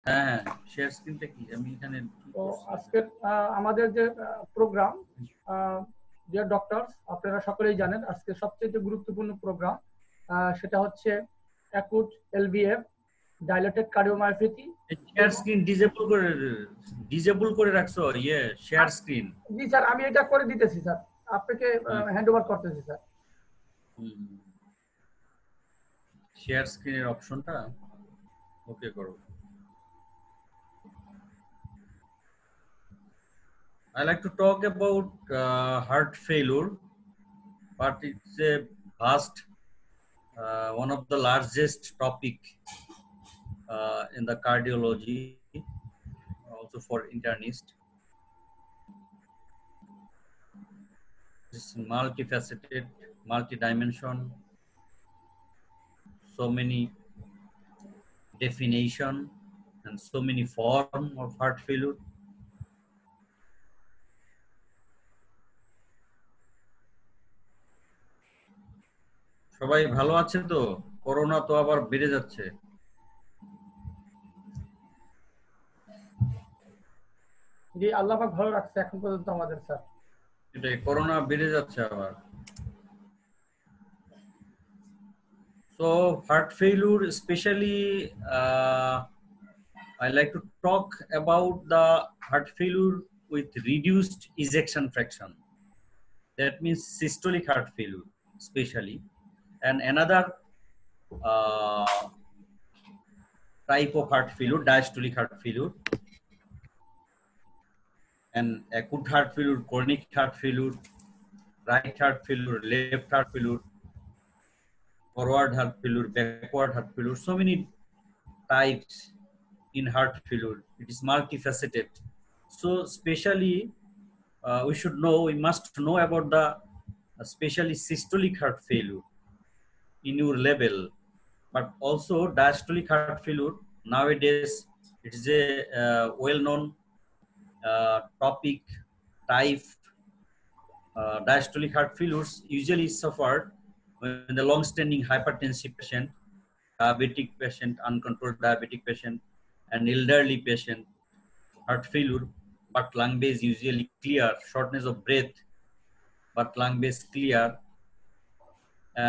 হ্যাঁ, শেয়ার স্ক্রিনটা কি আমি এখানে তো আজকে আমাদের যে প্রোগ্রাম ডিয়ার ডক্টরস, আপনারা সকলেই জানেন আজকে সবচেয়ে গুরুত্বপূর্ণ প্রোগ্রাম সেটা হচ্ছে acute LVF dilated cardiomyopathy. Share screen disable করে রাখছো শেয়ার স্ক্রিন। জি স্যার, আমি এটা করে দিতেছি স্যার, আপনাকে হ্যান্ড ওভার করতেছি স্যার। শেয়ার স্ক্রিনের অপশনটা ওকে করো। I like to talk about heart failure, but it's a vast, one of the largest topic in the cardiology, also for internist. It's multifaceted, multi-dimension, so many definition and so many form of heart failure. সবাই ভালো আছে তো? Corona তো আবার বেড়ে যাচ্ছে। জি, আল্লাহ পাক ভালো রাখছে এখন পর্যন্ত আমাদের স্যার। এটাই, করোনা বেড়ে যাচ্ছে আবার। So heart failure, especially I like to talk about the heart failure with reduced ejection fraction. That means systolic heart failure, especially, and another type of heart failure, diastolic heart failure, and acute heart failure, chronic heart failure, right heart failure, left heart failure, forward heart failure, backward heart failure. So many types in heart failure. It is multifaceted. So especially we must know about the especially systolic heart failure in your level, but also diastolic heart failure. Nowadays it is a well-known topic type. Diastolic heart failures usually suffered when the long-standing hypertensive patient, diabetic patient, uncontrolled diabetic patient, and elderly patient heart failure, but lung base usually clear, shortness of breath, but lung base clear.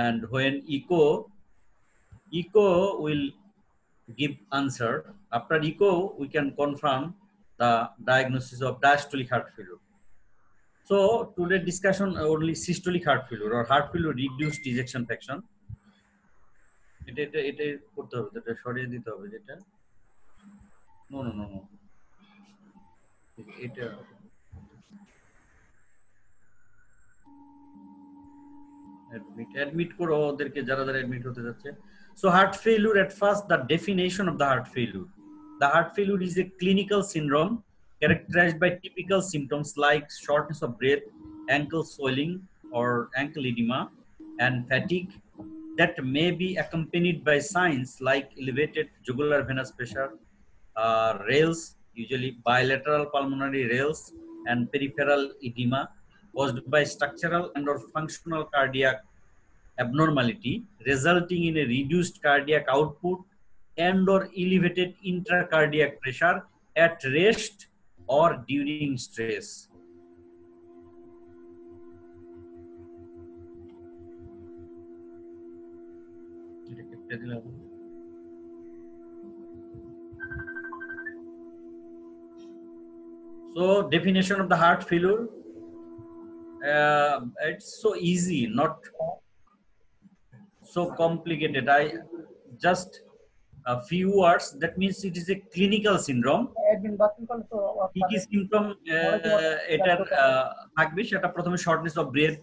And when echo will give answer. After echo, we can confirm the diagnosis of diastolic heart failure. So today discussion only systolic heart failure or heart failure reduced ejection fraction. এটা করতে হবে, এটা সরিয়ে দিতে হবে যেটা no এটা admit করো ওদেরকে যারা admit হতে যাচ্ছে. So heart failure, at first the definition of the heart failure. The heart failure is a clinical syndrome characterized by typical symptoms like shortness of breath, ankle swelling or ankle edema, and fatigue that may be accompanied by signs like elevated jugular venous pressure, rales, usually bilateral pulmonary rales, and peripheral edema caused by structural and or functional cardiac abnormality resulting in a reduced cardiac output and or elevated intracardiac pressure at rest or during stress. So definition of the heart failure, it's so easy, not so complicated. I just a few words. That means it is a clinical syndrome. কি কি symptom এটার থাকবে সেটা প্রথমে shortness of breath,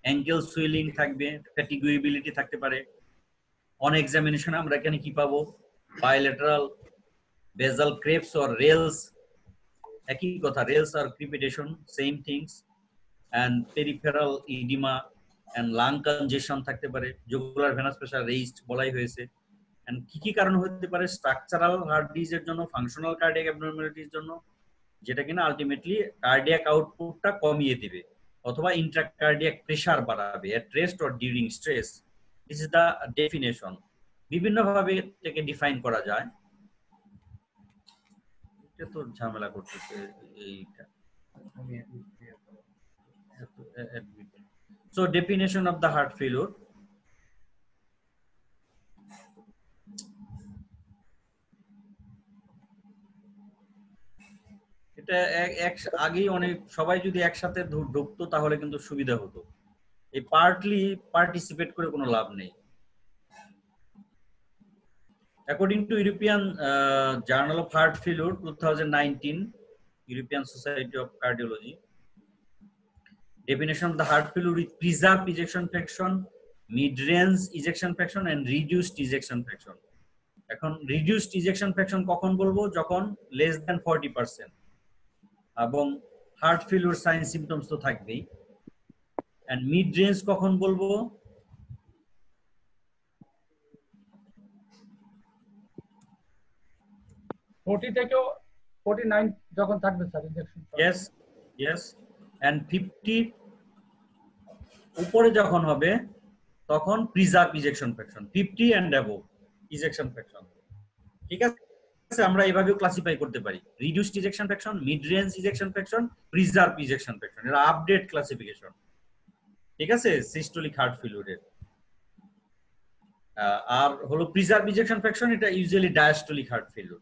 ankle swelling থাকবে, fatigability থাকতে পারে। On examination আমরা এখানে কি পাবো? বায়োলেটারাল বেজাল ক্রেপস অর রেলস, একই কথা, রেলস আর crepitation, same things. And peripheral edema and lung congestion থাকতে পারে। জুগুলার ভেনাস প্রেসার রেইজড বলাই হয়েছে। এন্ড কি কি কারণ হতে পারে? স্ট্রাকচারাল হার্ট ডিজিজের জন্য, ফাংশনাল কার্ডিয়াক অ্যাবনরমালিটির জন্য, যেটা কিনা আলটিমেটলি কার্ডিয়াক আউটপুটটা কমিয়ে দিবে অথবা ইন্ট্রাকার্ডিয়াক প্রেসার বাড়াবে at rest or during stress. This is the definition. বিভিন্ন ভাবে এটাকে ডিফাইন করা যায়। এটা তো ঝামেলা করতেছে এইটা। So definition of the heart failure. এটা আগেই অনেক সবাই যদি একসাথে ঢুকতো তাহলে কিন্তু সুবিধা হতো। এই পার্টলি পার্টিসিপেট করে কোনো লাভ নেই। According to European Journal of Heart Failure 2019, European Society of Cardiology, definition of the heart failure with preserved ejection fraction, mid-range ejection fraction and reduced ejection fraction. এখন reduced ejection fraction কখন বলবো? যখন less than 40%, এবং heart failure sign symptoms তো থাকবেই। and mid-range কখন বলবো? 40 থেকে 49 যখন থাকবে স্যার ইনজেকশন। yes and 50 উপরে যখন হবে তখন preserve ejection fraction, 50 and above ejection fraction. ঠিক আছে, আমরা এইভাবেও ক্লাসিফাই করতে পারি, reduced ejection fraction, mid range ejection fraction, preserve ejection fraction. এটা আপডেট ক্লাসিফিকেশন। ঠিক আছে, সিস্টোলিক হার্ট ফেলিউরের। আর হলো প্রিজার্ভ ইজেকশন ফ্র্যাকশন, এটা ইউজুয়ালি ডায়াস্টোলিক হার্ট ফেলিউর।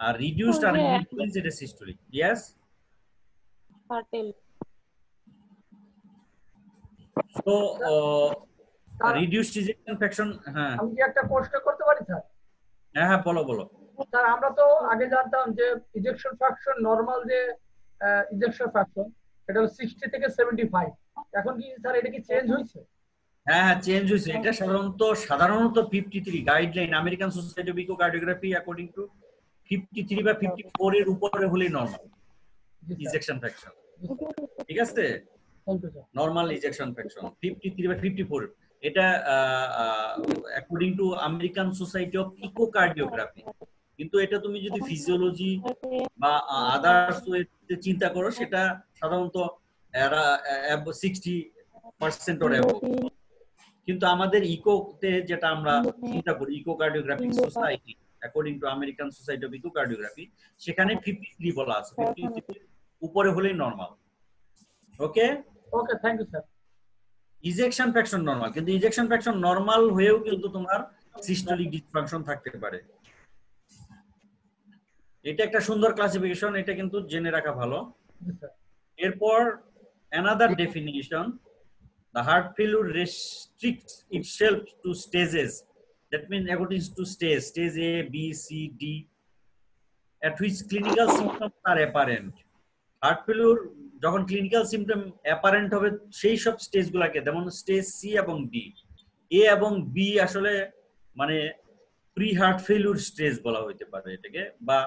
আর রিডিউসড আর মিড রেঞ্জ এটা সিস্টোলিক। ইয়েস তো রিডিউসড ইজেকশন ফ্র্যাকশন। হ্যাঁ, আমি কি একটা প্রশ্ন করতে পারি স্যার? হ্যাঁ বলো বলো। স্যার আমরা তো আগে জানতাম যে ইজেকশন ফ্র্যাকশন নরমাল যে ইজেকশন ফ্র্যাকশন এটা হলো 60 থেকে 75, এখন কি স্যার এটা কি চেঞ্জ হয়েছে? হ্যাঁ চেঞ্জ হয়েছে। এটা সাধারণত 53 guideline American society of echocardiography according to 53 বা 54 এর উপরে হলেই নরমাল ইজেকশন ফ্র্যাকশন। ঠিক আছে, নরমাল ইজেকশন ফ্র্যাকশন 53 বা 54, এটা according to American society of echocardiography. কিন্তু এটা তুমি যদি ফিজিওলজি বা আদার্স ওয়েতে চিন্তা করো, সেটা সাধারণত 60% ওর অ্যাবভ। কিন্তু আমাদের ইকোতে যেটা আমরা চিন্তা করি, echocardiographic society according to American society of echocardiography, সেখানে 53 বলা আছে, 53 উপরে হলেই normal. Okay okay, thank you sir. Ejection fraction normal, কিন্তু ইজেকশন ফ্র্যাকশন নরমাল হয়েও কিন্তু তোমার সিস্টোলিক ডিসফাংশন থাকতে পারে। এটা একটা সুন্দর ক্লাসিফিকেশন, এটা কিন্তু জেনে রাখা ভালো। এরপর another definition, the heart failure restricts itself to stages, that means according to stage A, B, C, D, at which clinical symptoms are apparent. Heart failure যখন ক্লিনিক্যাল সিমটম অ্যাপারেন্ট হবে সেই সব স্টেজগুলোকে, যেমন স্টেজ সি এবং D. এ এবং B আসলে মানে pre heart failure stage বলা হইতে পারে এটাকে, বা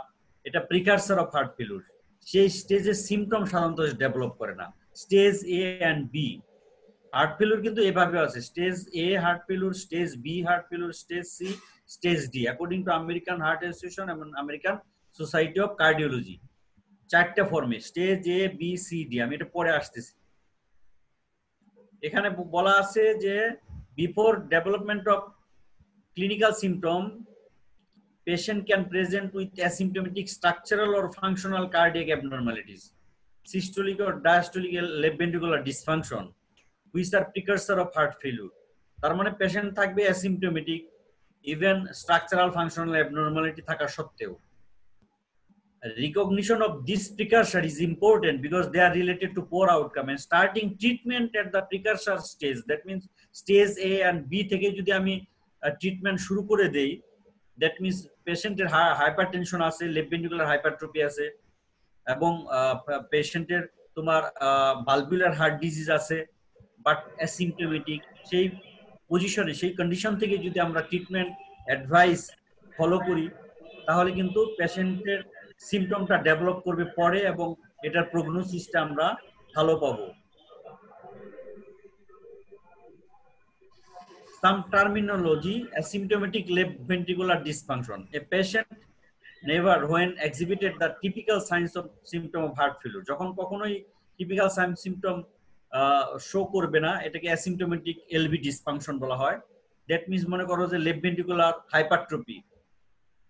এটা প্রিকারসার অফ হার্ট ফেলিউর। সেই স্টেজের সিমটম সাধারণত ডেভেলপ করে না। Stage A and B heart failure কিন্তু এভাবে আছে, stage A heart failure, stage B heart failure, stage C, stage D, according to American Heart Association এবং আমেরিকান সোসাইটি অফ কার্ডিওলজি। চারটা ফর্মে, stage A, B, C, D. আমি এটা পরে আসতেছি। এখানে বলা আছে যে before development of clinical symptom, patient can present with asymptomatic structural or functional cardiac abnormalities, systolic or diastolic left ventricular dysfunction, which are precursor of heart failure. তার মানে পেশেন্ট থাকবে asymptomatic, even structural functional abnormality থাকা সত্ত্বেও। Recognition of this precursor is important because they are related to poor outcome, and starting treatment at the precursor stage, that means stage A and B থেকে যদি আমি treatment শুরু করে দেই, that means পেশেন্টের hypertension আছে, লেফট ভেন্ট্রিকুলার হাইপারট্রফি আছে, এবং পেশেন্টের তোমার ভালভুলার হার্ট ডিজিজ আছে, বাট অ্যাসিম্পটোমেটিক, সেই পজিশনে সেই কন্ডিশন থেকে যদি আমরা ট্রিটমেন্ট অ্যাডভাইস ফলো করি, তাহলে কিন্তু পেশেন্টের সিমটমটা ডেভেলপ করবে পরে এবং এটার প্রগনোসিসটা আমরা ভালো পাবো। Some terminology: asymptomatic left ventricular dysfunction, a patient never when exhibited the typical signs of symptom of heart failure, যখন কখনোই টিপিক্যাল সাইন সিমটম শো করবে না, এটাকে অ্যাসিম্পটোমেটিক এলভি ডিসফাংশন বলা হয়। দ্যাট মিন্স মনে করো যে left ventricular hypertrophy,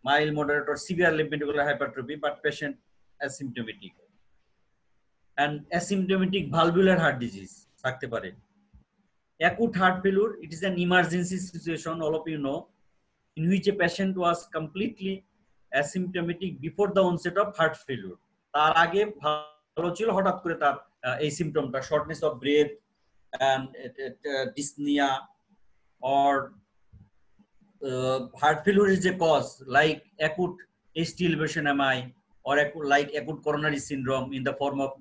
mild, moderate, or severe left ventricular hypertrophy, but patient asymptomatic. And asymptomatic valvular heart disease থাকতে পারে। Acute heart failure, it is an emergency situation, all of you know, in which a patient was completely asymptomatic before the onset of heart failure. তার আগে ভালো ছিল, হঠাৎ করে তার এই সিম্পটমটা, shortness of breath and dyspnea, or heart failure is a cause like acute ST elevation MI, or like acute coronary syndrome in the form of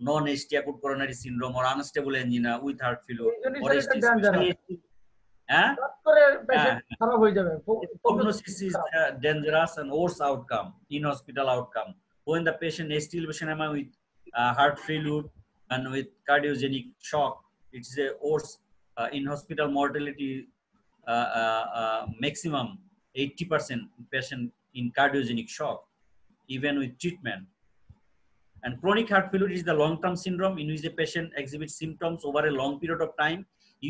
non-ST acute coronary syndrome, or unstable angina with heart failure, or ST, especially prognosis is dangerous and worse outcome, in hospital outcome, when the patient ST elevation MI with heart failure and with cardiogenic shock. It's a worse in hospital mortality, maximum 80% patient in cardiogenic shock, even with treatment. And chronic heart failure is the long-term syndrome in which the patient exhibits symptoms over a long period of time,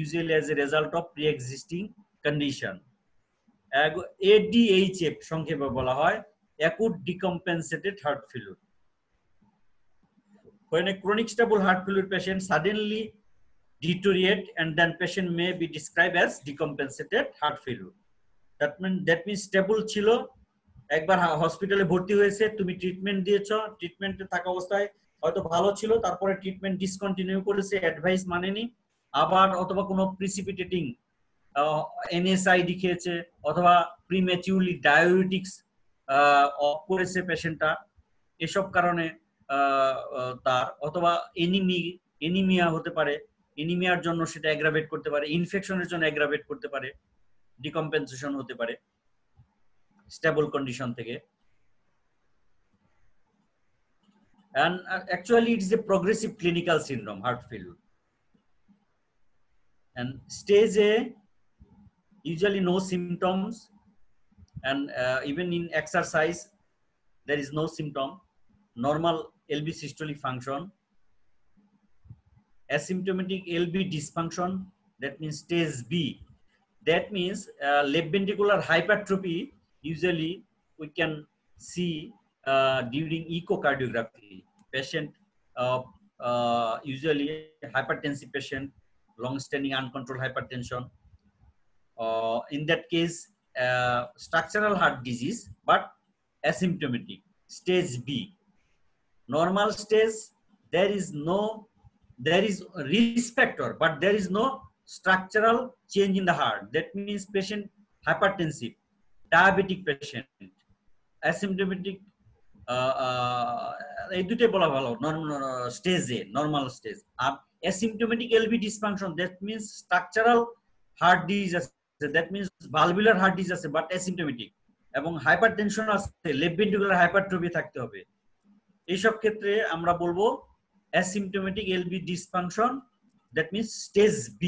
usually as a result of pre-existing condition. ADHF সংক্ষেপে বলা হয় acute decompensated heart failure. When a chronic stable heart failure patient suddenly deteriorate, and then patient may be described as decompensated heart failure. That means stable ছিল, একবার হসপিটালে ভর্তি হয়েছে, তুমি treatment দিয়েছো, ট্রিটমেন্টে থাকা অবস্থায় হয়তো ভালো ছিল, তারপরে ট্রিটমেন্ট ডিসকন্টিনিউ করেছে, অ্যাডভাইস মানেনি, আবার অথবা কোনো প্রিসিপিটেটিং এনএসআইডি খেয়েছে, অথবা প্রিম্যাচিউরলি ডায়াবেটিক্স অফ করেছে পেশেন্টটা, এসব কারণে তার, অথবা এনিমিয়া হতে পারে, এনিমিয়ার জন্য সেটা অ্যাগ্রাভেট করতে পারে, ইনফেকশনের জন্য অ্যাগ্রাভেট করতে পারে, ডিকম্পেনসেশন হতে পারে স্টেবল কন্ডিশন থেকে। And actually it is a progressive clinical syndrome, heart failure. And stage A, usually no symptoms, and even in exercise there is no symptom, normal LV systolic function. Asymptomatic LV dysfunction, that means stage B. That means left ventricular hypertrophy, usually we can see during echocardiography. Patient usually hypertensive patient, long-standing uncontrolled hypertension. In that case, structural heart disease, but asymptomatic, stage B. Normal stage, there is risk factor, but there is no structural change in the heart. That means patient hypertensive, diabetic patient, asymptomatic, এই দুটোই বলা ভালো, stage A, normal stage. R asymptomatic LV dysfunction, that means structural heart disease আছে, that means valvular heart disease আছে, but asymptomatic, এবং hypertension আছে, left ventricular hypertrophy থাকতে হবে। এইসব ক্ষেত্রে আমরা বলবো asymptomatic LV dysfunction, that means stage B.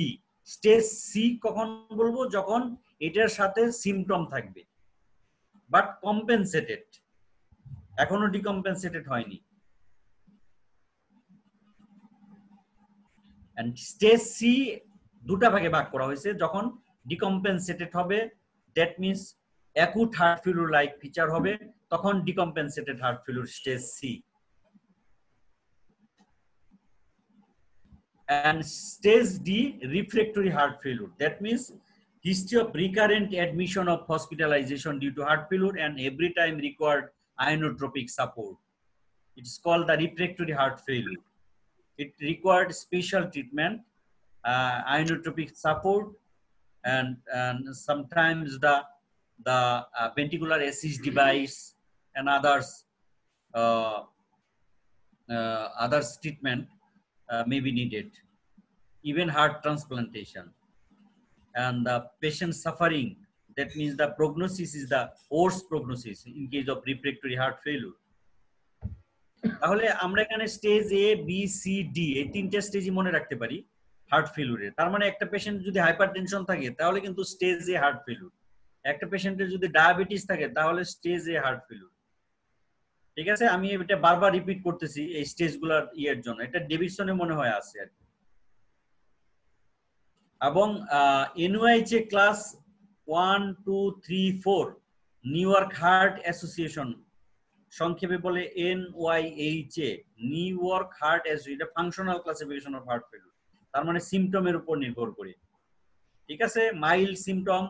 Stage C কখন বলবো? যখন এটার সাথে সিম্পটম থাকবে, বাট কম্পেনসেটেড, এখনো ডিকম্পেনসেটেড হয়নি। and stage C দুটা ভাগে ভাগ করা হয়েছে, যখন ডিকম্পেনসেটেড হবে, that means acute heart failure like feature হবে, তখন decompensated heart failure stage C. And stage D, refractory heart failure, that means history of recurrent admission of hospitalization due to heart failure and every time required inotropic support. It's called the refractory heart failure. It required special treatment, inotropic support, and sometimes the ventricular assist device and others treatment may be needed, even heart transplantation. And the patient suffering, that means the prognosis is the worst prognosis in case of refractory heart failure. তাহলে আমরা এখানে stage A, B, C, D এই তিনটা স্টেজই মনে রাখতে পারি heart ফেলিউরে। তার মানে একটা পেশেন্ট যদি হাইপারটেনশন থাকে তাহলে কিন্তু স্টেজ A হার্ট ফেলিউর, একটা পেশেন্টের যদি ডায়াবেটিস থাকে তাহলে স্টেজ A হার্ট ফেলিউর। ঠিক আছে, আমি এটা বারবার রিপিট করতেছি এই স্টেজগুলোর ইয়ের জন্য, এটা ডেভিডসনে মনে হয় আছে আর কি। এবং NYHA class 1, 2, 3, 4 New York heart association, সংক্ষেপে বলে NYHA, New York heart association, functional classification of heart failure, তার মানে সিমটমের উপর নির্ভর করে। ঠিক আছে, mild symptom,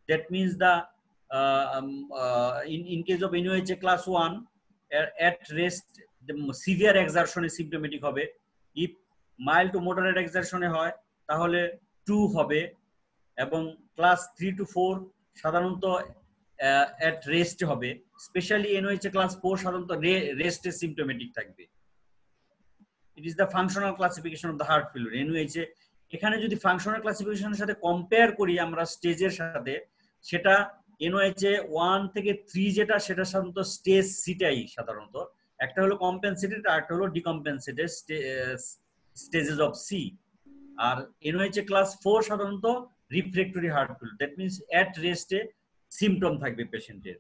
that means the in case of NYHA class 1 at rest severe এক্সারশনে সিমটোমেটিক হবে। ইফ মাইল্ড টু মডারেট এক্সারশনে হয় তাহলে 2 হবে, এবং ক্লাস 3 to 4 সাধারণত at rest হবে। স্পেশালি NYHA ক্লাস 4 সাধারণত রেস্টে সিমটোমেটিক থাকবে। It is the functional classification of the heart failure NYHA। এখানে যদি ফাংশনাল ক্লাসিফিকেশনের সাথে কম্পেয়ার করি আমরা স্টেজের সাথে, সেটা NYHA 1 থেকে 3 যেটা, সেটা সাধারণত স্টেজ সিটাই সাধারণত, একটা হলো কম্পেনসেটেড আর একটা হলো ডিকম্পেনসেটেড স্টেজেস অফ সি। আর NYHA ক্লাস 4 সাধারণত refractory heart failure, that means at রেস্টে সিমটম থাকবে পেশেন্টের।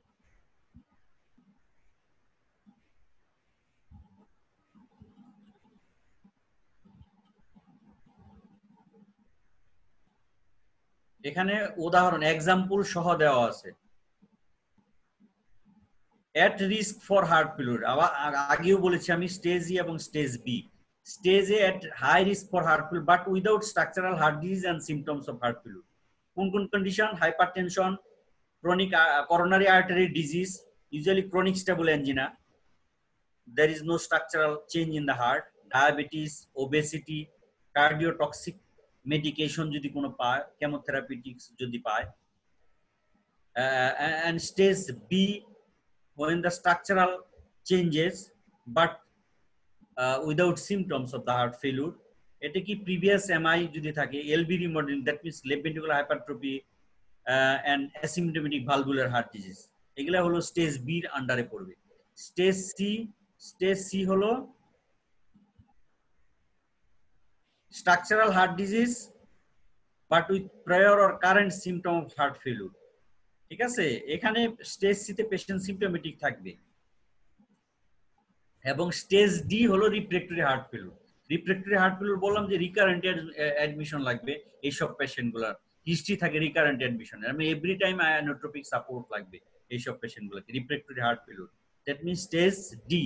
এখানে উদাহরণ এক্সাম্পল সহ দেওয়া আছে। At risk for heart failure, আগেও বলেছি আমি, স্টেজ ই এবং stage B. Stage A at high risk for heart failure but without structural heart disease and symptoms of heart failure. কোন কোন condition? Hypertension, chronic coronary artery disease, usually chronic stable angina, there is no structural change in the heart, diabetes, obesity, cardiotoxic medication যদি কোনো পায়, chemotherapeutics যদি পায়, and stage B when the structural changes but without symptoms of the heart failure, এটা কি previous MI যদি থাকে, LV remodeling, that means left ventricular hypertrophy and asymptomatic valvular heart disease, এগুলা হলো স্টেজ বি এর আন্ডারে পড়বে। স্টেজ সি হলো structural heart disease but with prior or current symptom of heart failure. ঠিক আছে, এখানে স্টেজ সি তে পেশেন্ট সিমটোমেটিক থাকবে। এবং স্টেজ ডি হলো রিফ্রেক্টরি হার্ট ফেলিউর। রিফ্রেক্টরি হার্ট ফেলিউর বললাম যে রিকারেন্ট অ্যাডমিশন লাগবে এইসব পেশেন্টগুলোর, হিস্ট্রি থাকে রিকারেন্ট অ্যাডমিশনের, আমি এভরি টাইম আয়োনোট্রপিক সাপোর্ট লাগবে এইসব পেশেন্টগুলোকে, refractory heart failure. That means stage D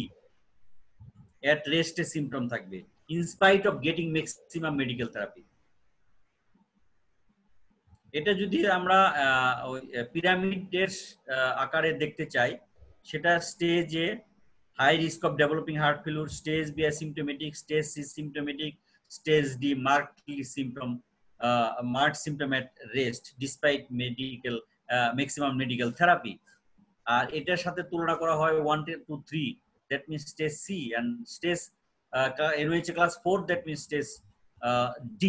at রেস্টে সিমটম থাকবে in spite of getting maximum medical therapy. এটা যদি আমরা পিরামিডের আকারে দেখতে চাই, সেটা stage A high risk of developing heart failure, stage B asymptomatic, stage C symptomatic, stage D marked symptom at rest despite medical maximum medical therapy. আর এটার সাথে তুলনা করা হয় 1 to 3, that means stage C, and stage NYHA class 4, that means stage D.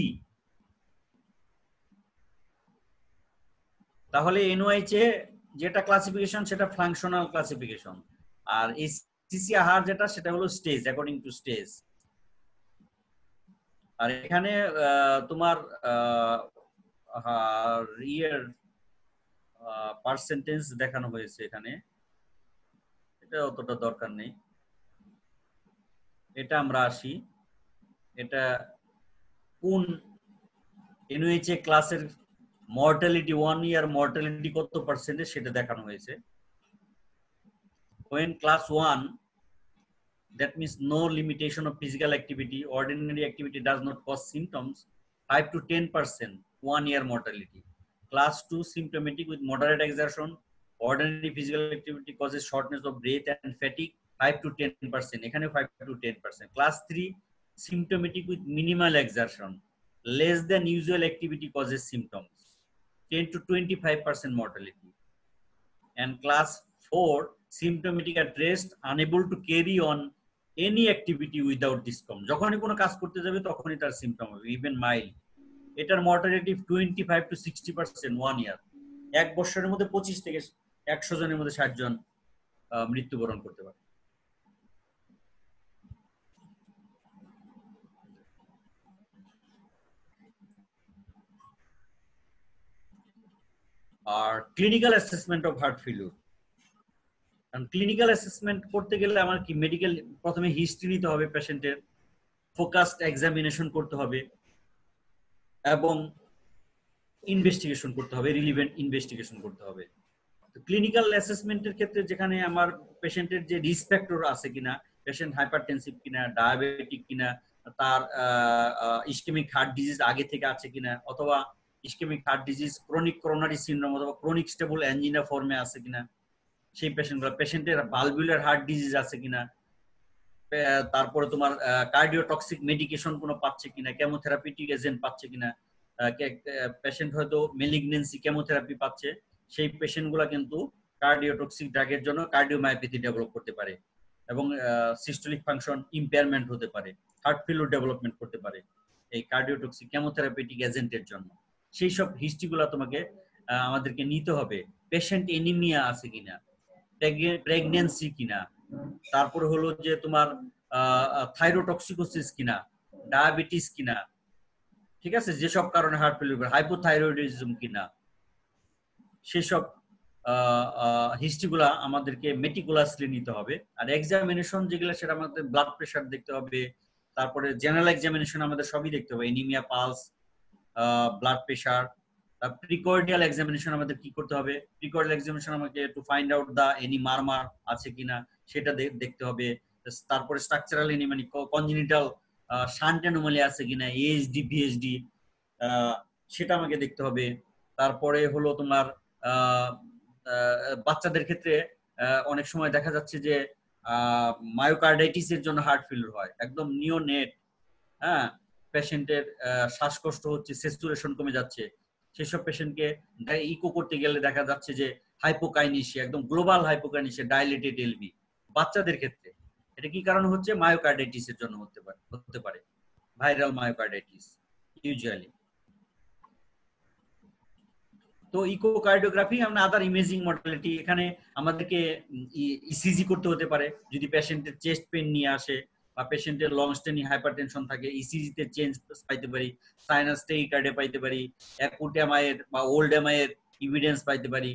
তাহলে NYHA যেটা classification সেটা functional classification, আর এই CCR যেটা সেটা হলো স্টেজ অ্যাকর্ডিং টু স্টেজ। আর এখানে তোমার ইয়ের পার্সেন্টেজ দেখানো হয়েছে এখানে, এটা অতটা দরকার নেই। এটা আমরা আসি, এটা কোন NYHA ক্লাসের মর্টালিটি, 1 year মর্টালিটি কত পার্সেন্টেজ সেটা দেখানো হয়েছে। When class 1, that means no limitation of physical activity, ordinary activity does not cause symptoms, 5 to 10% 1 year mortality. Class 2 symptomatic with moderate exertion, ordinary physical activity causes shortness of breath and fatigue, 5 to 10%, এখানে 5 to 10%. Class 3 symptomatic with minimal exertion, less than usual activity causes symptoms, 10 to 25% mortality. And class 4 symptomatic at rest, unable to carry on any activity without discomfort, যখনই কোনো কাজ করতে যাবে তখনই তার symptom হবে, even mild. এটার মর্টালিটি 25 to 60% 1 year, এক বছরের মধ্যে 25 থেকে 100 জনের মধ্যে 60 জন মৃত্যুবরণ করতে পারে। আর clinical assessment of heart failure, কারণ ক্লিনিক্যাল অ্যাসেসমেন্ট করতে গেলে আমার কি মেডিকেল প্রথমে হিস্ট্রি নিতে হবে পেশেন্টের, ফোকাসড এক্সামিনেশন করতে হবে এবং ইনভেস্টিগেশন করতে হবে, রিলিভেন্ট ইনভেস্টিগেশন করতে হবে। ক্লিনিক্যাল অ্যাসেসমেন্টের ক্ষেত্রে যেখানে আমার পেশেন্টের যে রিস্ক ফ্যাক্টর আছে কিনা, পেশেন্ট হাইপারটেনসিভ কিনা, ডায়াবেটিক কিনা, তার ইসকেমিক হার্ট ডিজিজ আগে থেকে আছে কিনা, অথবা ischaemic heart disease chronic coronary syndrome অথবা ক্রনিক স্টেবল অ্যাঞ্জিনা ফর্মে আছে কিনা, সেই পেশেন্টগুলো, পেশেন্টের ভালভুলার হার্ট ডিজিজ আছে কিনা, তারপরে তোমার কার্ডিওটক্সিক মেডিকেশন কোনো পাচ্ছে কিনা, কেমোথেরাপিউটিক এজেন্ট পাচ্ছে কিনা, পেশেন্ট হয়তো মেলিগনেন্সি কেমোথেরাপি পাচ্ছে, সেই পেশেন্টগুলো কিন্তু কার্ডিওটক্সিক ড্রাগের জন্য কার্ডিওমায়োপ্যাথি ডেভেলপ করতে পারে এবং সিস্টোলিক ফাংশন ইম্পেয়ারমেন্ট হতে পারে, হার্ট ফেলিউর ডেভেলপমেন্ট করতে পারে এই কার্ডিওটক্সিক কেমোথেরাপিউটিক এজেন্টের জন্য। সেই সব হিস্ট্রিগুলো তোমাকে আমাদেরকে নিতে হবে। পেশেন্ট এনিমিয়া আছে কিনা, প্রেগনেন্সি কিনা, তারপরে হলো যে তোমার থাইরোটক্সিকোসিস কিনা, ডায়াবেটিস কিনা, ঠিক আছে, যেসব কারণে হার্ট ফেলিউর, হাইপোথাইরয়েডিজম কিনা, সেসব হিস্ট্রিগুলা আমাদেরকে মেটিকুলাসলি নিতে হবে। আর এক্সামিনেশন যেগুলো, সেটা আমাদের ব্লাড প্রেশার দেখতে হবে, তারপরে জেনারেল এক্সামিনেশন আমাদের সবই দেখতে হবে, anaemia, pulse, blood pressure. Precordial examination আমাদের কি করতে হবে, প্রিকর্ডিয়াল এক্সামিনেশন আমাকে to find out the any murmur আছে কিনা সেটা দেখতে হবে। তারপরে স্ট্রাকচারাল এনি মানে কনজেনিটাল শান্ট অ্যানোমালি আছে কিনা, এএইচডি, ভিএইচডি, সেটা আমাকে দেখতে হবে। তারপরে হলো তোমার বাচ্চাদের ক্ষেত্রে অনেক সময় দেখা যাচ্ছে যে মায়োকার্ডাইটিসের জন্য হার্ট ফেলিউর হয়, একদম নিওনেট, হ্যাঁ, পেশেন্টের শ্বাসকষ্ট হচ্ছে, স্যাচুরেশন কমে যাচ্ছে, সেসব পেশেন্টকে ইকো করতে গেলে দেখা যাচ্ছে যে হাইপোকাইনেসিয়া, একদম গ্লোবাল হাইপোকাইনেসিয়া, ডাইলেটেড এলভি বাচ্চাদের ক্ষেত্রে। এটা কি কারণে হচ্ছে? মায়োকার্ডাইটিসের জন্য হতে পারে ভাইরাল মায়োকার্ডাইটিস ইউজুয়ালি। তো ইকোকার্ডিওগ্রাফি আমরা আদার ইমেজিং মডালিটি, এখানে আমাদেরকে ইসিজি করতে হতে পারে যদি পেশেন্টের চেস্ট পেন নিয়ে আসে বা পেশেন্টের লং স্ট্যান্ডিং হাইপারটেনশন থাকে, ইসিজিতে চেঞ্জ পাইতে পারি, সাইনাস টেকিকার্ডে পাইতে পারি, অ্যাকুট এমআইয়ের বা ওল্ড এমআইয়ের এভিডেন্স পাইতে পারি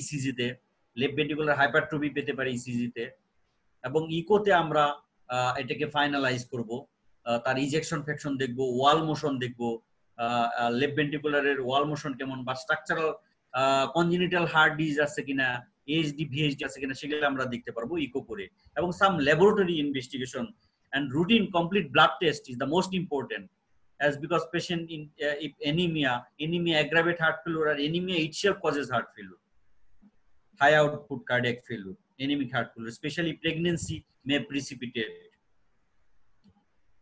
ইসিজিতে, লেফট ভেন্ট্রিকুলার হাইপারট্রফি পেতে পারি ইসিজিতে, এবং ইকোতে আমরা এটাকে ফাইনালাইজ করব, তার ইজেকশন ফ্র্যাকশন দেখবো, ওয়াল মোশন দেখবো, লেফট ভেন্ট্রিকুলারের ওয়াল মোশন কেমন, বা স্ট্রাকচারাল কনজেনিটাল হার্ট ডিজিজ আছে কিনা, এইচডি, ভিএইচডি আছে কিনা, সেগুলো আমরা দেখতে পারবো ইকো করে। এবং some laboratory investigation and routine complete blood test is the most important, as because patient in if anemia aggravate heart failure, or anemia itself causes heart failure, high output cardiac failure, anemic heart failure, especially pregnancy may precipitate.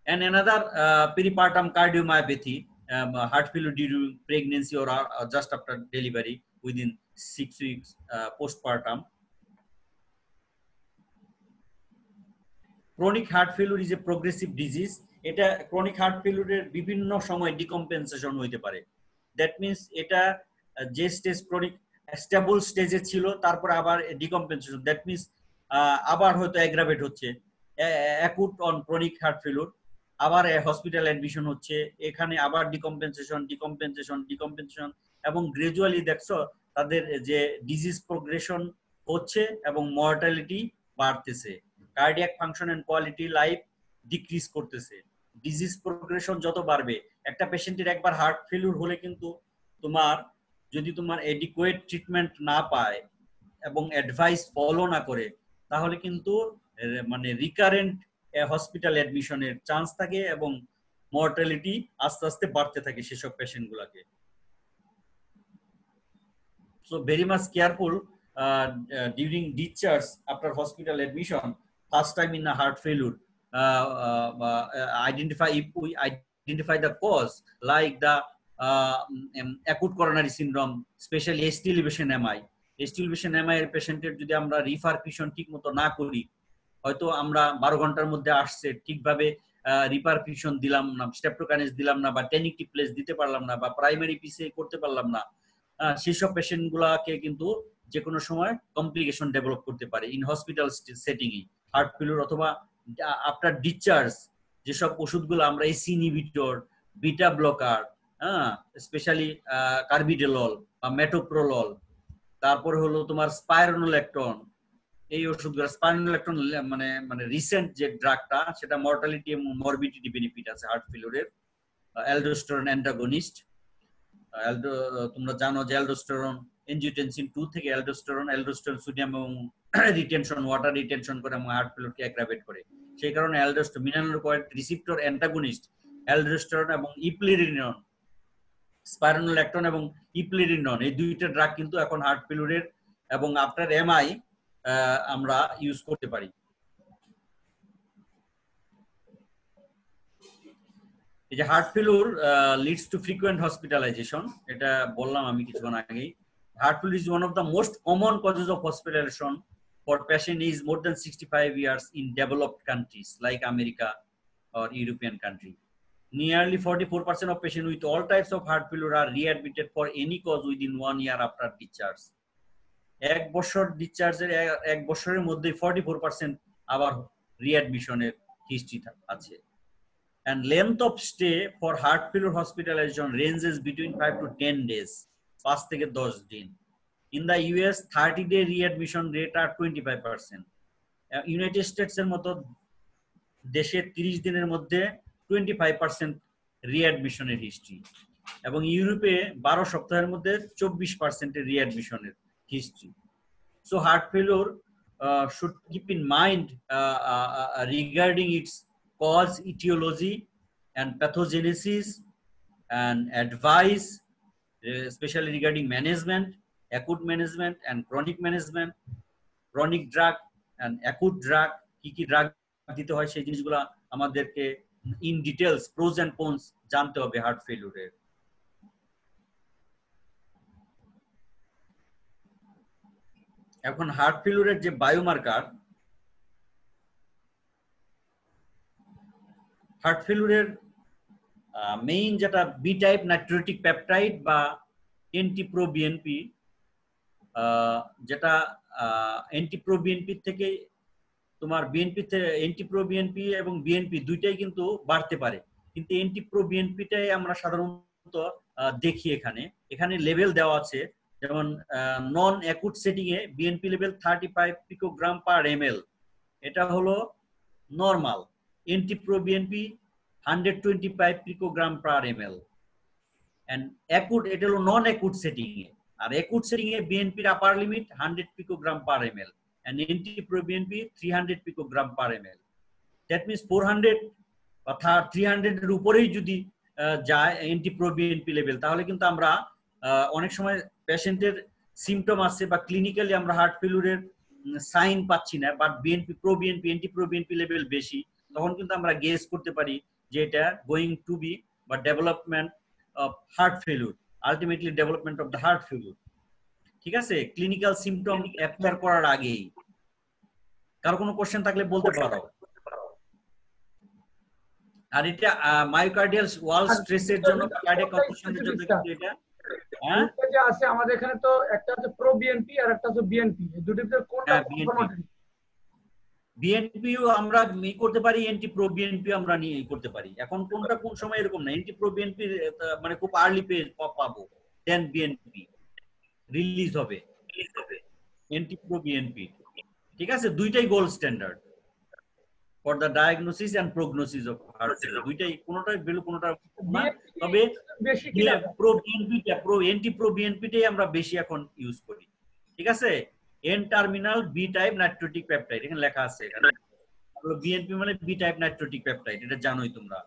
And another peripartum cardiomyopathy, heart failure during pregnancy or just after delivery within 6 weeks postpartum. Chronic heart failure is a progressive disease. এটা chronic heart failure এর বিভিন্ন সময় decompensation হইতে পারে। That means এটা যে stage chronic stable স্টেজে ছিল, তারপর আবার ডিকম্পেনসেশন, দ্যাট মিন্স আবার হয়তো অ্যাগ্রাভেট হচ্ছে, acute on chronic heart failure, আবার হসপিটাল অ্যাডমিশন হচ্ছে, এখানে আবার ডিকম্পেনসেশন, এবং গ্রাজুয়ালি দেখছো তাদের যে ডিজিজ প্রোগ্রেশন হচ্ছে এবং মর্টালিটি বাড়তেছে, cardiac function and quality life decrease করতেছে। ডিজিজ প্রোগ্রেশন যত বাড়বে, একটা পেশেন্টের একবার হার্ট ফেলিউর হলে কিন্তু যদি তোমার এডিকুয়েট ট্রিটমেন্ট না পায় এবং অ্যাডভাইস ফলো না করে, তাহলে কিন্তু মানে রিকারেন্ট হসপিটাল অ্যাডমিশনের চান্স থাকে এবং মর্টালিটি আস্তে আস্তে বাড়তে থাকে সেসব পেশেন্টগুলোকে। So very much careful during discharge after hospital admission, first time in a heart failure, if we identify the cause like the acute coronary syndrome, especially ST elevation MI এর পেশেন্টের যদি আমরা রিপারফিউশন ঠিক মতো না করি, হয়তো আমরা 12 ঘন্টার মধ্যে আসছে, ঠিকভাবে রিপারফিউশন দিলাম না, স্টেপ্টোকাইনেস দিলাম না, বা টেনিক প্লেস দিতে পারলাম না, বা প্রাইমারি পিসে করতে পারলাম না, সেসব পেশেন্ট গুলাকে কিন্তু যে কোনো সময় কমপ্লিকেশন ডেভেলপ করতে পারে ইন হসপিটাল সেটিং এ হার্ট ফেলিউর, অথবা আফটার ডিসচার্জ যেসব ওষুধগুলো আমরা ACE inhibitor, beta blocker, specially carvedilol বা মেটোপ্রোলল, তারপরে হলো তোমার স্পাইরোনোলেকটন, এই ওষুধগুলো স্পাইরোনোলেকটন মানে রিসেন্ট যে ড্রাগটা, সেটা মর্টালিটি এবং মরবিডিটি বেনিফিট আছে হার্ট ফেলিউরের। অ্যালডোস্টেরন অ্যান্টাগনিস্ট, তোমরা জানো যে অ্যালডোস্টেরন এনজিওটেনসিন 2 থেকে অ্যালডোস্টেরন সোডিয়াম এবং রিটেনশন ওয়াটার রিটেনশন করে এবং হার্ট ফেলিউরকে অ্যাগ্রাভেট করে। সেই কারণে মিনারেল রিসিপ্টর অ্যান্টাগনিস্ট অ্যালডোস্টেরন এবং ইপ্লিরিনন, স্পাইরোনোল্যাকটোন এবং ইপ্লিরিনন, এই দুইটা ড্রাগ কিন্তু এখন হার্ট ফেলিউরের এবং আফটার এমআই আমরা ইউজ করতে পারি। এই যে heart failure leads to frequent hospitalisation, এটা বললাম আমি কিছুক্ষণ আগেই। Heart failure is one of the most common causes of hospitalization for patient is more than 65 years in developed countries like America or European country. Nearly 44% of patients with all types of heart failure are readmitted for any cause within 1 year after discharge. এক বছর ডিসচার্জের এক বছরের মধ্যে 44% আবার রিঅ্যাডমিশনের history আছে। And length of stay for heart failure hospitalization ranges between 5 to 10 days. 5 থেকে 10 দিন। In the US 30-day readmission rate are 25%. United states এর মতো দেশে 30 দিনের মধ্যে 25% রিঅ্যাডমিশনের হিস্ট্রি, এবং ইউরোপে 12 সপ্তাহের মধ্যে 24% এর রিঅ্যাডমিশনের history. So heart failure should keep in mind regarding its cause, etiology and pathogenesis and advice, especially regarding management, acute management and chronic management, chronic drug and acute drug, কি drug দিতে হয় সেই জিনিসগুলো আমাদেরকে in details pros and cons জানতে হবে heart ফেলিউরের। এখন হার্ট ফেলিউরের যে বায়োমার্কার, হার্ট ফেলিউরের মেইন যেটা বি টাইপ নাইট্রেটিক পেপটাইড বা এন্টিপ্রো বিএনপি, যেটা এন্টিপ্রো বিএনপি থেকে তোমার বিএনপি এন্টিপ্রো বিএনপি এবং বিএনপি দুইটাই কিন্তু বাড়তে পারে, কিন্তু এন্টিপ্রো বিএনপিটাই আমরা সাধারণত দেখি। এখানে লেভেল দেওয়া আছে, যেমন নন অ্যাকুট সেটিং এ BNP level 35 picogram per mL, এটা হলো normal. NT pro BNP 125 picogram per mL, and acute এটা হলো নন অ্যাকুট সেটিং এ। আর অ্যাকুট সেটিং এ বিএনপির upper limit 100 picogram per mL and anti-proBNP 300 picogram per ml. That means 400 বা 300 এর উপরেই যদি যায় anti-proBNP লেভেল, তাহলে কিন্তু আমরা অনেক সময় পেশেন্টের সিমটম আছে বা ক্লিনিক্যালি আমরা হার্ট ফেলিউরের সাইন পাচ্ছি না, বাট বিএনপি প্রোবিএনপি anti-proBNP লেভেল বেশি, তখন কিন্তু আমরা গেস করতে পারি যে এটা গোয়িং টু বি বা development of heart failure, ultimately development of the heart failure. ঠিক আছে, ক্লিনিক্যাল সিমটম অ্যাপিয়ার করার আগেই। কারো কোনো কোশ্চেন থাকলে বলতে পারো। আর এটা মায়োকার্ডিয়াল ওয়াল স্ট্রেসের জন্য, কার্ডিয়াক কম্প্রেশনের জন্য কিন্তু এটা যে আছে আমাদের এখানে, তো একটা হচ্ছে প্রো বিএনপি আর একটা হচ্ছে বিএনপি, এই দুটোর ভিতরে কোনটা কনফার্মেটরি? বিএনপিও আমরা করতে পারি, এন্টি প্রো বিএনপি আমরা নিয়ে করতে পারি। এখন কোনটা কোন সময় এরকম না, এন্টি প্রো বিএনপি মানে খুব আর্লি পাবো, দেন বিএনপি রিলিজ হবে এন্টি-প্রো বিএনপি। ঠিক আছে, দুইটাই gold standard for the diagnosis and prognosis of heart failure. দুইটাই, কোনটাই ভ্যালু কোনটা না, তবে বেশি কি প্রো বিএনপিটা এন্টি-প্রো বিএনপিটাই আমরা বেশি এখন ইউজ করি। ঠিক আছে, N terminal B type natriuretic peptide এখানে লেখা আছে, এখানে বিএনপি মানে বি টাইপ নাইট্রেটিক পেপটাইড, এটা জানোই তোমরা।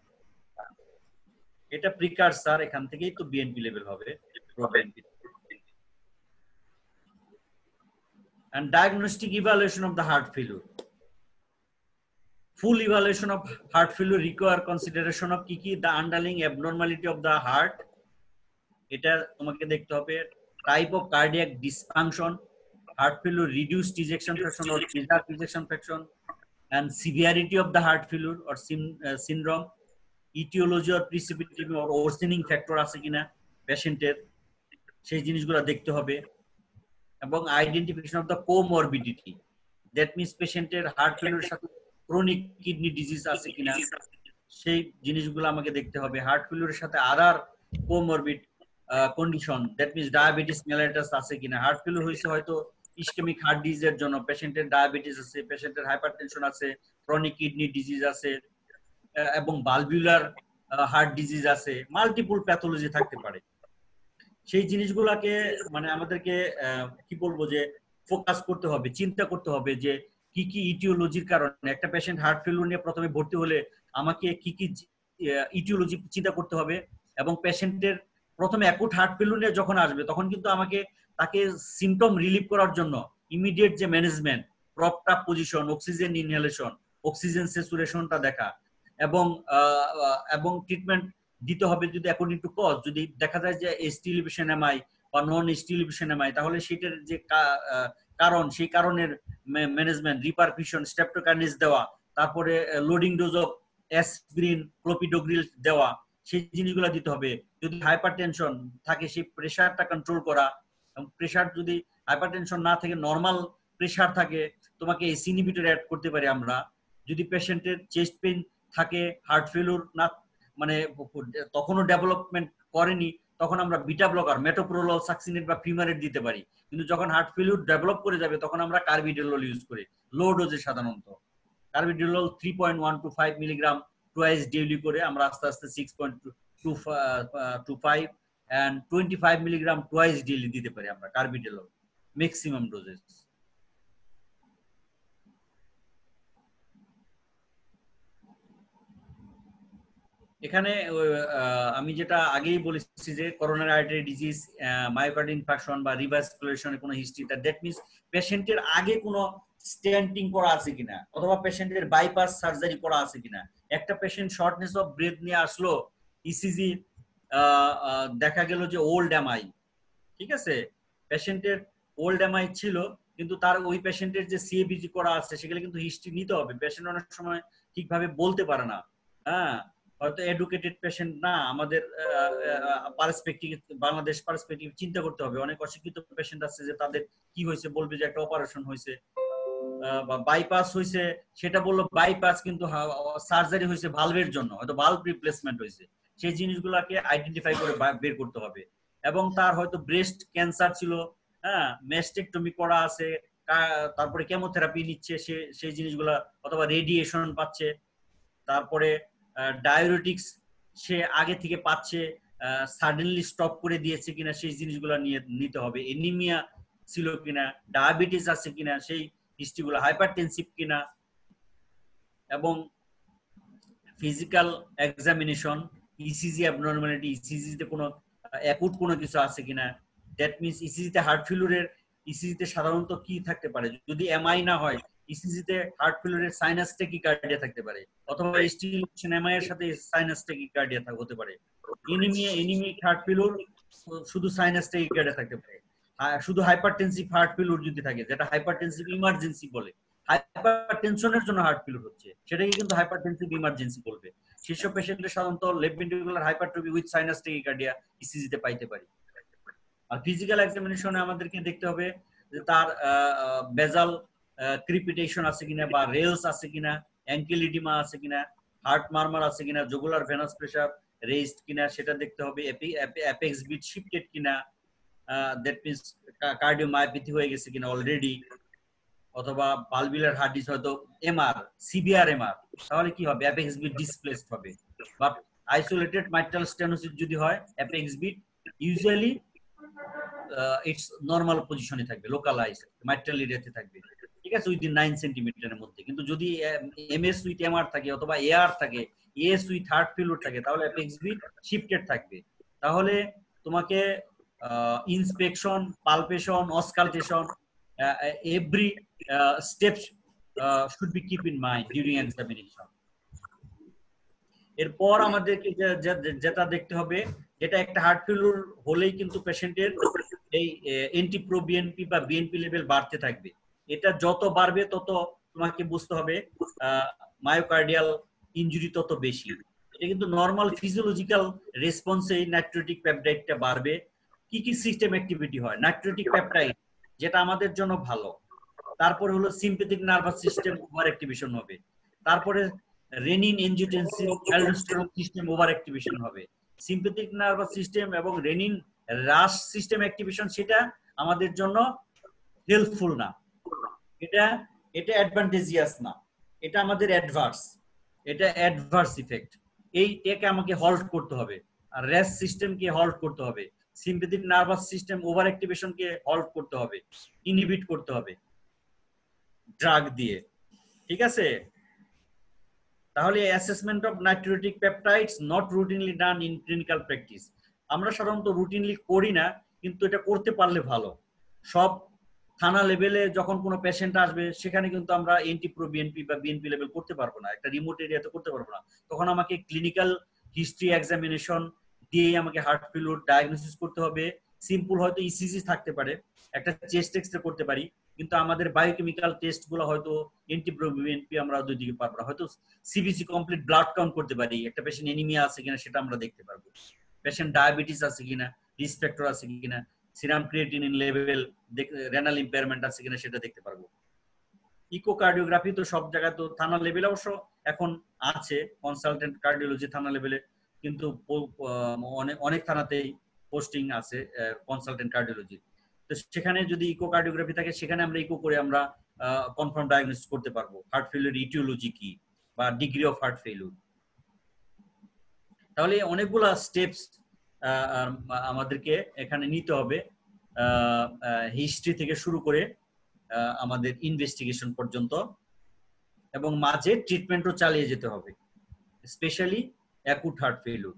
এটা প্রিকারসার, এখান থেকেই তো বিএনপি লেভেল হবে pro BNP. And diagnostic evaluation of the heart failure. Full evaluation of heart failure require consideration of কি the underlying abnormality of the heart. এটা তোমাকে দেখতে হবে type of cardiac dysfunction, heart failure reduced ejection fraction or preserved ejection fraction, and severity of the heart failure or syndrome, etiology or precipitating or worsening factor আছে কিনা পেশেন্টের, সেই জিনিসগুলো দেখতে হবে। এবং identification of the comorbidity, that means পেশেন্টের heart ফেলিউরের সাথে ক্রনিক কিডনি ডিজিজ আছে কিনা সেই জিনিসগুলো আমাকে দেখতে হবে। হার্ট ফেলিউরের সাথে other comorbid condition, that means diabetes mellitus আছে কিনা। হার্ট ফেলিউর হয়েছে হয়তো ইসকেমিক হার্ট ডিজিজের জন্য, পেশেন্টের ডায়াবেটিস আছে, পেশেন্টের হাইপারটেনশন আছে, ক্রনিক কিডনি ডিজিজ আছে এবং ভালভুলার হার্ট ডিজিজ আছে, মাল্টিপল প্যাথোলজি থাকতে পারে। সেই জিনিসগুলোকে মানে আমাদেরকে কি বলবো যে ফোকাস করতে হবে, চিন্তা করতে হবে যে কি কি ইটিওলজির কারণে একটা পেশেন্ট হার্ট ফেলিউর নিয়ে প্রথমে ভর্তি হলে আমাকে কি কি ইটিওলজি চিন্তা করতে হবে, এবং পেশেন্টের প্রথমে অ্যাকুট হার্ট ফেলিউর নিয়ে যখন আসবে তখন কিন্তু আমাকে তাকে সিমটম রিলিভ করার জন্য ইমিডিয়েট যে ম্যানেজমেন্ট, প্রপটা পজিশন, অক্সিজেন ইনহেলেশন, অক্সিজেন স্যাচুরেশনটা দেখা, এবং এবং ট্রিটমেন্ট দিতে হবে যদি অ্যাকর্ডিং টু কজ। যদি দেখা যায় যে এসটি এলিভেশন এমআই বা নন এসটি এলিভেশন এমআই, তাহলে সেটার যে কারণ, সেই কারণের ম্যানেজমেন্ট, রিপারফিউশন, স্ট্রেপ্টোকাইনেস দেওয়া, তারপরে loading dose of aspirin, clopidogrel দেওয়া, সেই জিনিসগুলো দিতে হবে। যদি হাইপারটেনশন থাকে সেই প্রেশারটা কন্ট্রোল করা, এবং প্রেশার যদি হাইপারটেনশন না থাকে নর্মাল প্রেশার থাকে তোমাকে এসি ইনহিবিটর অ্যাড করতে পারি আমরা। যদি পেশেন্টের চেস্ট পেইন থাকে, হার্ট ফেলিউর না মানে তখনও ডেভেলপমেন্ট করেনি, তখন আমরা বিটা ব্লকার মেটোপ্রোলোল, সাকসিনেট বা ফিমারেট দিতে পারি। কিন্তু যখন হার্ট ফেলিউর ডেভেলপ করে যাবে তখন আমরা কার্বিডোলল ইউজ করি লো ডোজে। সাধারণত কার্বিডোলল 3.1 to 5 মিলিগ্রাম টুয়াইস ডেইলি করে আমরা আস্তে আস্তে 6.25 and 25 মিলিগ্রাম টুয়াইস ডেইলি দিতে পারি আমরা কার্বিডোলল ম্যাক্সিমাম ডোজেস। এখানে আমি যেটা আগেই বলেছি যে coronary artery disease, myocardial infarction বা রিভাসকুলেশনের কোনো হিস্ট্রি, দ্যাট মিন্স পেশেন্টের আগে কোনো স্ট্যান্টিং করা আছে কিনা, অথবা পেশেন্টের বাইপাস সার্জারি করা আছে কিনা। একটা পেশেন্ট শর্টনেস অফ ব্রেথ নিয়ে আসলো, ইসিজি দেখা গেল যে ওল্ড এমআই, ঠিক আছে, পেশেন্টের ওল্ড এমআই ছিল, কিন্তু তার ওই পেশেন্টের যে সিএবিজি করা আছে সেগুলো কিন্তু হিস্ট্রি নিতে হবে। পেশেন্ট অনেক সময় ঠিকভাবে বলতে পারে না, হ্যাঁ, হয়তো এডুকেটেড পেশেন্ট না। আমাদের পার্সপেক্টিভ, বাংলাদেশ পার্সপেক্টিভ চিন্তা করতে হবে। অনেক অশিক্ষিত পেশেন্ট আছে যে তাদের কি হয়েছে বলবে যে একটা অপারেশন হয়েছে বা বাইপাস হয়েছে, সেটা বললো বাইপাস কিন্তু সার্জারি হয়েছে ভালভের জন্য, হয়তো ভালভ রিপ্লেসমেন্ট হয়েছে। সেই জিনিসগুলোকে আইডেন্টিফাই করে বের করতে হবে। এবং তার হয়তো ব্রেস্ট ক্যান্সার ছিল, হ্যাঁ, ম্যাস্টেকটমি করা আছে, তারপরে কেমোথেরাপি নিচ্ছে সেই জিনিসগুলা, অথবা রেডিয়েশন পাচ্ছে, তারপরে ডায়োরেটিক্স সে আগে থেকে পাচ্ছে, সাডেনলি স্টপ করে দিয়েছে কিনা সেই জিনিসগুলো নিয়ে নিতে হবে। এনিমিয়া ছিল কিনা, ডায়াবেটিস আছে কিনা সেই হিস্ট্রিগুলো, হাইপারটেনসিভ কিনা, এবং ফিজিক্যাল এক্সামিনেশন, ইসিজি অ্যাবনর্মালিটি, ইসিজিতে কোনো অ্যাকুট কোনো কিছু আছে কিনা। দ্যাট মিন্স ইসিজিতে হার্ট ফেলিউরের, ইসিজিতে সাধারণত কি থাকতে পারে যদি এমআই না হয়, ইসিজিতে হার্ট ফেলিউরের সাইনাস ট্যাকিকার্ডিয়া থাকতে পারে, অথবা স্টিলেশন এমআই এর সাথে সাইনাস ট্যাকিকার্ডিয়া হতে পারে। এনিমিক হার্ট ফেলিউর শুধু সাইনাস ট্যাকিকার্ডিয়া থাকতে পারে। শুধু হাইপারটেনসিভ হার্ট ফেলিউর যদি থাকে, যেটা হাইপারটেনসিভ ইমার্জেন্সি বলে, হাইপারটেনশনের জন্য হার্ট ফেলিউর হচ্ছে, সেটাকে কিন্তু হাইপারটেনসিভ ইমার্জেন্সি বলবে। সেসব পেশেন্টের সাধারণত left ventricular hypertrophy with sinus tachycardia ইসিজিতে পাইতে পারি। আর ফিজিক্যাল এক্সামিনেশনে আমাদেরকে দেখতে হবে যে তার বেজাল ক্রিপিটেশন আছে কিনা, বা রেলস আছে কিনা, অ্যাঙ্কেল ইডিমা আছে কিনা, হার্ট মারমার আছে কিনা, জুগুলার ভেনাস প্রেসার রেজড কিনা সেটা দেখতে হবে, অ্যাপেক্স বিট শিফটেড কিনা, দ্যাট মিন্স কার্ডিওমায়োপ্যাথি হয়ে গেছে কিনা অলরেডি, অথবা ভালভুলার হার্ট ডিস হয়তো এমআর, সিভিআর এমআর, তাহলে কি হবে, অ্যাপেক্স বিট ডিসপ্লেসড হবে। বাট আইসোলেটেড মাইট্রাল স্টেনোসিস যদি হয়, apex beat usually it's normal পজিশনে থাকবে, লোকালাইজড মাইট্রাল এরিয়াতে থাকবে, ঠিক আছে, উইদিন 9 সেন্টিমিটারের মধ্যে। কিন্তু যদি এমএস উইথ এমআর থাকে, অথবা এআর থাকে, এএস উইথ হার্ট ফেলিউর থাকে, তাহলে অ্যাপেক্স বিট শিফটেড থাকবে। তাহলে তোমাকে inspection, palpation, auscultation, every steps should be keep in mind during examination. এরপর আমাদেরকে যেটা দেখতে হবে, যেটা একটা হার্ট ফেলিউর হলেই কিন্তু পেশেন্টের এই এনটিপ্রো বিএনপি বা বিএনপি লেভেল বাড়তে থাকবে। এটা যত বাড়বে তত তোমাকে বুঝতে হবে মায়োকার্ডিয়াল ইনজুরি তত বেশি। এটা কিন্তু নরমাল ফিজিওলজিক্যাল রেসপন্সে নাইট্রেটিক পেপটাইডটা বাড়বে। কি কি সিস্টেম অ্যাক্টিভিটি হয়, নাইট্রেটিক পেপটাইড যেটা আমাদের জন্য ভালো, তারপরে হলো sympathetic nervous system over activation হবে, তারপরে renin angiotensin aldosterone system over activation হবে। সিম্প্যাথিক নার্ভাস সিস্টেম এবং রেনিন রাশ সিস্টেম অ্যাক্টিভেশন সেটা আমাদের জন্য হেল্পফুল না, এটা অ্যাডভান্টেজিয়াস না, এটা আমাদের অ্যাডভার্স, এটা অ্যাডভার্স ইফেক্ট। এইটাকে আমাকে হল্ট করতে হবে, আর রেস্ট সিস্টেমকে হল্ট করতে হবে। সিম্প্যাথেটিক নার্ভাস সিস্টেম ওভার অ্যাক্টিভেশনকে হল্ট করতে হবে, ইনহিবিট করতে হবে ড্রাগ দিয়ে, ঠিক আছে? তাহলে assessment of natriuretic peptides not routinely done in clinical practice. আমরা সাধারণত রুটিনলি করি না, কিন্তু এটা করতে পারলে ভালো। সব থানা লেভেলে যখন কোনো পেশেন্ট আসবে সেখানে কিন্তু আমরা এনটি প্রো বিএনপি বা বিএনপি লেভেল করতে পারবো না, একটা রিমোট এরিয়াতে করতে পারবো না। তখন আমাকে ক্লিনিক্যাল হিস্ট্রি এক্সামিনেশন দিয়ে আমাকে হার্ট ফেলিউর ডায়াগনোসিস করতে হবে। সিম্পল হয়তো ইসিজি থাকতে পারে, একটা চেস্ট এক্সরে করতে পারি, কিন্তু আমাদের বায়োকেমিক্যাল টেস্ট গুলো হয়তো এনটি প্রো বিএনপি আমরা দুই দিকে পারবো না। হয়তো সিবিসি কমপ্লিট ব্লাড কাউন্ট করতে পারি, একটা পেশেন্ট এনিমিয়া আছে কিনা সেটা আমরা দেখতে পারবো, পেশেন্ট ডায়াবেটিস আছে কিনা, রিস্ক ফ্যাক্টর আছে কিনা, serum creatinine level, renal impairment আছে কিনা সেটা দেখতে পারবো। ইকোকার্ডিওগ্রাফি তো সব জায়গায় তো থানা লেভেলে অবশ্য এখন আছে, কনসালটেন্ট কার্ডিওলজি থানা লেভেলে, কিন্তু অনেক থানাতেই পোস্টিং আছে কনসালটেন্ট কার্ডিওলজি। তো সেখানে যদি ইকোকার্ডিওগ্রাফি থাকে সেখানে আমরা ইকো করে আমরা কনফার্ম ডায়াগনোসিস করতে পারবো হার্ট ফেলিউর ইটিওলজি কি বা ডিগ্রি অফ হার্ট ফেলিউর। তাহলে অনেকগুলা স্টেপস আমাদেরকে এখানে নিতে হবে, হিস্ট্রি থেকে শুরু করে আমাদের ইনভেস্টিগেশন পর্যন্ত, এবং মাঝে ট্রিটমেন্টও চালিয়ে যেতে হবে, specially acute heart failure,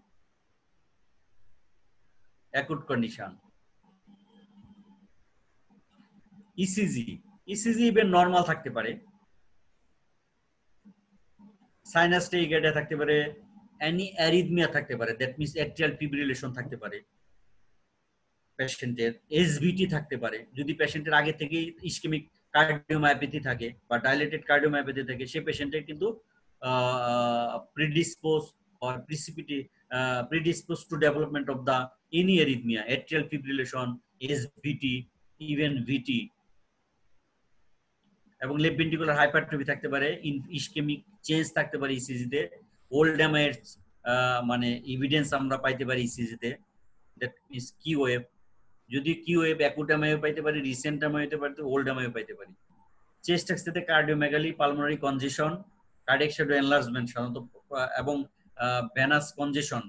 acute condition. ECG even normal থাকতে পারে, সাইনাস টেইকার্ডিয়া থাকতে পারে, অ্যারিথমিয়া থাকতে পারে, দ্যাট মিন্স অ্যাট্রিয়াল ফিব্রিলেশন থাকতে পারে পেশেন্টের, এসভিটি থাকতে পারে যদি পেশেন্টের আগে থেকেই ইসকেমিক কার্ডিওমায়োপ্যাথি থাকে বা ডাইলেটেড কার্ডিওমায়োপ্যাথি থাকে, সে পেশেন্টের কিন্তু প্রিডিসপোজ or predisposed to development of the any arrhythmia, atrial fibrillation, SVT, even VT, এবং লেফট ভেন্ট্রিকুলার হাইপারট্রফি থাকতে পারে, ইসকেমিক চেঞ্জ থাকতে পারে ইসিজি তে, ওল্ড এমআই মানে এভিডেন্স আমরা পাইতে পারি ইসিজি তে, দ্যাট ইজ কি ওয়েভ, যদি কি ওয়েভ অ্যাকুট এমআইও পাইতে পারি, রিসেন্ট এমআইও পাইতে পারি, ওল্ড এমআইও পাইতে পারি। চেস্ট এক্সরেতে cardiomegaly, pulmonary congestion, cardiac shadow enlargement সাধারণত, এবং venous congestion,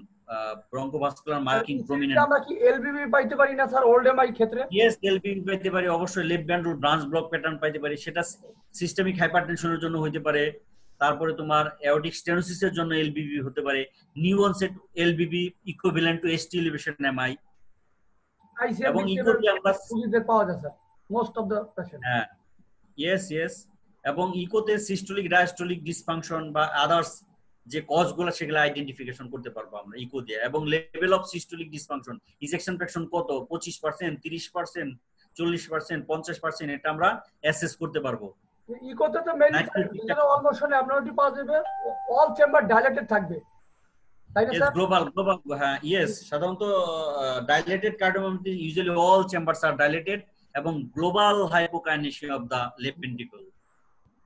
bronchovascular marking prominent. আমরা কি এলবিবি পাইতে পারি না স্যার ওল্ড এমআই ক্ষেত্রে? ইয়েস, এলবিবি পাইতে পারি অবশ্যই, left ventral branch block pattern পাইতে পারি, সেটা সিস্টেমিক হাইপারটেনশনের জন্য হতে পারে। তারপরে তোমার অ্যাওর্টিক স্টেনোসিসের জন্য এলবিবি হতে পারে, new onset এলবিবি equivalent to ST elevation MI, এবং ইকোতে আমরা পাওয়া যায় sir most of the patient. হ্যাঁ, ইয়েস, এবং ইকোতে সিস্টোলিক ডায়াস্টোলিক ডিসফাংশন বা আদার্স যে কজগুলো সেগুলো আইডেন্টিফিকেশন করতে পারবো আমরা ইকো দিয়ে, এবং level of systolic dysfunction, ejection fraction কত, 25%, 30%, 40%, 50%, এটা আমরা অ্যাসেস করতে পারবো। ইকোতে তো মেইনলি অলমোস্ট অ্যাবনর্মালিটি পাওয়া যাবে, অল চেম্বার ডাইলেটেড থাকবে, তাই না স্যার? গ্লোবাল, হ্যাঁ, ইয়েস, সাধারণত dilated cardiomyopathy usually all chambers are dilated, এবং global hypokinesia of the left ventricle,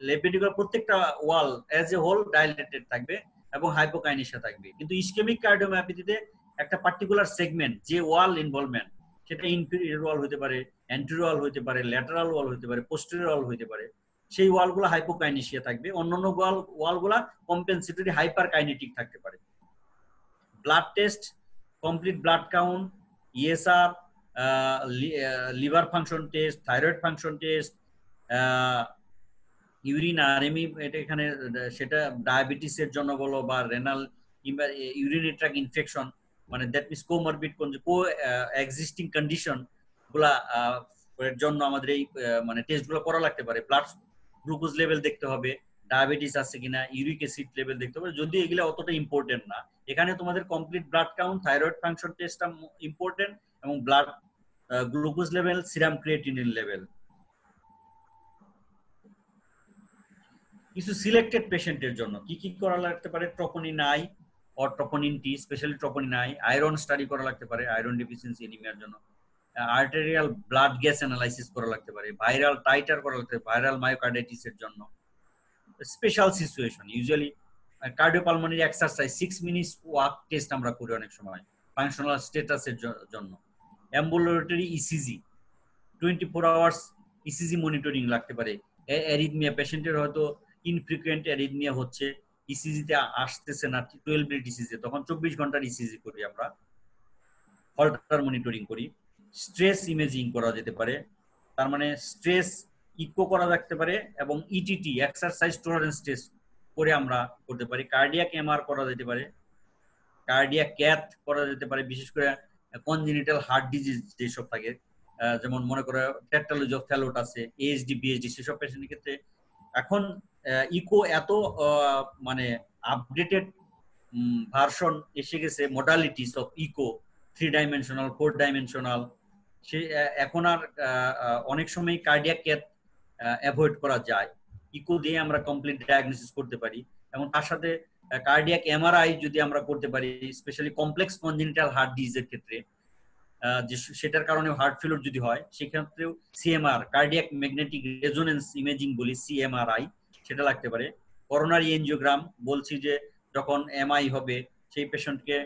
left ventricle প্রত্যেকটা wall as a whole dilated থাকবে এবং হাইপোকাইনেসিয়া থাকবে। কিন্তু ইসকেমিক কার্ডিওমায়োপ্যাথিতে একটা পার্টিকুলার সেগমেন্ট যে ওয়াল ইনভলভমেন্ট, সেটা ইনফেরিয়র ওয়াল হতে পারে, অ্যান্টেরিয়র ওয়াল হতে পারে, ল্যাটারাল ওয়াল হতে পারে, পোস্টেরিয়র ওয়াল হতে পারে, সেই ওয়ালগুলো হাইপোকাইনেসিয়া থাকবে, অন্যান্য ওয়ালগুলো কম্পেনসেটরি হাইপারকাইনেটিক থাকতে পারে। Blood test, complete blood count, ESR, liver function test, thyroid function test, urine RME, এটা এখানে সেটা ডায়াবেটিসের জন্য বলো বা রেনাল ইউরিনারি ট্র্যাক্ট ইনফেকশন, মানে that means comorbid coexisting condition গুলা এর জন্য আমাদের এই মানে টেস্টগুলো করা লাগতে পারে। ব্লাড গ্লুকোজ লেভেল দেখতে হবে, ডায়াবেটিস আছে কিনা, ইউরিক অ্যাসিড লেভেল দেখতে হবে, যদি এগুলো অতটা ইম্পর্টেন্ট না। এখানে তোমাদের complete blood count, thyroid function টেস্টটা ইম্পর্টেন্ট, এবং blood glucose level, serum creatinine level. কিছু সিলেক্টেড পেশেন্টের জন্য কি কি করা লাগতে পারে, troponin I or troponin T, specially troponin I, iron study করা লাগতে পারে আয়রন ডেফিসিয়েন্সি এনিমিয়ার জন্য, আর্টেরিয়াল ব্লাড গ্যাস অ্যানালাইসিস করা লাগতে পারে, ভাইরাল টাইটার করা লাগতে পারে ভাইরাল মায়োকার্ডাইটিসের জন্য। Special situation usually cardiopulmonary exercise 6 minutes walk test আমরা করি অনেক সময় ফাংশনাল স্ট্যাটাসের জন্য। Ambulatory ECG 24 hours ECG monitoring লাগতে পারে। অ্যারিথমিয়া পেশেন্টের হয়তো ইনফ্রিকুয়েন্ট অ্যারিথমিয়া হচ্ছে, ইসিজিতে আসতেছে না 12 মিনিট ইসিজি, তখন 24 ঘন্টার ইসিজি করি আমরা। হল্টার মনিটরিং করি। স্ট্রেস ইমেজিং করা যেতে পারে, তার মানে স্ট্রেস ইকো করা যেতে পারে, এবং ইটিটি এক্সারসাইজ টলারেন্স টেস্ট করে আমরা করতে পারি। কার্ডিয়াক এমআর করা যেতে পারে, কার্ডিয়াক ক্যাথ করা যেতে পারে, বিশেষ করে কনজেনিটাল হার্ট ডিজিজ যেসব থাকে, যেমন মনে করো টেট্রালজি অফ ফ্যালোট আছে, এএসডি বিএসডি, সেসব পেশেন্টের ক্ষেত্রে এখন ইকো এত মানে আপডেটেড ভার্সন এসে গেছে, modalities of echo, 3 dimensional 4 dimensional. সে এখন আর অনেক সময় কার্ডিয়াক ক্যাথ অ্যাভয়েড করা যায়, ইকো দিয়ে আমরা কমপ্লিট ডায়াগনোসিস করতে পারি। এবং তার সাথে কার্ডিয়াক এমআরআই যদি আমরা করতে পারি, স্পেশালি কমপ্লেক্স কনজেনিটাল হার্ট ডিজিজের ক্ষেত্রে, যে সেটার কারণে হার্ট ফেলিওর যদি হয়, সেক্ষেত্রেও CMR, cardiac magnetic resonance imaging বলি, সিএমআরআই, সেটা লাগতে পারে। করোনারি এনজিওগ্রাম বলছি যে যখন এমআই হবে সেই পেশেন্টকে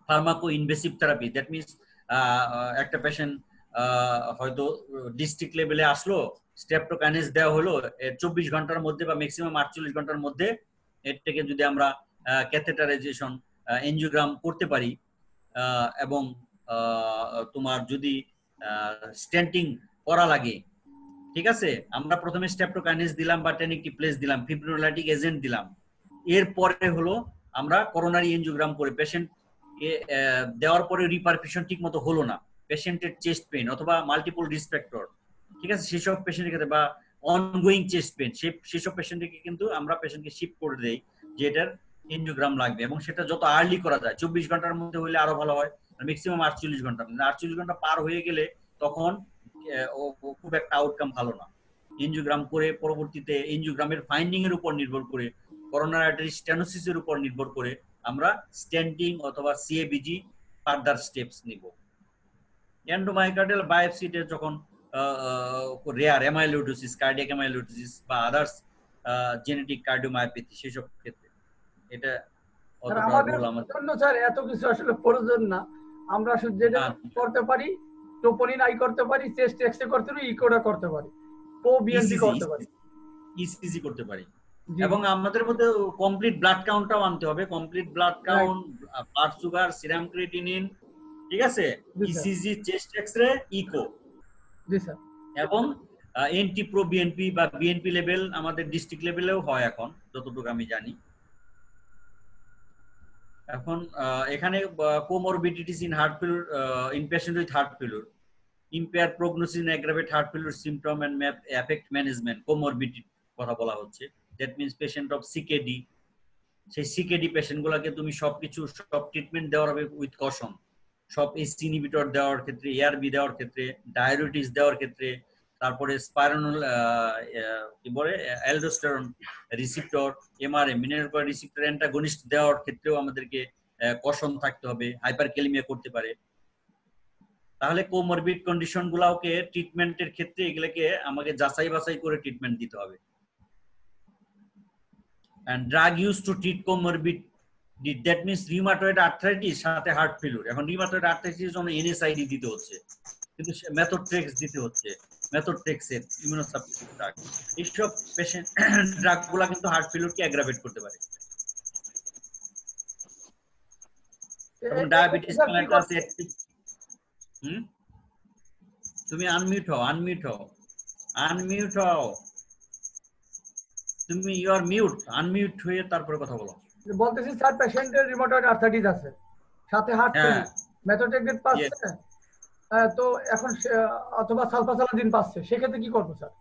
pharmaco invasive therapy, that means একটা পেশেন্ট হয়তো ডিস্ট্রিক্ট লেভেলে আসলো, স্ট্রেপ্টোকাইনেজ দেওয়া হলো, 24 ঘন্টার মধ্যে বা ম্যাক্সিমাম 48 ঘন্টার মধ্যে এটাকে যদি আমরা ক্যাথেটারাইজেশন এনজিওগ্রাম করতে পারি, এবং তোমার যদি স্ট্যান্টিং করা লাগে, ঠিক আছে, আমরা প্রথমে স্ট্রেপ্টোকাইনেজ দিলাম বা টেনিক্টিপ্লেজ দিলাম, ফিব্রিনোলাইটিক এজেন্ট দিলাম, এরপরে হলো আমরা করোনারি এনজিওগ্রাম করে পেশেন্ট দেওয়ার পরে রিপারফিউশন ঠিক মতো হলো না, পেশেন্টের চেস্ট পেইন অথবা মাল্টিপল রিস্ক ফ্যাক্টর, ঠিক আছে, সেসব পেশেন্টের ক্ষেত্রে বা অনগোয়িং চেস্ট পেইন, সেসব পেশেন্টকে কিন্তু আমরা পেশেন্টকে শিফট করে দেই যে এটার এনজিওগ্রাম লাগবে, এবং সেটা যত আর্লি করা যায়, 24 ঘন্টার মধ্যে হলে আরো ভালো হয়, ম্যাক্সিমাম 48 ঘন্টা। 48 ঘন্টা পার হয়ে গেলে তখন খুব একটা আউটকাম ভালো না। এনজিওগ্রাম করে পরবর্তীতে এনজিওগ্রামের ফাইন্ডিং এর উপর নির্ভর করে, করোনারি আর্টারি স্টেনোসিসের উপর নির্ভর করে আমরা স্ট্যান্টিং অথবা সিএবিজি ফার্দার স্টেপস নিব। এন্ডোমাইকার্ডিয়াল বায়োপসিতে যখন রেয়ার অ্যামাইলোইডোসিস, কার্ডিয়াক অ্যামাইলোইডোসিস বা আদার্স জেনেটিক কার্ডিওমায়োপ্যাথি, সেসব ক্ষেত্রে এটা আমাদের জন্য স্যার এত কিছু আসলে প্রয়োজন না, আমরা শুধু যেটা করতে পারি, টোপোনিন আই করতে পারি, চেস্ট এক্সরে করতে পারি, ইকোটা করতে পারি, প্রোবিএনপি করতে পারি, ইসিজি করতে পারি, এবং আমাদের মধ্যে কমপ্লিট ব্লাড কাউন্টটাও আনতে হবে, complete blood count, blood sugar, serum creatinine, ঠিক আছে, ইসিজি, চেস্ট এক্সরে, ইকো, জি স্যার, এবং এনটি প্রো বিএনপি বা বিএনপি লেভেল আমাদের ডিস্ট্রিক্ট লেভেলেও হয় এখন, যতটুকু আমি জানি। এখন এখানে comorbidities in heart failure, in patient with heart failure, impair prognosis in aggravate heart failure symptom and effect management, comorbidity কথা বলা হচ্ছে, that means patient of CKD, সেই সিকেডি পেশেন্ট গুলাকে তুমি সবকিছু, সব ট্রিটমেন্ট দেওয়ার হবে উইথ কশন, সব এসি ইনহিবিটর দেওয়ার ক্ষেত্রে, এআরবি দেওয়ার ক্ষেত্রে, ডায়াবেটিস দেওয়ার ক্ষেত্রে, তারপরে স্পাইরানোল কি বলে aldosterone receptor, MRA mineral receptor antagonist দেওয়ার ক্ষেত্রেও আমাদেরকে কশন থাকতে হবে, হাইপারক্যালেমিয়া করতে পারে। তাহলে কোমরবিড কন্ডিশন গুলাকে ট্রিটমেন্টের ক্ষেত্রে এগুলোকে আমাকে যাচাই বাছাই করে ট্রিটমেন্ট দিতে হবে। and drug used to treat comorbid, that means rheumatoid arthritis সাথে হার্ট ফেলিউর। এখন rheumatoid arthritis এর জন্য NSAID দিতে হচ্ছে, কিন্তু মেথোট্রেক্স দিতে হচ্ছে, মেথোট্রেক্সের ইমিউনোসাপ্রেসিভ ড্রাগ, এইসব পেশেন্ট ড্রাগগুলো কিন্তু হার্ট ফেলিউরকে অ্যাগ্রাভেট করতে পারে। এবং ডায়াবেটিস মেলাইটাস, তুমি আনমিউট হও, তুমি ইউ আর মিউট, আনমিউট হয়ে তারপরে কথা বলো। বলতেছি স্যার পেশেন্টের রিউমাটয়েড আর্থ্রাইটিস আছে, সাথে হার্ট ফেলিউর, মেথোট্রেক্সেট পাচ্ছে, তো এখন অথবা সালফাসালাজিন পাচ্ছে, সেক্ষেত্রে কি করব স্যার?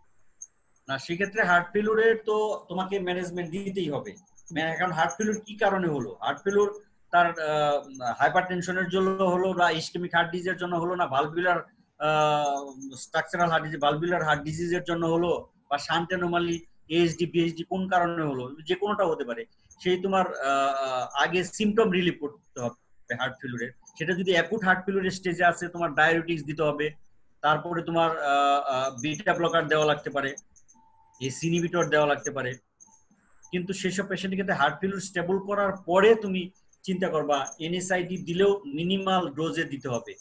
না, সেক্ষেত্রে হার্ট ফেলিউরের তো তোমাকে ম্যানেজমেন্ট দিতেই হবে। এখন হার্ট ফেলিউর কি কারণে হলো? হার্ট ফেলিউর তার হাইপারটেনশনের জন্য হলো, বা ইসকেমিক হার্ট ডিজিজের জন্য হলো, না valvular structural heart disease, valvular heart ডিজিজের জন্য হলো, বা শান্ট অ্যানোমালি, এএসডি বিএসডি কোন কারণে হলো, যে কোনোটা হতে পারে। সেই তোমার আগে সিমটম রিলিভ করতে হবে হার্ট ফেলিউরের। সেটা যদি অ্যাকুট হার্ট ফেলিউরের স্টেজে আছে, তোমার ডায়াবেটিক্স দিতে হবে, তারপরে তোমার বিটা ব্লকার দেওয়া লাগতে পারে, এসি ইনহিবিটর দেওয়া লাগতে পারে। কিন্তু সেসব পেশেন্টের ক্ষেত্রে হার্ট ফেলিউর স্টেবল করার পরে তুমি চিন্তা করবা এনএসআইডি দিলেও মিনিমাল ডোজে দিতে হবে।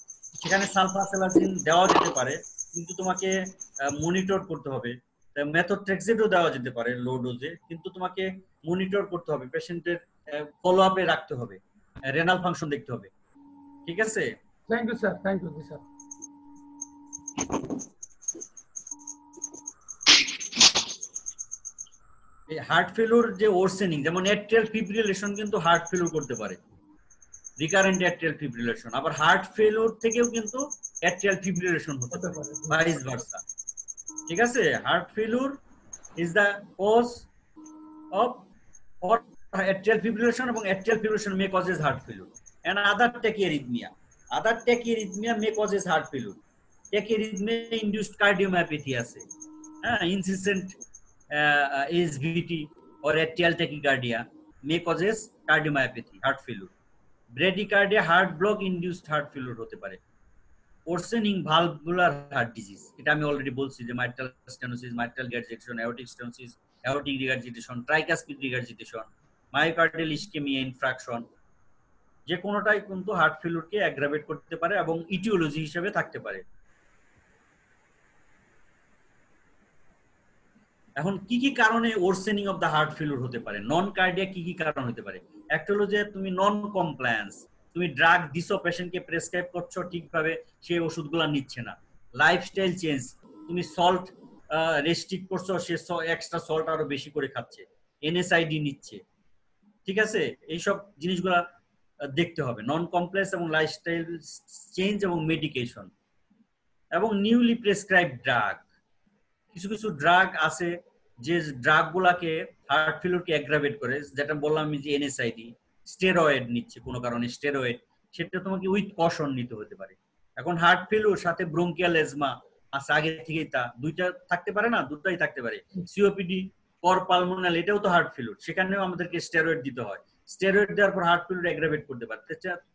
সেখানে সালফাসালাজিন দেওয়া যেতে পারে, কিন্তু তোমাকে মনিটর করতে হবে। মেথোট্রেক্সেটও দেওয়া যেতে পারে লো ডোজে, কিন্তু তোমাকে মনিটর করতে হবে, পেশেন্টের ফলো আপে রাখতে হবে, রেনাল ফাংশন দেখতে হবে, ঠিক আছে। Thank you sir, thank you sir. এই হার্ট ফেলুর যে ওরসেনিং, যেমন এট্রিয়াল ফিব্রিলেশন কিন্তু হার্ট ফেলুর করতে পারে, রিকারেন্ট অ্যাট্রিয়াল ফিব্রিলেশন। আবার হার্ট ফেলুর থেকেও কিন্তু অ্যাট্রিয়াল ফিব্রিলেশন হতে পারে, ভাইস ভার্সা। ঠিক আছে, heart failure is the cause of atrial fibrillation এবং atrial fibrillation may causes heart failure and other tachyarrhythmia may causes heart failure. Tachyarrhythmia induced cardiomyopathy আছে, হ্যাঁ, incessant SVT or atrial tachycardia may causes cardiomyopathy, heart failure. Bradycardia, heart block induced heart failure হতে পারে। Worsening valvular heart disease, এটা আমি already বলছি যে mitral stenosis, mitral regurgitation, aortic stenosis, aortic regurgitation, tricuspid regurgitation, myocardial ischemia, infarction, যে কোনোটাই কিন্তু heart ফেলুরকে অ্যাগ্রাভেট করতে পারে এবং ইটিওলজি হিসেবে থাকতে পারে। এখন কি কি কারণে ওরসেনিং অফ দ্য হার্ট ফেলুর হতে পারে, নন কার্ডিয়াক কি কি কারণ হতে পারে? একটা হলো যে তুমি নন কমপ্লায়েন্স, তুমি ড্রাগ দিছো, পেশেন্টকে প্রেসক্রাইব করছো ঠিকভাবে, সেই ওষুধগুলো নিচ্ছে না। লাইফস্টাইল চেঞ্জ, তুমি সল্ট রেস্ট্রিক্ট করছো, সে এক্সট্রা সল্ট আরো বেশি করে খাচ্ছে, এনএসআইডি নিচ্ছে। ঠিক আছে, এইসব জিনিসগুলা দেখতে হবে, নন কমপ্লেক্স এবং লাইফস্টাইল চেঞ্জ এবং মেডিকেশন এবং নিউলি প্রেসক্রাইব ড্রাগ। কিছু কিছু ড্রাগ আছে যে ড্রাগ গুলাকে হার্ট ফেলুরকে অ্যাগ্রাভেট করে, যেটা বললাম যে এনএসআইডি, স্টেরয়েড নিচ্ছে কোনো কারণে, স্টেরয়েড, সেটা তোমাকে উইথ কশন নিতে হতে পারে। এখন হার্ট ফেলুর সাথে ব্রোঙ্কিয়াল এজমা আছে আগে থেকেই, তা দুইটা থাকতে পারে না, দুটাই থাকতে পারে। সিওপিডি, কর পালমোনাল, এটাও তো হার্ট ফেলুর, সেখানেও আমাদেরকে স্টেরয়েড দিতে হয়। স্টেরয়েড দেওয়ার পর হার্ট ফেলুর অ্যাগ্রাভেট করতে পারে,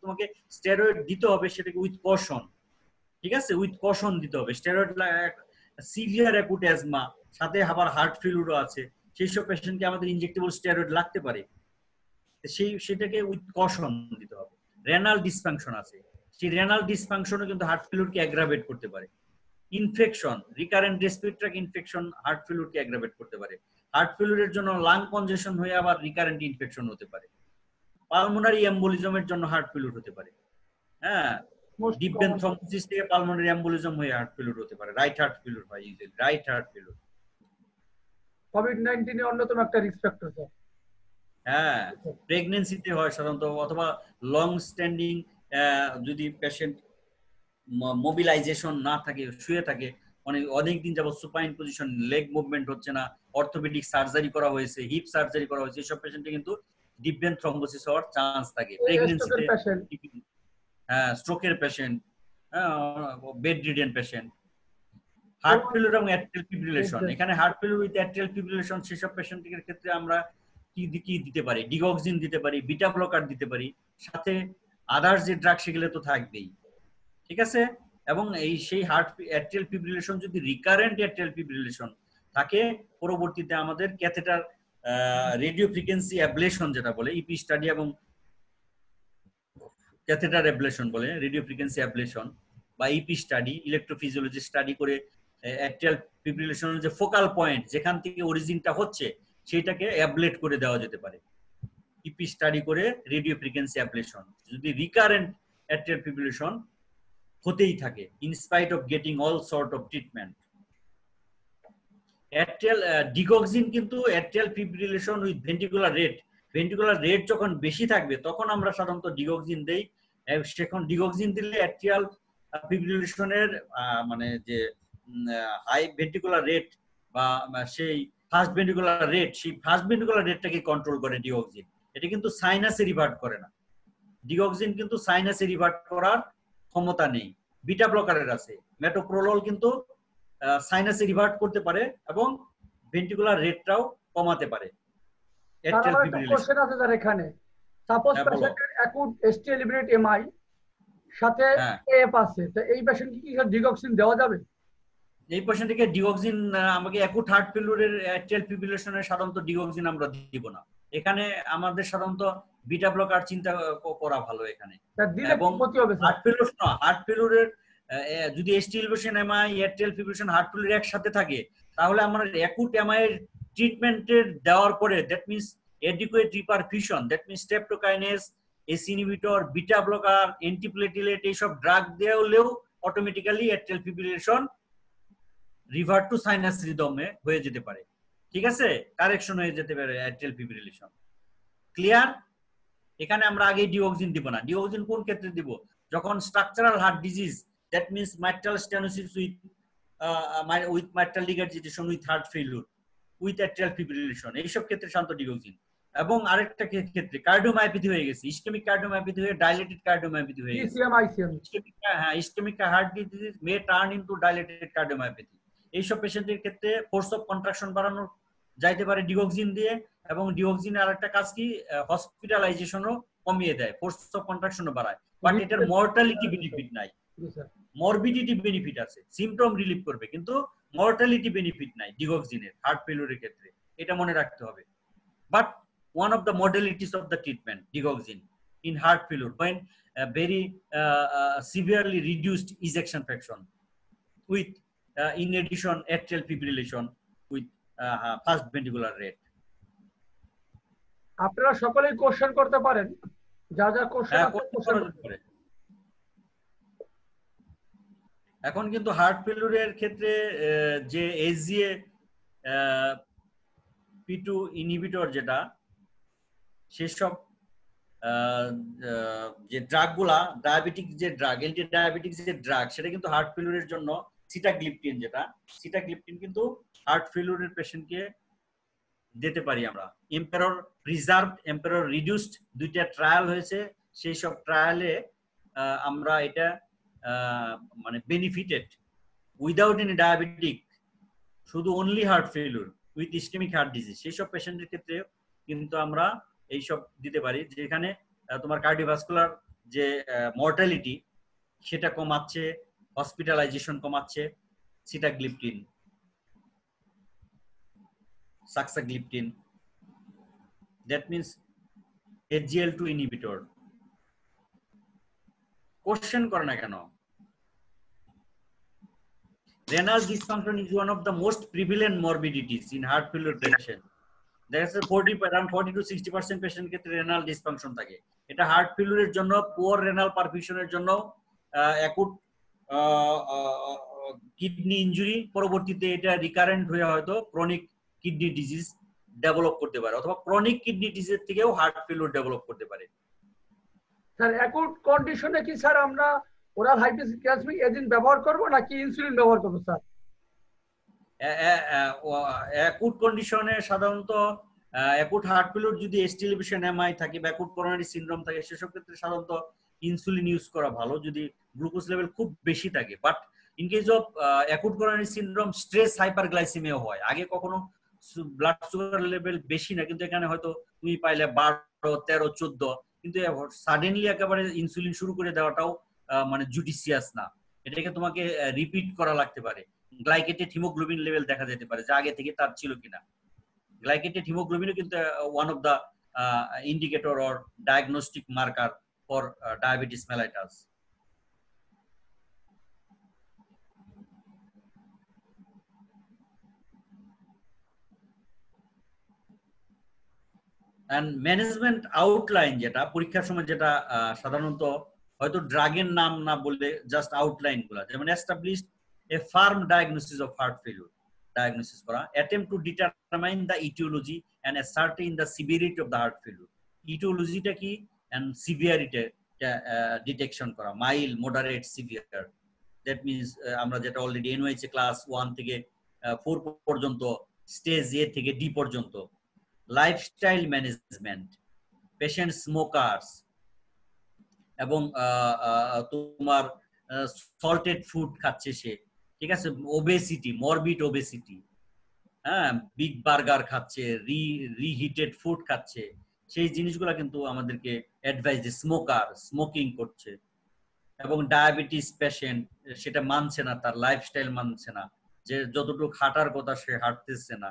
তোমাকে স্টেরয়েড দিতে হবে, সেটাকে উইথ কশন। ঠিক আছে, উইথ কশন দিতে হবে স্টেরয়েড। সিভিয়ার অ্যাকুট অ্যাজমা সাথে আবার হার্ট ফেলুরও আছে, সেই সব পেশেন্টকে আমাদের ইনজেক্টেবল স্টেরয়েড লাগতে পারে, সেটাকে উইথ কশন দিতে হবে। রেনাল ডিসফাংশন আছে, সেই রেনাল ডিসফাংশনও কিন্তু হার্ট ফেলুরকে অ্যাগ্রাভেট করতে পারে। Infection, recurrent respiratory infection heart ফেলুরকে অ্যাগ্রাভেট করতে পারে। হার্ট ফেলুরের জন্য লাং কনজেশন হয়ে আবার রিকারেন্ট ইনফেকশন হতে পারে। পালমোনারি এম্বোলিজমের জন্য হার্ট ফেলুর হতে পারে, হ্যাঁ, ডিপ ভেন থ্রম্বোসিস থেকে পালমোনারি এম্বোলিজম হয়ে হার্ট ফেলুর হতে পারে। রাইট হার্ট ফেলুর হয় usually, right heart failure. COVID-19 এর অন্যতম একটা রিস্ক ফ্যাক্টর স্যার। হ্যাঁ, প্রেগন্যান্সিতে হয় সাধারণত, অথবা লং স্ট্যান্ডিং, যদি পেশেন্ট মোবিলাইজেশন না থাকে, শুয়ে থাকে অনেক দিন যাবত, সুপাইন পজিশন, লেগ মুভমেন্ট হচ্ছে না, অর্থোপেডিক সার্জারি করা হয়েছে, হিপ সার্জারি করা হয়েছে, এসব পেশেন্টে কিন্তু ডিপ ভেন থ্রম্বোসিস হওয়ার চান্স থাকে প্রেগন্যান্সিতে। হ্যাঁ, স্ট্রোকের patient, bed ridden patient. Heart failure এবং অ্যাট্রিয়াল ফিব্রিলেশন, এখানে heart failure with atrial fibrillation, সেসব পেশেন্টের ক্ষেত্রে আমরা কি দিতে পারি? ডিগক্সিন দিতে পারি, বিটা ব্লকার দিতে পারি, সাথে আদার্স যে ড্রাগ সেগুলো তো থাকবেই। ঠিক আছে, এবং এই সেই হার্ট অ্যাট্রিয়াল ফিব্রিলেশন যদি রিকারেন্ট অ্যাট্রিয়াল ফিব্রিলেশন থাকে, পরবর্তীতে আমাদের ক্যাথেটার রেডিও ফ্রিকোয়েন্সি অ্যাবলেশন যেটা বলে, ইপি স্টাডি এবং ক্যাথেটার অ্যাবলেশন বলে, রেডিও ফ্রিকোয়েন্সি অ্যাবলেশন বা ইপি স্টাডি, ইলেকট্রোফিজিওলজি স্টাডি করে অ্যাট্রিয়াল ফিব্রিলেশনের যে ফোকাল পয়েন্ট, যেখান থেকে অরিজিনটা হচ্ছে, সেটাকে অ্যাবলেট করে দেওয়া যেতে পারে ইপি স্টাডি করে, রেডিও ফ্রিকোয়েন্সি অ্যাবলেশন। যদি রিকারেন্ট অ্যাট্রিয়াল ফিব্রিলেশন হতেই থাকে, in spite of getting all sort of treatment. Atrial digoxin কিন্তু atrial fibrillation with ventricular rate যখন বেশি থাকবে, তখন আমরা সাধারণত ডিগক্সিন দেই। সেখন ডিগক্সিন দিলে অ্যাট্রিয়াল ফিব্রিলেশনের মানে যে হাই ভেন্ট্রিকুলার রেট বা সেই ফার্স্ট ভেন্ট্রিকুলার রেট, সেই ফার্স্ট ভেন্ট্রিকুলার রেটটাকে কন্ট্রোল করে ডিগক্সিন। এটা কিন্তু সাইনাসে রিভার্ট করে না, ডিগক্সিন কিন্তু সাইনাসে রিভার্ট করার ক্ষমতা নেই। বিটা ব্লকারের আছে, মেটোপ্রোলোল কিন্তু সাইনাসে রিভার্ট করতে পারে এবং ভেন্ট্রিকুলার রেটটাও কমাতে পারে। এখানে এখানে সাপোজ পেশেন্টের অ্যাকুট এসটি এলিভেটেড এমআই সাথে এএফ আছে, তো এই পেশেন্টকে কি ডিগক্সিন দেওয়া যাবে? এই পেশেন্টকে ডিগক্সিন, আমাকে অ্যাকুট হার্ট ফেলিউরের অ্যাট্রিয়াল ফিব্রিলেশনের সাধারণত ডিগক্সিন আমরা দিব না। এখানে আমাদের সাধারণত বিটা ব্লকার চিন্তা করা ভালো এখানে। এবং হার্ট ফেলিউরের যদি ST elevation MI, atrial fibrillation, heart failure একসাথে থাকে, তাহলে আমরা অ্যাকুট এমআই এর ট্রিটমেন্টের দেওয়ার পরে, that means adequate reperfusion, that means streptokinase, ACE inhibitor, beta blocker, antiplatelet এইসব ড্রাগ দেওয়ালেও automatically atrial fibrillation revert to sinus রিদমে হয়ে যেতে পারে। ঠিক আছে, কারেকশন হয়ে যেতে পারে অ্যাট্রিয়াল ফিব্রিলেশন। ক্লিয়ার? এখানে আমরা আগে ডিওক্সিন দিব না। ডিওক্সিন কোন ক্ষেত্রে দিব? যখন structural heart disease, that means mitral stenosis with mitral regurgitation with heart failure with atrial fibrillation, এইসব ক্ষেত্রে শান্ত ডিওক্সিন। এবং আরেকটা ক্ষেত্রে কার্ডিওমায়োপ্যাথি হয়ে গেছে, ইসকেমিক কার্ডিওমায়োপ্যাথি হয়ে ডাইলেটেড কার্ডিওমায়োপ্যাথি হয়ে গেছে। ইসকেমিক হার্ট ডিজিজ মে টার্ন ইনটু ডাইলেটেড কার্ডিওমায়োপ্যাথি। এইসব পেশেন্টের ক্ষেত্রে ফোর্স অফ কন্ট্রাকশন বাড়ানো যাইতে পারে ডিওক্সিন দিয়ে, এবং ডিওক্সিনের আরেকটা কাজ কি, হসপিটালাইজেশনও কমিয়ে দেয়, ফোর্স অফ কন্ট্রাকশনও বাড়ায়, বাট এটার মর্টালিটি বেনিফিট নাই। মরবিডিটি বেনিফিট আছে, সিমটম রিলিভ করবে, কিন্তু মর্টালিটি বেনিফিট নাই ডিওক্সিনের হার্ট ফেলিউরের ক্ষেত্রে, এটা মনে রাখতে হবে। But one of the modalities of the treatment, digoxin, in heart failure when very severely reduced ejection fraction with in addition atrial fibrillation with fast ventricular rate. আপনারা সকলেই কোশ্চেন করতে পারেন, যা যা কোশ্চেন করে। এখন কিন্তু হার্ট ফেলিউরের ক্ষেত্রে যে এসজিএ P2 ইনহিবিটর যেটা, সেসব যে ড্রাগগুলা, ডায়াবেটিক যে ড্রাগ, এন্টি ডায়াবেটিক যে ড্রাগ, সেটা কিন্তু হার্ট ফেলিউরের জন্য সিটাগ্লিপটিন, যেটা সিটাগ্লিপটিন কিন্তু হার্ট ফেলিউরের পেশেন্টকে দিতে পারি আমরা। এম্পারর প্রিজার্ভড, এম্পারর রিডিউসড, দুইটা ট্রায়াল হয়েছে, সেই সব ট্রায়ালে আমরা এটা মানে বেনিফিটেড উইদাউট এনি ডায়াবেটিক, শুধু only heart failure with ischaemic heart disease, সেই সব পেশেন্টের ক্ষেত্রে কিন্তু আমরা এইসব দিতে পারি, যেখানে তোমার কার্ডিওভাস্কুলার যে মর্টালিটি সেটা কমাচ্ছে, হসপিটালাইজেশন কমাচ্ছে sitagliptin, saxagliptin, that means SGLT2 inhibitor. Question করে না কেন? Renal dysfunction is one of the most prevalent morbidities in heart failure patients. There's a 40 to 60% patient ক্ষেত্রে রেনাল ডিসফাংশন থাকে। এটা হার্ট ফেলিউরের জন্য, পুয়ার রেনাল পারফিউশনের জন্য, অ্যাকুট কিডনি ইনজুরি, পরবর্তীতে এটা রিকারেন্ট হয়ে হয়তো ক্রনিক কিডনি ডিজিজ ডেভেলপ করতে পারে, অথবা ক্রনিক কিডনি ডিজিজ থেকেও হার্ট ফেলিউর ডেভেলপ করতে পারে। স্যার অ্যাকুট কন্ডিশনে কি স্যার আমরা ওরাল হাইড্রোক্সাইক্লিক এজেন্ট ব্যবহার করব নাকি ইনসুলিন ব্যবহার করব স্যার? অ্যাকুট কন্ডিশনে সাধারণত অ্যাকুট হার্ট ফেলিউর যদি ST এলিভেশন MI থাকে বা অ্যাকুট করোনারি সিনড্রোম থাকে, সেসব ক্ষেত্রে সাধারণত ইনসুলিন ইউজ করা ভালো যদি গ্লুকোজ লেভেল খুব বেশি থাকে। But in case of acute coronary syndrome stress hyperglycaemia হয়, আগে কখনো ব্লাড সুগার লেভেল বেশি না, কিন্তু এখানে হয়তো তুমি পাইলে 12, 13, 14, কিন্তু সাডেনলি একেবারে ইনসুলিন শুরু করে দেওয়াটাও মানে জুডিশিয়াস না। এটাকে তোমাকে রিপিট করা লাগতে পারে। গ্লাইকেটেড হিমোগ্লোবিন লেভেল দেখা যেতে পারে যে আগে থেকে তার ছিল কিনা। গ্লাইকেটেড হিমোগ্লোবিনও কিন্তু one of the indicator or diagnostic marker for diabetes mellitus. And management outline, যেটা পরীক্ষার সময় যেটা সাধারণত হয়তো ড্রাগের নাম না বললে জাস্ট আউটলাইন গুলা, যেমন established a firm diagnosis of heart failure, diagnosis করা, attempt to determine the aetiology and ascertain the severity of the heart failure. ইটিওলজিটা কি এন্ড সিভিয়ারিটি ডিটেকশন করা, mild, moderate, severe, that means আমরা যেটা already NYHA class 1 থেকে 4 পর্যন্ত, stage A থেকে D পর্যন্ত। লাইফস্টাইল ম্যানেজমেন্ট, পেশেন্ট স্মোকার্স, এবং তোমার সল্টেড ফুড খাচ্ছে সে, ঠিক আছে, ওবেসিটি, মরবিড ওবেসিটি, হ্যাঁ, বিগ বার্গার খাচ্ছে, রিহিটেড ফুড খাচ্ছে, সেই জিনিসগুলো কিন্তু আমাদেরকে অ্যাডভাইস দিয়ে, স্মোকার, স্মোকিং করছে, এবং ডায়াবেটিস পেশেন্ট সেটা মানছে না, তার লাইফস্টাইল মানছে না, যে যতটুকু হাঁটার কথা সে হাঁটতেছে না।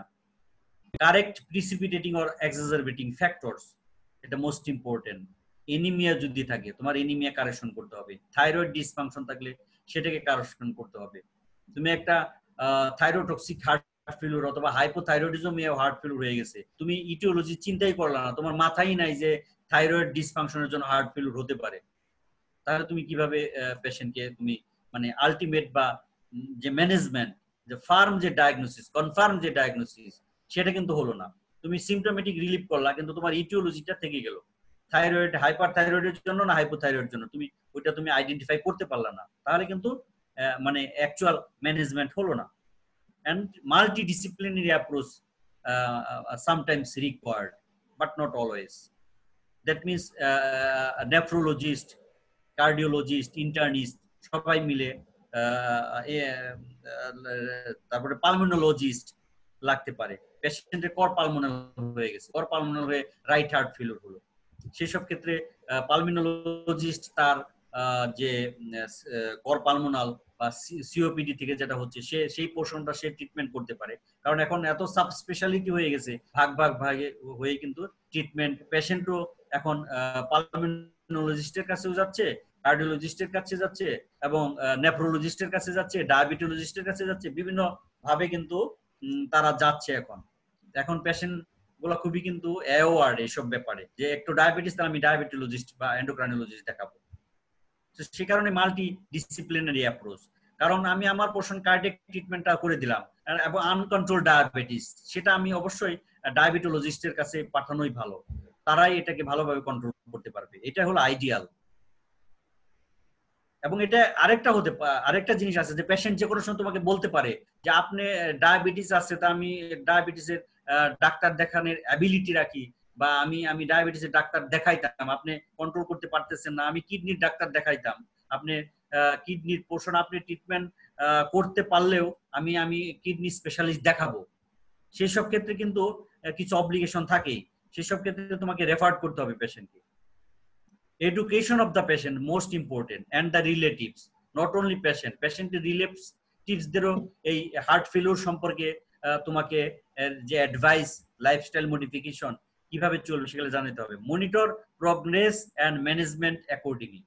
কারেক্ট প্রিসিপিটেটিং অর এক্সাজারবেটিং ফ্যাক্টরস, এটা মোস্ট ইম্পর্টেন্ট। এনিমিয়া যদি থাকে, তোমার এনিমিয়া কারেকশন করতে হবে। থাইরয়েড ডিসফাংশন থাকলে সেটাকে কারেকশন করতে হবে। তুমি একটা থাইরোটক্সিক হার্ট ফেলিউর অথবা হাইপোথাইরয়েডিজম হার্ট ফেলিউর হয়ে গেছে, তুমি ইটিওলজি চিন্তাই করলা না, তোমার মাথায় নাই যে থাইরয়েড ডিসফাংশনের জন্য হার্ট ফেলিউর হতে পারে, তাহলে তুমি কিভাবে পেশেন্টকে তুমি মানে আলটিমেট বা যে ম্যানেজমেন্ট, যে ফার্ম যে ডায়াগনোসিস, কনফার্ম যে ডায়াগনোসিস, সেটা কিন্তু হলো না। তুমি সিমটোমেটিক রিলিফ করলা কিন্তু তোমার ইটিওলজিটা থেকে গেল, থাইরয়েড হাইপার থাইরয়েডের জন্য না হাইপোথাইরয়েডের জন্য, তুমি ওইটা তুমি আইডেন্টিফাই করতে পারলা না, তাহলে কিন্তু মানে অ্যাকচুয়াল ম্যানেজমেন্ট হলো না। and multidisciplinary approach sometimes required but not always. That means nephrologist, cardiologist, internist সবাই মিলে তারপরে পালমোনোলজিস্ট লাগতে পারে। পেশেন্টের কর পালমোনাল হয়ে গেছে, কর পালমোনাল হয়ে রাইট হার্ট ফেলিউর হলো, সেসব ক্ষেত্রে পালমোনোলজিস্ট তার যে কর পালমোনাল বা সিওপিডি থেকে যেটা হচ্ছে সেই পোর্শনটা সে ট্রিটমেন্ট করতে পারে। কারণ এখন এত সাব স্পেশালিটি হয়ে গেছে, ভাগে হয়ে কিন্তু ট্রিটমেন্ট, পেশেন্টও এখন পালমোনোলজিস্টের কাছেও যাচ্ছে, কার্ডিওলজিস্টের কাছে যাচ্ছে, এবং নেফ্রোলজিস্টের কাছে যাচ্ছে, ডায়াবেটোলজিস্টের কাছে যাচ্ছে, বিভিন্ন ভাবে কিন্তু তারা যাচ্ছে। এখন পেশেন্ট গুলো খুবই কিন্তু অ্যাওয়ার্ড এইসব ব্যাপারে, যে একটু ডায়াবেটিস তাহলে আমি ডায়াবেটোলজিস্ট বা এন্ডোক্রাইনোলজিস্ট দেখাবো। সে কারণে মাল্টি ডিসিপ্লিনারি অ্যাপ্রোচ। কারণ আমি আমার পোর্শন কার্ডিয়াক ট্রিটমেন্টটা করে দিলাম এবং আনকন্ট্রোল ডায়াবেটিস, সেটা আমি অবশ্যই ডায়াবেটোলজিস্টের কাছে পাঠানোই ভালো, তারাই এটাকে ভালোভাবে কন্ট্রোল করতে পারবে, এটা হলো আইডিয়াল। এবং এটা আরেকটা জিনিস আছে যে পেশেন্ট যে কোনো সময় তোমাকে বলতে পারে যে আপনি ডায়াবেটিস আছে, তা আমি ডায়াবেটিসের ডাক্তার দেখানোর অ্যাবিলিটি রাখি, বা আমি ডায়াবেটিসের ডাক্তার দেখাইতাম, আপনি কন্ট্রোল করতে পারতেছেন না, আমি কিডনির ডাক্তার দেখাইতাম, আপনি কিডনির পোর্শন আপনি ট্রিটমেন্ট করতে পারলেও আমি কিডনি স্পেশালিস্ট দেখাবো। সেসব ক্ষেত্রে কিন্তু কিছু অব্লিগেশন থাকেই, সেসব ক্ষেত্রে তোমাকে রেফার করতে হবে পেশেন্টকে। Education of the patient most important, and the relatives, not only patient relatives দেরও এই হার্ট ফেলিউর সম্পর্কে তোমাকে যে অ্যাডভাইস, লাইফস্টাইল মডিফিকেশন কিভাবে চলবে সেগুলো জানাতে হবে। Monitor progress and management accordingly.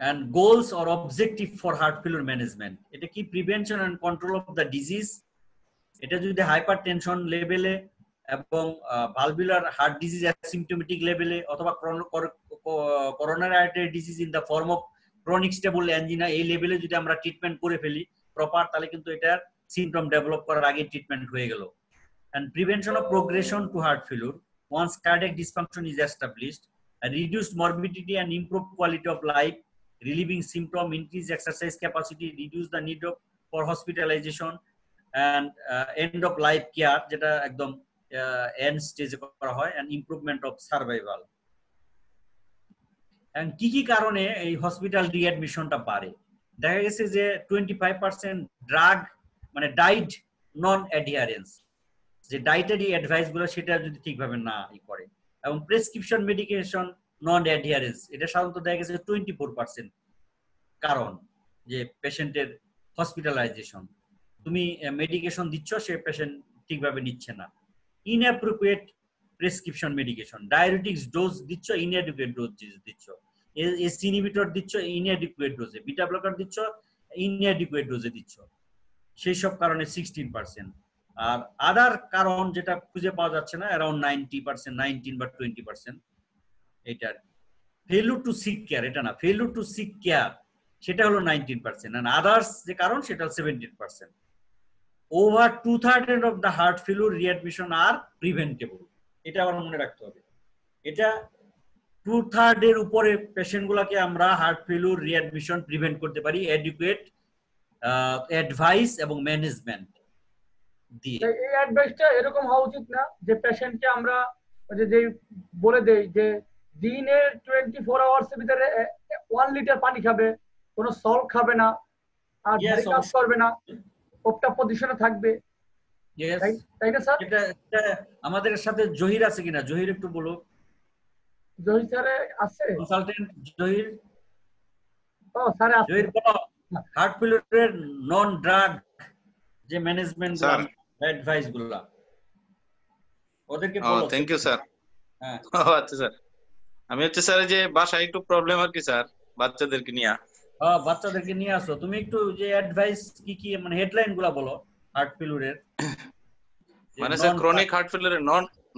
and goals or objective for heart failure management, এটা কি prevention and control of the disease, এটা যদি হাইপারটেনশন লেভেলে এবং ভালভুলার হার্ট ডিজিজ অ্যাসিম্পটোমেটিক লেভেলে, অথবা coronary artery disease in the form of chronic stable angina, এই লেভেলে যদি আমরা ট্রিটমেন্ট করে ফেলি প্রপার, তাহলে কিন্তু এটার সিমটম ডেভেলপ করার আগে ট্রিটমেন্ট হয়ে গেল। and prevention of progression to heart failure once cardiac dysfunction is established, reduced morbidity and improved quality of life, relieving symptom, increase exercise capacity, reduce the need for hospitalization, and end of life care, যেটা একদম and স্টেজে করা হয়, and improvement of survival. and কি কারণে এই hospital রিঅ্যাডমিশনটা বাড়ে? দেখা গেছে যে 25% ড্রাগ মানে ডায়েট নন অ্যাডহিয়ারেন্স, যে ডায়েটারি অ্যাডভাইস গুলো সেটা যদি ঠিকভাবে না করে, এবং প্রেসক্রিপশন মেডিকেশন নন অ্যাডহিয়ারেন্স, এটা সাধারণত দেখা গেছে 24% কারণ যে পেশেন্টের হসপিটালাইজেশন, তুমি মেডিকেশন দিচ্ছ, সে পেশেন্ট ঠিকভাবে নিচ্ছে না। Inappropriate prescription medication, diabetics dose দিচ্ছ, ইনঅ্যাডিকুয়েট ডোজ দিচ্ছ, এসি ইনহিবিটর দিচ্ছ, ইনঅ্যাডিকুয়েট ডোজে, বিটা ব্লকার দিচ্ছ, ইনঅ্যাডিকুয়েট ডোজে দিচ্ছ, সেই সব কারণে 16%। আর আদার কারণ যেটা খুঁজে পাওয়া যাচ্ছে না অ্যারাউন্ড 90%, 19 বা 20%। এটার ফেলিউর টু সিক কেয়ার, এটা না, ফেলিউর টু সিক কেয়ার সেটা হলো 19%, and আদার্স যে কারণ সেটা 17%। Over 2/3 of the heart failure readmission are preventable, এটা আবার মনে রাখতে হবে। এটা 2/3 এর উপরে পেশেন্ট গুলাকে আমরা হার্ট ফেলিউর রিঅ্যাডমিশন প্রিভেন্ট করতে পারি এডুকেট অ্যাডভাইস এবং ম্যানেজমেন্ট দিয়ে। এই অ্যাডভাইসটা এরকম হওয়া উচিত না যে পেশেন্টকে আমরা যে বলে দেই যে দিনের 24 আওয়ার্স এর ভিতরে 1 লিটার পানি খাবে, কোনো সল্ট খাবে না, আর ভারী কাজ করবে না, ওপটা পজিশনে থাকবে। তাই না স্যার? এটা আমাদের সাথে জহির আছে কিনা? জহির একটু বলো। জহির স্যার আছে, কনসালটেন্ট জহির। ও স্যার আছে। জহির বলো হার্ট ফেলিউরের নন ড্রাগ যে ম্যানেজমেন্ট অ্যাডভাইস গুলো ওদেরকে বলো। Thank you sir. হ্যাঁ আচ্ছা স্যার, আমি হচ্ছে স্যার যে বাসায় একটু প্রবলেম আর কি স্যার, বাচ্চাদেরকে নিয়ে বাচ্চাদেরকে নিয়ে আসো। তুমি একটু যে অ্যাডভাইস কি কি মানে হেডলাইন গুলা বলো হার্ট ফেলিউরের, যে মানে স্যার নন ক্রনিক হার্ট ফেলিউরের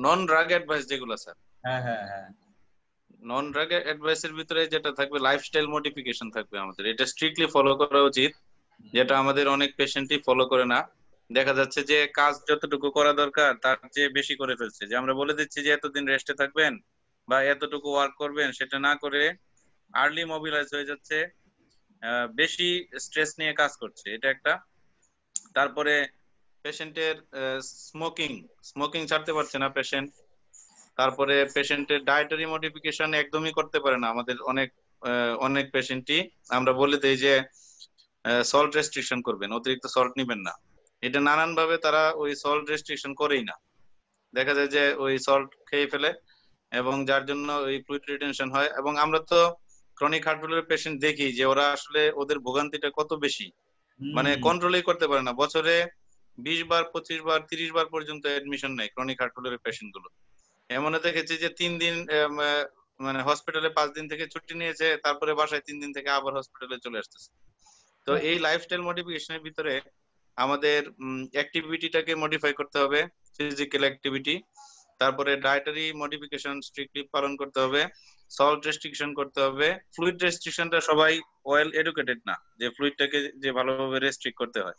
নন ড্রাগ অ্যাডভাইস যেগুলো স্যার, হ্যাঁ হ্যাঁ হ্যাঁ নন ড্রাগ অ্যাডভাইসের ভিতরে যেটা থাকবে লাইফস্টাইল মডিফিকেশন থাকবে আমাদের, এটা স্ট্রিক্টলি ফলো করা উচিত, যেটা আমাদের অনেক পেশেন্টই ফলো করে না। দেখা যাচ্ছে যে কাজ যতটুকু করা দরকার তার চেয়ে বেশি করে ফেলছে, যে আমরা বলে দিচ্ছি যে এতদিন রেস্টে থাকবেন বা এতটুকু ওয়ার্ক করবেন, সেটা না করে আর্লি মোবিলাইজ হয়ে যাচ্ছে, বেশি স্ট্রেস নিয়ে কাজ করছে, এটা একটা। তারপরে পেশেন্টের স্মোকিং স্মোকিং ছাড়তে পারছে না পেশেন্ট। তারপরে পেশেন্টের ডায়েটারি মডিফিকেশন একদমই করতে পারে না আমাদের অনেক পেশেন্টই। আমরা বলে দেই যে সল্ট রেস্ট্রিকশন করবেন, অতিরিক্ত সল্ট নিবেন না, এটা নানান ভাবে তারা ওই সল্ট রেস্ট্রিকশন করেই না, দেখা যায় যে ওই সল্ট খেয়ে ফেলে, এবং যার জন্য ওই ফ্লুইড রিটেনশন হয়। এবং আমরা তো ক্রনিক হার্ট ফেলিউরের পেশেন্ট দেখি যে ওরা আসলে ওদের ভোগান্তিটা কত বেশি, মানে কন্ট্রোলই করতে পারে না, বছরে 20 বার 25 বার 30 বার পর্যন্ত অ্যাডমিশন নেয় ক্রনিক হার্ট ফেলিউরের পেশেন্ট গুলো। এমনও দেখেছি যে 3 দিন মানে হসপিটালে 5 দিন থেকে ছুটি নিয়েছে, তারপরে বাসায় 3 দিন থেকে আবার হসপিটালে চলে আসতেছে। তো এই লাইফস্টাইল মডিফিকেশনের ভিতরে আমাদের অ্যাক্টিভিটিটাকে মডিফাই করতে হবে, ফিজিক্যাল অ্যাক্টিভিটি। তারপরে ডায়েটারি মডিফিকেশন স্ট্রিক্টলি পালন করতে হবে, সল্ট রেস্ট্রিকশন করতে হবে। ফ্লুইড রেস্ট্রিকশনটা সবাই ওয়েল এডুকেটেড না, যে ফ্লুইডটাকে যে ভালোভাবে রেস্ট্রিক্ট করতে হয়।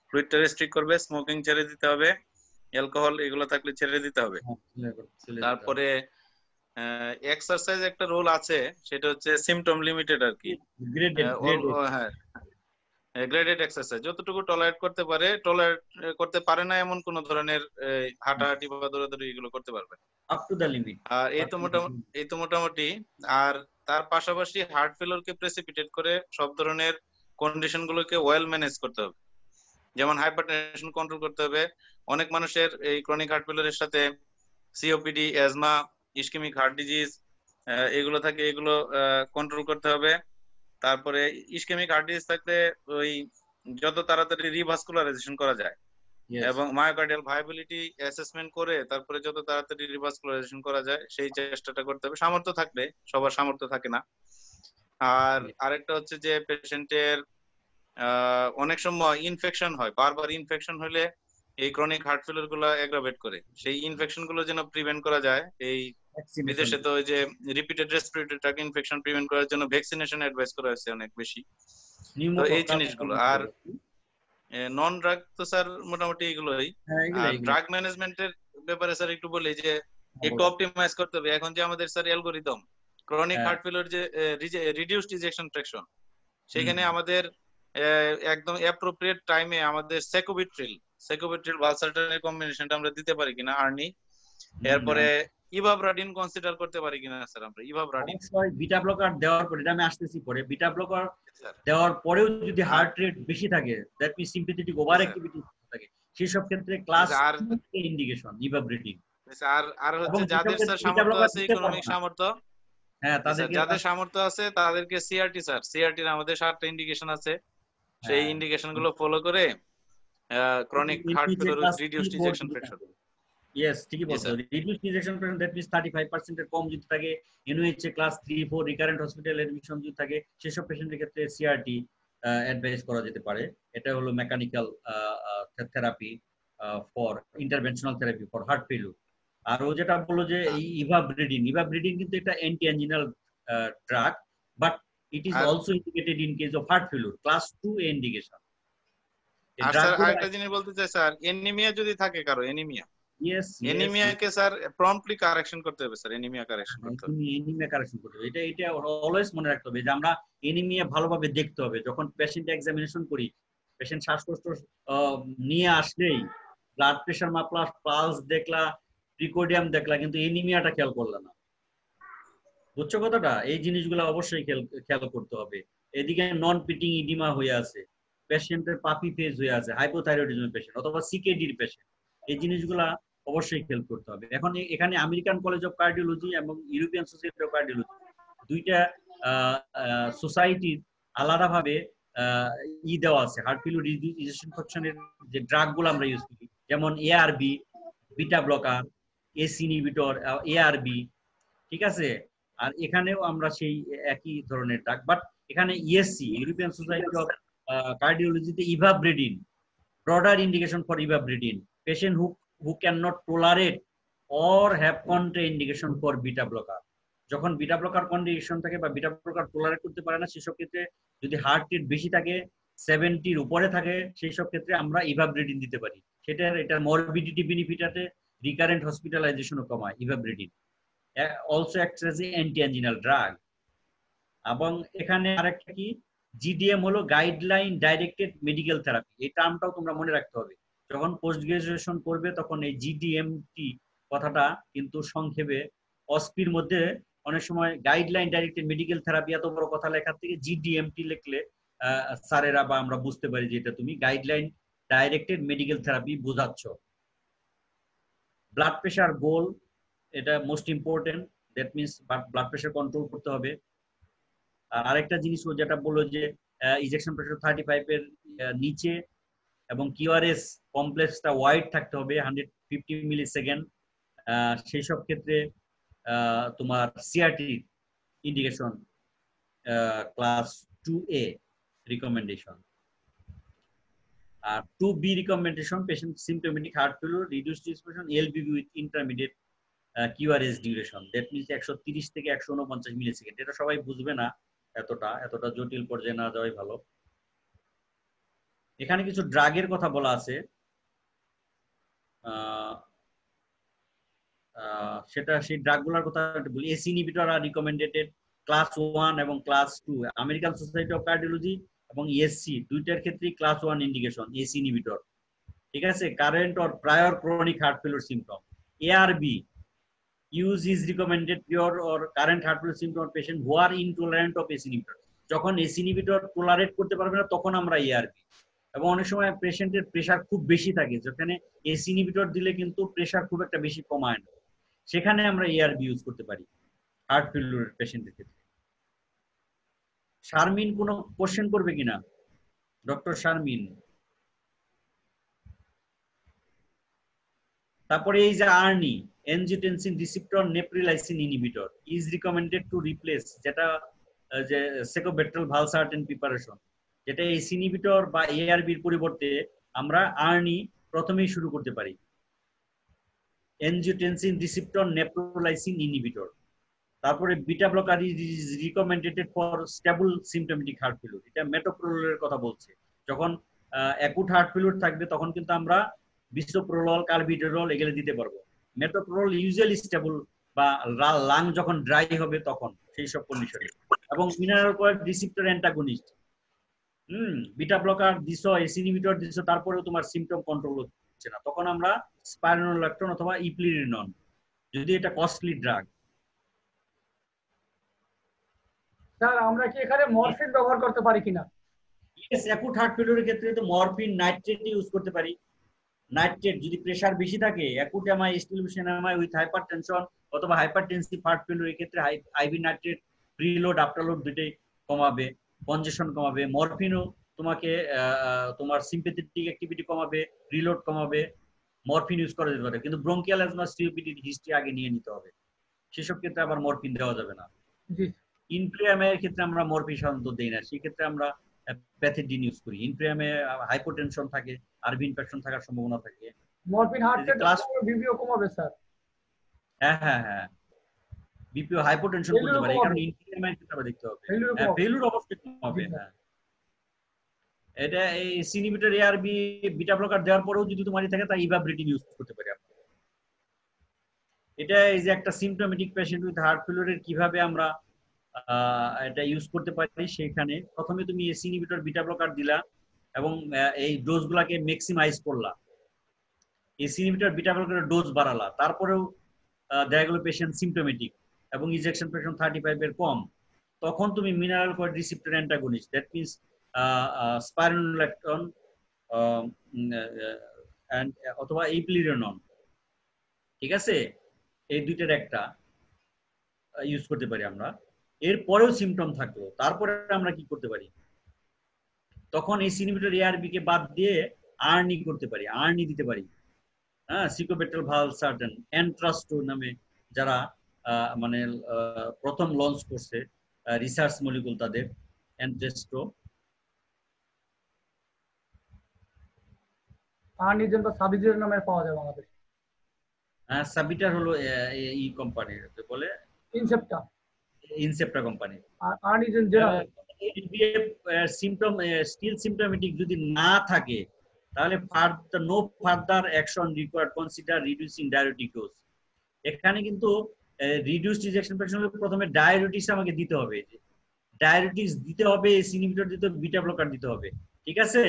ফ্লুইডটা রেস্ট্রিক্ট করবে, স্মোকিং ছেড়ে দিতে হবে, অ্যালকোহল এগুলো থাকলে ছেড়ে দিতে হবে। তারপরে এক্সারসাইজ একটা রোল আছে, সেটা হচ্ছে সিম্পটম লিমিটেড আর কি। হ্যাঁ, গ্রেডেড এক্সারসাইজ যতটুকু টলারেট করতে পারে না এমন কোন ধরনের হাঁটাহাঁটি বা দৌড়াদৌড়ি এগুলো করতে পারবে আপ টু দ্য লিমিট। আর এই তো মোটামুটি। আর তার পাশাপাশি হার্ট ফেলিউরকে প্রেসিপিটেট করে সব ধরনের কন্ডিশন গুলোকে ওয়েল ম্যানেজ করতে হবে, যেমন হাইপারটেনশন কন্ট্রোল করতে হবে। অনেক মানুষের এই ক্রনিক হার্ট ফেলিউরের সাথে COPD, asthma, ischaemic heart disease এগুলো থাকে, এগুলো কন্ট্রোল করতে হবে। তারপরে ইসকেমিক হার্ট ডিজিজ থাকলে ওই যত তাড়াতাড়ি রিভাস্কুলারাইজেশন করা যায় এবং মায়োকার্ডিয়াল ভায়াবিলিটি অ্যাসেসমেন্ট করে তারপরে যত তাড়াতাড়ি রিভাস্কুলারাইজেশন করা যায় সেই চেষ্টাটা করতে হবে, সামর্থ্য থাকলে। সবার সামর্থ্য থাকে না। আর আরেকটা হচ্ছে যে পেশেন্টের অনেক সময় ইনফেকশন হয়, বারবার ইনফেকশন হলে এই ক্রনিক হার্ট ফেলিউর গুলো অ্যাগ্রাভেট করে, সেই ইনফেকশন গুলো যেন প্রিভেন্ট করা যায়। এই বিদেশে তো ওই যে repeated respiratory tract infection prevent করার জন্য ভ্যাকসিনেশন অ্যাডভাইস করা হয়েছে অনেক বেশি। তো এই জিনিসগুলো। আর নন ড্রাগ তো স্যার মোটামুটি এগুলোই। আর ড্রাগ ম্যানেজমেন্টের ব্যাপারে স্যার একটু বলি যে একটু অপটিমাইজ করতে হবে। এখন যে আমাদের sir algorithm chronic heart failure যে রিডিউসড ইজেকশন ফ্র্যাকশন, সেখানে আমাদের একদম অ্যাপ্রোপ্রিয়েট টাইমে আমাদের সেকোবিট্রিল ভালসারটানের কম্বিনেশনটা আমরা দিতে পারি কিনা আর্নি। এরপরে ইভাবরাডিন কনসিডার করতে পারি কিনা স্যার আমরা ইভাবরাডিন। অবশ্যই বিটা ব্লকার দেওয়ার পরে, এটা আমি আসতেছি পরে, বিটা ব্লকার দেওয়ার পরেও যদি হার্ট রেট বেশি থাকে, দ্যাট মিন্স সিম্পথেটিক ওভার অ্যাক্টিভিটি থাকে, সেই সব ক্ষেত্রে ক্লাস ইন্ডিকেশন ইভাবরেডিন। আর হচ্ছে যাদের স্যার সামর্থ্য আছে, ইকোনমিক সামর্থ্য, হ্যাঁ তাদেরকে, যাদের সামর্থ্য আছে তাদেরকে সিআরটি স্যার, সিআরটির আমাদের 7টা ইন্ডিকেশন আছে, সেই ইন্ডিকেশন গুলো ফলো করে chronic heart failure reduced ejection fraction. Yes, ঠিকই বলছো। Reduced ejection fraction that means 35% এর কম যদি থাকে, NOH class 3 4 recurrent hospital admission যদি থাকে, সেসব পেশেন্টের ক্ষেত্রে সিআরটি অ্যাডভাইস করা যেতে পারে। এটা হলো mechanical therapy for interventional therapy for heart failure. আর ও যেটা বললো যে এই ইভাবরেডিন কিন্তু এটা anti anginal drug, but it is also indicated in case of heart failure, class 2 indication. আর স্যার আরেকটা জিনিস বলতে চাই স্যার, এনিমিয়া যদি থাকে কারো, এনিমিয়াকে স্যার প্রম্পটলি কারেকশন করতে হবে স্যার, এনিমিয়া কারেকশন করতে হবে। এটা অলওয়েজ মনে রাখতে হবে যে আমরা এনিমিয়া ভালোভাবে দেখতে হবে। যখন পেশেন্ট এক্সামিনেশন করি, পেশেন্ট শ্বাসকষ্ট নিয়ে আসলেই ব্লাড প্রেশার মাপলা, পালস দেখলা, প্রিকোডিয়াম দেখলা, কিন্তু এনিমিয়াটা খেয়াল করলা না। বুঝছো কথাটা? এই জিনিসগুলো অবশ্যই খেয়াল করতে হবে। এদিকে নন পিটিং ইডিমা হয়ে আছে, পেশেন্টের পাপি ফেজ হয়ে আছে, হাইপোথাইরয়েডিজমের পেশেন্ট অথবা সিকেডির পেশেন্ট, এই জিনিসগুলা অবশ্যই খেয়াল করতে হবে। এখন এখানে আমেরিকান কলেজ অফ কার্ডিওলজি এবং ইউরোপিয়ান সোসাইটি অফ কার্ডিওলজি দুইটা সোসাইটির আলাদাভাবে দেওয়া আছে হার্ট ফেলিউর রিডিউসড ইনফেকশনের যে ড্রাগ গুলো আমরা ইউজ করি, যেমন ARB, beta blocker, ACE inhibitor, ARB, ঠিক আছে। আর এখানেও আমরা সেই একই ধরনের ড্রাগ, বাট এখানে ইএসসি ইউরোপিয়ান সোসাইটি অফ কার্ডিওলজিতে ivabradine, broader indication for ivabradine, patient who cannot tolerate or have contraindication for beta blocker. যখন বিটা ব্লকার কন্ডিশন থাকে বা বিটা ব্লকার টলারেট করতে পারে না সেসব ক্ষেত্রে, যদি হার্ট রেট বেশি থাকে 70 এর উপরে থাকে সেই সব ক্ষেত্রে আমরা ইভাব্রেডিন দিতে পারি। এটার মরবিডিটি বেনিফিট আছে, রিকারেন্ট হসপিটালাইজেশনও কমায় ivabradine. Also acts as a anti anginal drug. এবং এখানে আরেকটা কি, জিডিএম হলো গাইডলাইন ডাইরেক্টেড মেডিকেল থেরাপি। এই টার্মটাও তোমরা মনে রাখতে হবে, যখন পোস্ট গ্রাজুয়েশন করবে তখন এই জিডিএমটি কথাটা কিন্তু সংক্ষেপে অস্পির মধ্যে অনেক সময় গাইডলাইন ডাইরেক্টেড মেডিকেল থেরাপি এত বড় কথা লেখার থেকে জিডিএমটি লিখলে স্যারেরা বা আমরা বুঝতে পারি যে এটা তুমি গাইডলাইন ডাইরেক্টেড মেডিকেল থেরাপি বোঝাচ্ছ। ব্লাড প্রেশার গোল, এটা most important, that means blood pressure control করতে হবে। আর আরেকটা জিনিস যেটা বললো যে ইনজেকশন প্রেশার 35 এর নিচে এবং কিউআরএস কমপ্লেক্সটা ওয়াইড থাকতে হবে 150 মিলিসেকেন্ড। সেই সব ক্ষেত্রে তোমার CRT indication class 2A recommendation. আর 2B recommendation, patient symptomatic heart failure, reduced respiration, LBBB with intermediate QRS duration, that means 130 থেকে 149 মিলিসেকেন্ড। এটা সবাই বুঝবে না, এতটা জটিল পর্যায়ে না যাওয়াই ভালো। এখানে কিছু ড্রাগের কথা বলা আছে, সেটা সেই ড্রাগগুলোর কথা বলি। এসি ইনহিবিটর আর রিকমেন্ডেড ক্লাস 1 এবং class 2, American society of cardiology এবং ইএসসি দুইটার ক্ষেত্রে ক্লাস 1 ইন্ডিকেশন এসি ইনহিবিটর, ঠিক আছে। Current or prior chronic heart failure symptom, ARB use is recommended prior or current heart failure symptom patient who are intolerant of ACE inhibitor। যখন ACE inhibitor tolerate করতে পারবে না তখন আমরা ARB. এবং অনেক সময় পেশেন্টের প্রেসার খুব বেশি থাকে, যেখানে ACE inhibitor দিলে কিন্তু প্রেসার খুব একটা বেশি কমায় না, সেখানে আমরা এআরবি ইউজ করতে পারি হার্ট ফেলিউর পেশেন্টের ক্ষেত্রে। শারমিন কোনো কোশ্চেন করবে কিনা? ডক্টর শারমিন। তারপরে এই যে Arni, angiotensin receptor neprilysin inhibitor is recommended to replace, যেটা যে সেকোবেট্রাল ভালসার্টেন প্রিপারেশন, যেটা এই ইনহিবিটর বা এআরবির পরিবর্তে আমরা আর্নি প্রথমেই শুরু করতে পারি। angiotensin receptor neprilysin inhibitor। তারপরে beta blocker is recommended for stable symptomatic heart failure, এটা মেটোপ্রোলোলের কথা বলছে। যখন অ্যাকুট হার্ট ফেলিউর থাকবে তখন কিন্তু আমরা বিসোপ্রোলল, কার্বিডোরল এগুলো দিতে পারবো। মেটোপ্রোল ইউজুয়ালি স্টেবল বা লাং যখন ড্রাই হবে তখন সেই সব কন্ডিশনে। এবং mineral coil receptor antagonist, beta blocker দিছো, এসি ইনহিবিটর দিছো, তারপরেও তোমার সিম্পটম কন্ট্রোল হচ্ছে না, তখন আমরা স্পাইরোনোল্যাকটোন অথবা ইপ্লিরিনন, যদি এটা কস্টলি ড্রাগ। স্যার আমরা কি এখানে মরফিন ব্যবহার করতে পারি কিনা? ইয়েস, অ্যাকুট হার্ট ফেলিউরের ক্ষেত্রে তো মরফিন, নাইট্রেট ইউজ করতে পারি। নাইট্রেট যদি প্রেসার বেশি থাকে, অ্যাকুট এমআই, স্টিলুশন এমআই উইথ হাইপারটেনশন অথবা হাইপারটেনসিভ হার্ট ফেলিউর, এই ক্ষেত্রে আইভি নাইট্রেট প্রিলোড আফটারলোড দুটোই কমাবে, কনজেশন কমাবে। মরফিনও তোমাকে তোমার সিম্প্যাথেটিক অ্যাক্টিভিটি কমাবে, প্রিলোড কমাবে, মরফিন ইউজ করা যেতে পারে। কিন্তু ব্রঙ্কিয়াল অ্যাজমা, সিওপিডির হিস্ট্রি আগে নিয়ে নিতে হবে, সেসব ক্ষেত্রে আবার মরফিন দেওয়া যাবে না। ইনফ্লুয়ামে এর ক্ষেত্রে আমরা মরফিন সাধারণত দেই না, সেই ক্ষেত্রে আমরা প্যাথিডিন ইউজ করি। ইনফ্লুয়ামে হাইপোটেনশন থাকে, আরবি ইনফেকশন থাকার সম্ভাবনা থাকে। মরফিন হার্ট রেট বিপিও কমাবে স্যার? হ্যাঁ, বিপিও হাইপোটেনশন করতে পারে, এই কারণে ইনফ্লুয়ামে ক্ষেত্রে আমরা দেখতে হবে। ফেলিউর অবশ্যই কমাবে। হ্যাঁ, এটা এই ইনহিবিটর, এআরবি, বিটা ব্লকার দেওয়ার পরেও যদি তোমারই থাকে তা ইভাব্রেডিন ইউজ করতে পারি আমরা। এটা এই যে একটা সিম্পটোমেটিক পেশেন্ট উইথ হার্ট ফেলিউরের কিভাবে আমরা এটা ইউজ করতে পারি, সেখানে প্রথমে তুমি এসি ইনহিবিটর, বিটা ব্লকার দিলা এবং এই ডোজগুলোকে ম্যাক্সিমাইজ করলা, এসি ইনহিবিটর, বিটা ব্লকারের ডোজ বাড়ালা, তারপরেও দেখা গেল পেশেন্ট সিম্পটোমেটিক এবং ইনজেকশন প্রেশার 35 এর কম, তখন তুমি mineralocorticoid receptor antagonist, that means spironolactone অথবা ইপ্লিরিনন, ঠিক আছে, এই দুইটার একটা ইউজ করতে পারি আমরা। এরপরেও সিম্পটম থাকলো, তারপরে আমরা কি করতে পারি, তখন এই ইনহিবিটর এআরবি কে বাদ দিয়ে আর্নি করতে পারি, আর্নি দিতে পারি। হ্যাঁ, সিকোবেট্রাল ভালসার্টেন, এন্ট্রাস্টো নামে যারা মানে প্রথম লঞ্চ করছে রিসার্চ মলিকুল, তাদের এন্ট্রেস্টো। আর্নিজেন বা সাবিজের নামে পাওয়া যায় বাংলাদেশে। সাবিটার হলো ই কোম্পানি বলে ইনসেপ্টা, ইনসেপ্টা কোম্পানি। আর আর্নিজেন জেনারেল। সিম্পটম স্টিল সিম্পটোমেটিক যদি না থাকে তাহলে no further action required, consider reducing diuretic dose. এখানে কিন্তু রিডিউসড ইনজেকশন পেশেন্টকে প্রথমে ডায়োরেটিক্স আমাকে দিতে হবে, ডায়োরেটিক্স দিতে হবে, এসি ইনহিবিটর দিতে হবে, বিটা ব্লকার দিতে হবে, ঠিক আছে?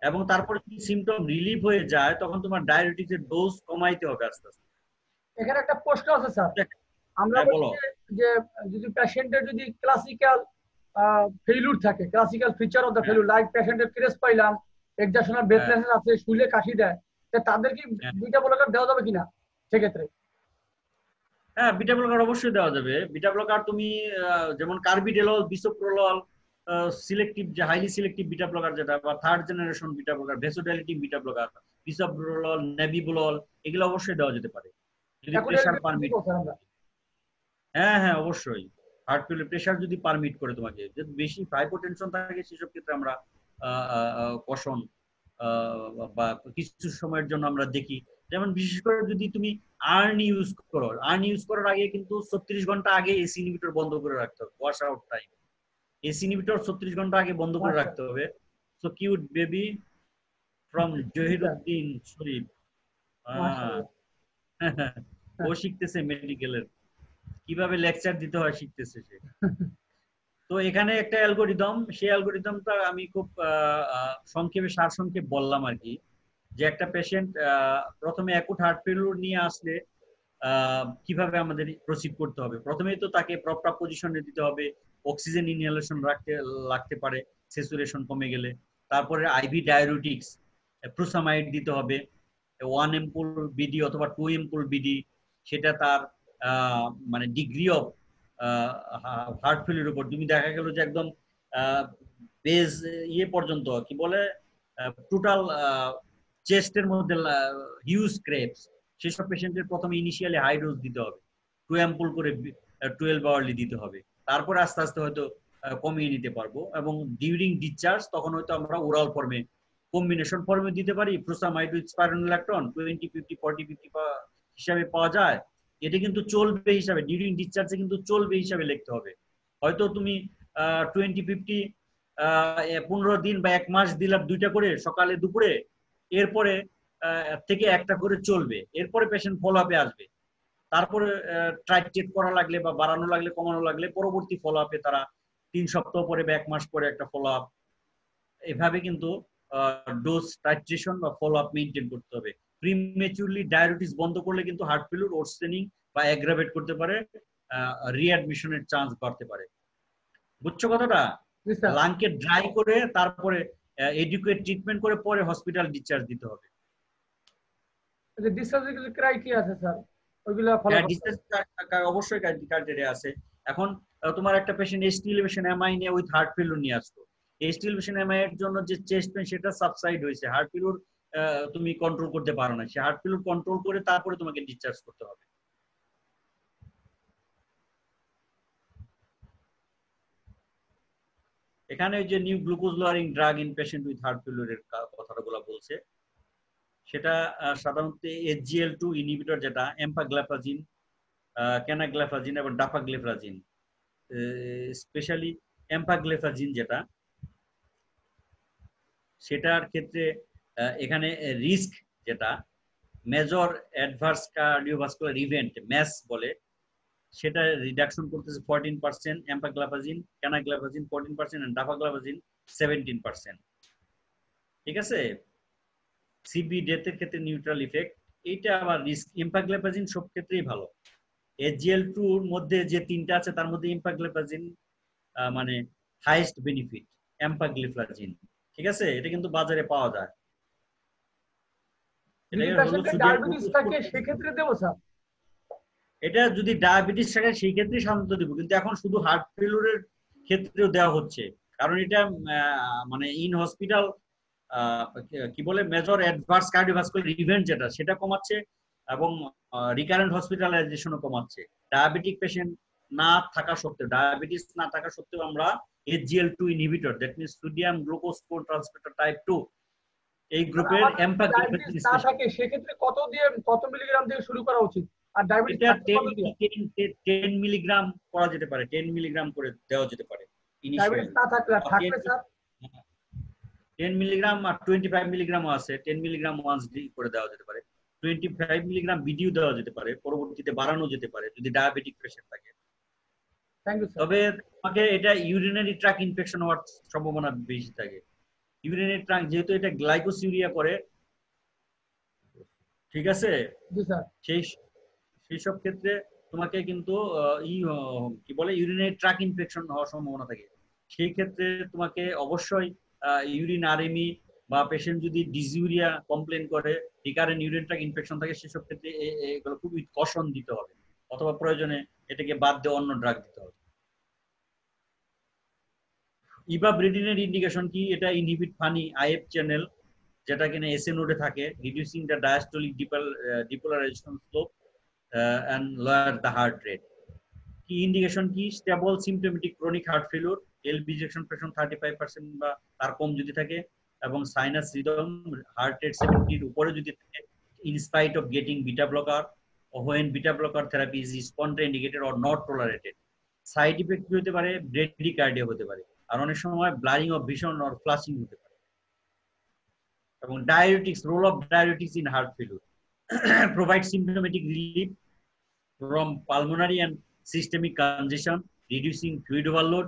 এবং তারপরে যদি সিম্পটম রিলিভ হয়ে যায় তখন তোমার ডায়োরেটিক্সের ডোজ কমাইতে হবে আস্তে আস্তে। এখানে একটা প্রশ্ন আছে স্যার, আমরা বলি যে যদি পেশেন্টের যদি ক্লাসিক্যাল ফেইলুর থাকে, classical feature of the failure, like পেশেন্টের ক্রেস পাইলাম, এক্সাশনাল ব্রেথলেসনেস আছে, শুলে কাশি দেয়, তাদের কি বিটা ব্লকার দেওয়া যাবে কিনা সেক্ষেত্রে? হ্যাঁ, বিটা ব্লকার অবশ্যই দেওয়া যাবে। বিটা ব্লকার তুমি যেমন কার্বিডেলল, বিসোপ্রোলল, সিলেক্টিভ যে হাইলি সিলেক্টিভ বিটা ব্লকার যেটা, বা third generation beta blocker, vasodilating beta blocker, bisoprolol, nebivolol, এগুলো অবশ্যই দেওয়া যেতে পারে যদি প্রেসার পারমিট। হ্যাঁ হ্যাঁ অবশ্যই, হার্ট ফেলিউর প্রেসার যদি পারমিট করে তোমাকে, যদি বেশি হাইপোটেনশন থাকে সেসব ক্ষেত্রে আমরা কষন বা কিছু সময়ের জন্য আমরা দেখি। যেমন বিশেষ করে যদি তুমি আর্ন ইউজ করো, আর্ন ইউজ করার আগে কিন্তু 36 ঘন্টা আগে এসি ইনহিবিটর বন্ধ করে রাখতে হবে, wash out time. ACE inhibitor 36 ঘন্টা আগে বন্ধ করে রাখতে হবে। So cute baby from Zahiruddin Sharif, ও শিখতেছে মেডিকেলের, কিভাবে লেকচার দিতে হয় শিখতেছে সে। তো এখানে একটা অ্যালগোরিদম, সেই অ্যালগোরিদমটা আমি খুব সংক্ষেপে সারসংক্ষেপ বললাম আর কি, যে একটা পেশেন্ট প্রথমে অ্যাকুট হার্ট ফেলিউর নিয়ে আসলে কিভাবে আমাদের প্রসিড করতে হবে। প্রথমেই তো তাকে প্রপার পজিশনে দিতে হবে, অক্সিজেন ইনহেলেশন লাগতে পারে স্যাচুরেশন কমে গেলে। তারপরে আইভি ডায়োরেটিক্স, প্রুসামাইড দিতে হবে, 1 এম্পুল বিডি অথবা 2 এম্পুল বিডি, সেটা তার মানে ডিগ্রি অফ হার্ট ফেলিউর উপর। তুমি দেখা গেল যে একদম বেজ পর্যন্ত কি বলে টোটাল চেস্টের মধ্যে হিউজ ক্রেপস, সেসব পেশেন্টের প্রথমে ইনিশিয়ালি হাই ডোজ দিতে হবে, 2 অ্যাম্পুল করে 12 আওয়ারলি দিতে হবে। তারপরে আস্তে আস্তে হয়তো কমিয়ে নিতে পারবো, এবং ডিউরিং ডিসচার্জ তখন হয়তো আমরা ওরাল ফর্মে, কম্বিনেশন ফর্মে দিতে পারি, প্রোসামাইড উইথ স্পাইরোনোল্যাকটোন 20, 50, 40, 50 হিসাবে পাওয়া যায়। এটা কিন্তু চলবে হিসাবে, ডিউরিং ডিসচার্জে কিন্তু চলবে হিসাবে লিখতে হবে। হয়তো তুমি 20, 50 15 দিন বা 1 মাস দিলাম 2টা করে সকালে দুপুরে, এরপরে থেকে একটা করে চলবে, এরপরে পেশেন্ট ফলো আপে আসবে। তারপরে ট্রাইটেট করা লাগলে বা বাড়ানো লাগলে, কমানো লাগলে পরবর্তী ফলো আপে তারা 3 সপ্তাহ পরে বা 1 মাস পরে একটা ফলো আপ, এভাবে কিন্তু ডোজ টাইট্রেশন বা ফলো আপ মেইনটেইন করতে হবে। প্রিমেচুরলি ডায়াবেটিস বন্ধ করলে কিন্তু হার্ট ফেলিউর ওরসেনিং বা অ্যাগ্রাভেট করতে পারে, রিঅ্যাডমিশনের চান্স বাড়তে পারে। বুঝছো কথাটা? লাংকে ড্রাই করে তারপরে এডুকেট ট্রিটমেন্ট করে পরে হসপিটাল ডিসচার্জ দিতে হবে। ডিসচার্জের ক্রাইটেরিয়া আছে স্যার, ওইগুলো ফলো করতে হবে। অবশ্যই ক্রাইটেরিয়া আছে। এখন তোমার একটা পেশেন্ট এসটি এলিভেশন এমআই নিয়ে উইথ হার্ট ফেলিউর নিয়ে আসতো, এসটি এলিভেশন এমআই এর জন্য যে চেস্ট পেইন সেটা সাবসাইড হয়েছে, হার্ট ফেলিউর তুমি কন্ট্রোল করতে পারো না, সে হার্ট ফেলিউর কন্ট্রোল করে তারপরে তোমাকে ডিসচার্জ করতে হবে। এখানে যে new glucose lowering drug in patient with heart ফেলিউরের কথাগুলো বলছে, সেটা সাধারণত HGL2 ইনহিবিটর, যেটা এম্পাগ্লাফাজিন, ক্যানাগ্লাফাজিন এবং ডাপাগ্লেফাজিন, স্পেশালি এম্পাগ্লেফাজিন যেটা, সেটার ক্ষেত্রে এখানে রিস্ক যেটা major adverse cardiovascular event MACE বলে, সেটা রিডাকশন করতেছে 14%, এম্পাগ্লাফাজিন, ক্যানাগ্লাফাজিন 14% এন্ড ডাপাগ্লাফাজিন 17%। ঠিক আছে? সিবি ডেথের ক্ষেত্রে নিউট্রাল ইফেক্ট, এইটা আবার রিস্ক। এম্পাগ্লাফাজিন সব ক্ষেত্রেই ভালো। HGL2 এর মধ্যে যে 3টা আছে তার মধ্যে এম্পাগ্লাফাজিন মানে হাইয়েস্ট বেনিফিট, এম্পাগ্লিফ্লাজিন। ঠিক আছে? এটা কিন্তু বাজারে পাওয়া যায়। এটা যদি ডায়াবেটিস থাকে সেই ক্ষেত্রে সাধারণত দেব, কিন্তু এখন শুধু হার্ট ফেলিউরের ক্ষেত্রেও দেওয়া হচ্ছে, কারণ এটা মানে ইন হসপিটাল কি বলে মেজর অ্যাডভার্স কার্ডিওভাস্কুলার ইভেন্ট যেটা, সেটা কমাচ্ছে এবং রিকারেন্ট হসপিটালাইজেশনও কমাচ্ছে। ডায়াবেটিক পেশেন্ট না থাকা সত্ত্বেও, ডায়াবেটিস না থাকা সত্ত্বেও আমরা HGL2 inhibitor, that means sodium glucose co-transporter type 2, এই গ্রুপের ডায়াবেটিস না থাকে সেক্ষেত্রে কত মিলিগ্রাম দিয়ে শুরু করা উচিত? আর ডায়াবেটিস থাকলে কত দিয়ে? 10 মিলিগ্রাম করা যেতে পারে, 10 মিলিগ্রাম করে দেওয়া যেতে পারে ডায়াবেটিস না থাকলে। থাকলে স্যার 10 মিলিগ্রাম আর 25 মিলিগ্রামও আছে, 10 মিলিগ্রাম ওয়ান্স ডে করে দেওয়া যেতে পারে, 25 মিলিগ্রাম বিডিও দেওয়া যেতে পারে, পরবর্তীতে বাড়ানো যেতে পারে যদি ডায়াবেটিক পেশেন্ট থাকে। Thank you sir. তবে তোমাকে এটা ইউরিনারি ট্র্যাক ইনফেকশন হওয়ার সম্ভাবনা বেশি থাকে। ইউরিনারি ট্র্যাক যেহেতু এটা গ্লাইকোসিউরিয়া করে, ঠিক আছে, সেই সব ক্ষেত্রে তোমাকে কিন্তু কি বলে ইউরিনারি ট্র্যাক ইনফেকশন হওয়ার সম্ভাবনা থাকে। সেই ক্ষেত্রে তোমাকে অবশ্যই ইউরিন আরএমই বা পেশেন্ট যদি ডিসইউরিয়া কমপ্লেন করে, রিকারেন্ট ইউরিন ট্র্যাক ইনফেকশন থাকে, সেসব ক্ষেত্রে এগুলো খুব কশন দিতে হবে, অথবা প্রয়োজনে এটাকে বাদ দিয়ে অন্য ড্রাগ দিতে হবে। ইভাব্রেডিনের ইন্ডিকেশন কি? এটা ইনহিবিট ফানি আইএফ চ্যানেল, যেটা কিনা এসএ নোডে থাকে, reducing the diastolic depolarization slope and lower the heart rate. কি ইন্ডিকেশন কি? Stable symptomatic chronic heart failure, LV ejection fraction 35% বা তার কম যদি থাকে, এবং সাইনাস রিদম, হার্ট রেট 70 এর উপরে যদি থাকে, in spite of getting beta blocker, when beta blocker therapy is contraindicated or not tolerated. Side effect কি হতে পারে? ব্রেডিকার্ডিয়া হতে পারে, আর অনেক সময় blurring of vision or flushing হতে পারে। এবং diabetics, role of diabetics in heart failure, provide symptomatic relief from pulmonary and systemic congestion, reducing fluid overload.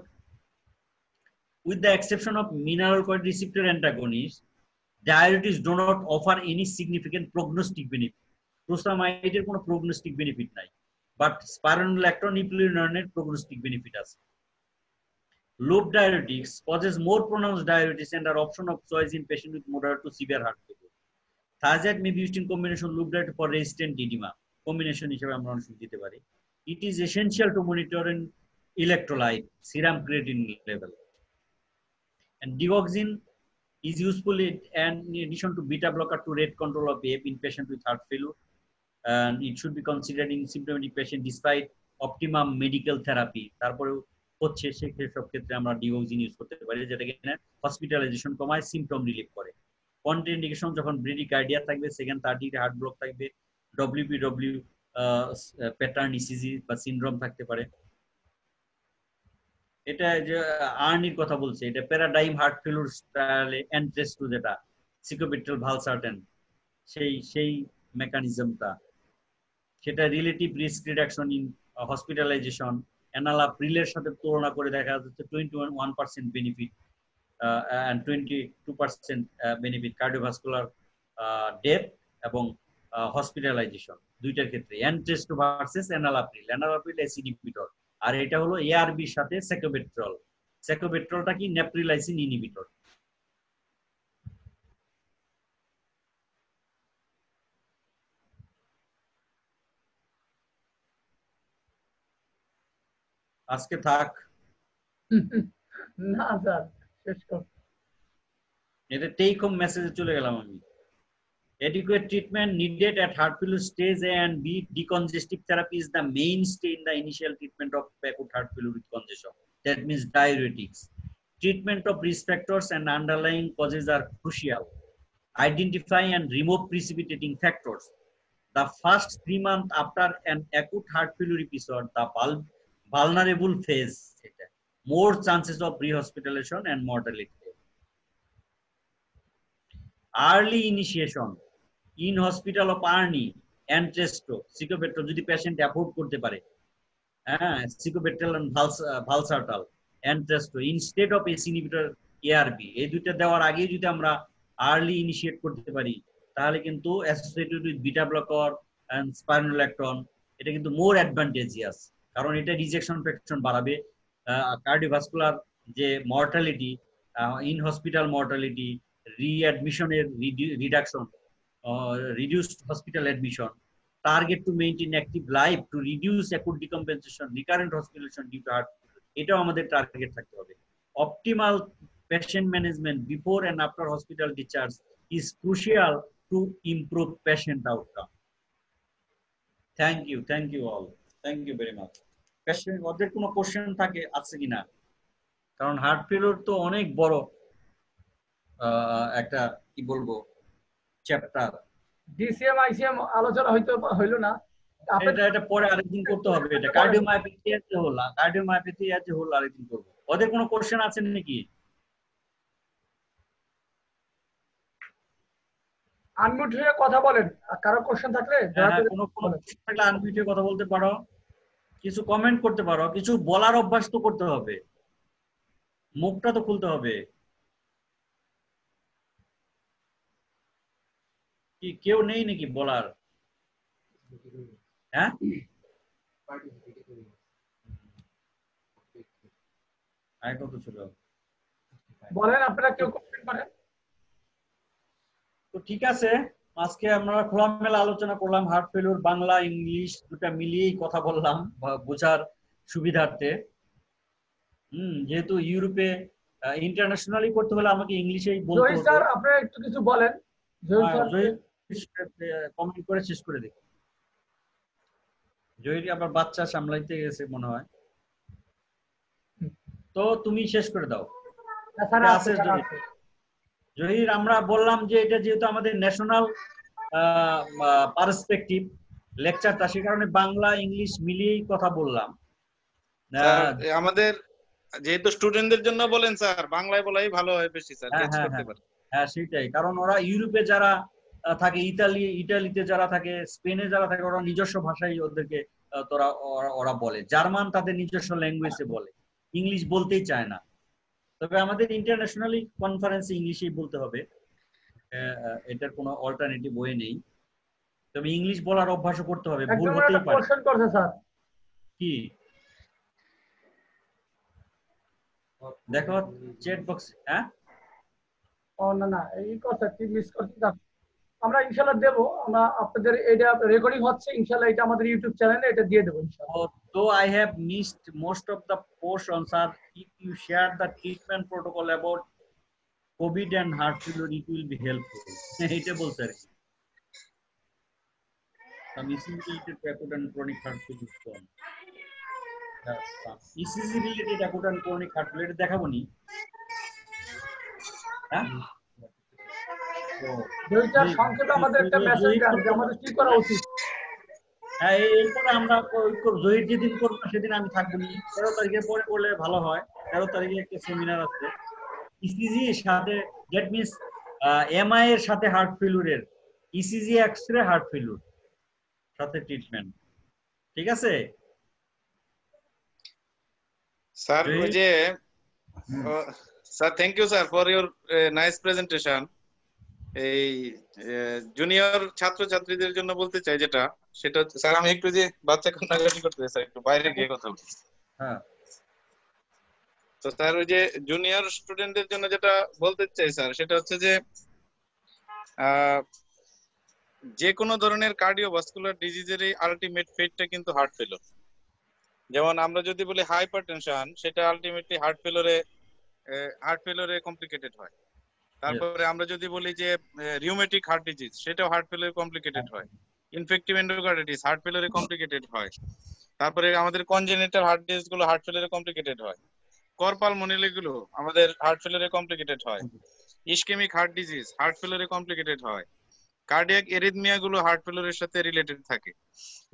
With the exception of mineralocorticoid receptor antagonists, diuretics do not offer any significant prognostic benefit. Prostacyclin কোনো prognostic benefit নাই, but spironolactone eplerenone prognostic benefit আছে. Loop diuretics causes more pronounced diabetes and are option of choice in patients with moderate to severe heart failure. Thiazide may be used in combination loop diuretic for resistant edema. Combination হিসেবে আমরা অনেক দিতে পারি। It is essential to monitor an electrolyte, serum creatinine level. And digoxin is useful in addition to beta blocker to rate control of AF in patient with heart failure, and it should be considered in symptomatic patient despite optimum medical therapy. তারপরে হচ্ছে সেসব ক্ষেত্রে আমরা digoxin use করতে পারি, যেটা কিনা hospitalisation কমায়, সিম্পটম রিলিফ করে। কন্ট্রাইন্ডিকেশন যখন ব্রেডিকার্ডিয়া থাকবে, second third degree heart block থাকবে, WPW প্যাটার্ন ইসিজি বা সিনড্রোম থাকতে পারে। এটা যে আর্নির কথা বলছে, এটা প্যারাডাইম হার্ট ফেলিউর ট্রায়ালে এন্ট্রেস্টো, যেটা সিকোপেট্রাল ভালসারটেন, সেই মেকানিজমটা, সেটা relative risk reduction in hospitalization এনালাপ্রিলের সাথে তুলনা করে দেখা যাচ্ছে 21% benefit and 22% benefit cardiovascular death এবং হসপিটালাইজেশন দুইটার ক্ষেত্রে। Entresto versus enalapril, enalapril ACE inhibitor, আর এটা হলো এআরবির সাথে সেকোবেট্রল। সেকোবেট্রলটা কি? নেপ্রিলাইসিন ইনহিবিটর। আজকে থাক না স্যার, শেষ কর। এটা টেক হোম মেসেজে চলে গেলাম আমি। Adequate treatment needed at heart failure stage A and B. Decongestive therapy is the mainstay in the initial treatment of acute heart failure with congestion. That means diuretics. Treatment of risk factors and underlying causes are crucial. Identify and remove precipitating factors. The first 3 months after an acute heart failure episode, the vulnerable phase, more chances of rehospitalization and mortality. Early initiation in hospital of ARNI, Entresto, Cicopetrol যদি patient afford করতে পারে, হ্যাঁ, Cicopetrol and Valsartan, Entresto instead of ACE inhibitor ARB, এই দুইটা দেওয়ার আগে যদি আমরা আর্লি ইনিশিয়েট করতে পারি, তাহলে কিন্তু associated with beta blocker and spironolactone, এটা কিন্তু মোর অ্যাডভান্টেজিয়াস, কারণ এটা রিজেকশন ফ্র্যাকশন বাড়াবে, কার্ডিওভাস্কুলার যে মর্টালিটি, ইন হসপিটাল মর্টালিটি, রিঅ্যাডমিশনের reduction, reduced hospital admission, target to maintain active life to reduce acute decompensation, recurrent hospitalization due to heart failure, এটাও আমাদের target থাকতে হবে। Optimal patient management before and after hospital discharge is crucial to improve patient outcome. Thank you all, thank you very much. ওদের কোনো question থাকে আছে কিনা? কারণ হার্ট ফেলিওর তো অনেক বড় একটা কি বলবো চ্যাপ্টার। ডিসিএম আইসিএম আলোচনা হইলো না। এটা পরে আরেকদিন করতে হবে। এটা কার্ডিওমায়োপ্যাথি এজ এ হোল আরেকদিন করবো। ওদের কোনো কোশ্চেন আছে নাকি? আনমিউট হয়ে কথা বলেন, কারো কোশ্চেন থাকলে কোনো কোশ্চেন থাকলে আনমিউট হয়ে কথা বলতে পারো, কিছু কমেন্ট করতে পারো, কিছু বলার অভ্যাস তো করতে হবে, মুখটা তো খুলতে হবে। কি কেউ নেই নাকি বলার? হ্যাঁ, কত ছিল বলেন, আপনারা কেউ কমেন্ট করেন। তো ঠিক আছে, আজকে আমরা খোলামেলা আলোচনা করলাম হার্ট ফেলিওর, বাংলা ইংলিশ দুটা মিলিয়েই কথা বললাম বোঝার সুবিধার্থে। যেহেতু ইউরোপে ইন্টারন্যাশনালি করতে হলে আমাকে ইংলিশেই বলতে জহির হতো। স্যার আপনারা একটু কিছু বলেন। জহির কমেন্ট করে শেষ করে দিই। জহির আবার বাচ্চা সামলাইতে গেছে মনে হয়, তো তুমি শেষ করে দাও। জহির, আমরা বললাম যে এটা যেহেতু আমাদের ন্যাশনাল পার্সপেক্টিভ লেকচারটা, সে কারণে বাংলা ইংলিশ মিলিয়েই কথা বললাম। আমাদের যেহেতু স্টুডেন্টদের জন্য বলেন স্যার, বাংলায় বলাই ভালো হয় বেশি স্যার, ক্যাচ করতে পারে। হ্যাঁ সেটাই, কারণ ওরা ইউরোপে যারা থাকে, ইটালিতে যারা থাকে, স্পেনে যারা থাকে, ওরা নিজস্ব ভাষায় ওদেরকে ওরা বলে। জার্মান তাদের নিজস্ব ল্যাঙ্গুয়েজে বলে, ইংলিশ বলতেই চায় না। তবে আমাদের ইন্টারন্যাশনালি কনফারেন্সে ইংলিশেই বলতে হবে, এটার কোনো অল্টারনেটিভ ওয়ে নেই। তবে ইংলিশ বলার অভ্যাসও করতে হবে, ভুল হতেই পারে। কোশ্চেন করছে স্যার, কি দেখো চ্যাট বক্স। হ্যাঁ, ও না এই কথা কি মিস করতে, আমরা ইনশাআল্লাহ দেব। আমরা আপনাদের এটা রেকর্ডিং হচ্ছে, ইনশাআল্লাহ এটা আমাদের ইউটিউব চ্যানেলে এটা দিয়ে দেব ইনশাআল্লাহ। Though I have missed most of the portions, sir, if you share the treatment protocol about COVID and heart failure, it will be helpful. এটা বলছে আর কি। Some ECG related acute and chronic heart failure. ECG related acute and chronic heart failure দেখাবো নি? হ্যাঁ, দুইটা সংক্ষেপে আমাদের একটা মেসেজ দেন যে আমাদের কি করা উচিত। হ্যাঁ, এরপরে আমরা জহির যেদিন করবো সেদিন আমি থাকবো না, 13 তারিখের পরে করলে ভালো হয়। 13 তারিখে একটা সেমিনার আছে ইসিজি এর সাথে, দ্যাট মিন্স এমআই এর সাথে হার্ট ফেলিউরের, ইসিজি এক্সরে হার্ট ফেলিউর সাথে ট্রিটমেন্ট। ঠিক আছে স্যার? ওই যে sir, thank you sir for your nice presentation. এই জুনিয়র ছাত্রছাত্রীদের জন্য বলতে চাই যেটা, সেটা হচ্ছে স্যার, আমি একটু যে বাচ্চা কান্নাকাটি করতে স্যার, একটু বাইরে গিয়ে কথা বলি। হ্যাঁ, তো স্যার ওই যে জুনিয়র স্টুডেন্টদের জন্য যেটা বলতে চাই স্যার, সেটা হচ্ছে যে যে কোনো ধরনের কার্ডিওভাস্কুলার ডিজিজের আলটিমেট ফেটটা কিন্তু হার্ট ফেলিওর। যেমন আমরা যদি বলি হাইপারটেনশন, সেটা আলটিমেটলি হার্ট ফেলিওরে কমপ্লিকেটেড হয়। তারপরে আমরা যদি বলি যে রিউমেটিক হার্ট ডিজিজ, সেটাও হার্ট ফেলিওরে কমপ্লিকেটেড হয়। ইনফেক্টিভ এন্ডোকার্ডিটিস হার্ট ফেলিওরে কমপ্লিকেটেড হয়। তারপরে আমাদের কনজেনিটাল হার্ট ডিজিজ গুলো হার্ট ফেলিওরে কমপ্লিকেটেড হয়। করপালমোনালি গুলো আমাদের হার্ট ফেলিওরে কমপ্লিকেটেড হয়। ইসকেমিক হার্ট ডিজিজ হার্ট ফেলিওরে কমপ্লিকেটেড হয়। কার্ডিয়াক এরিথমিয়া গুলো হার্ট ফেলিওরের সাথে রিলেটেড থাকে।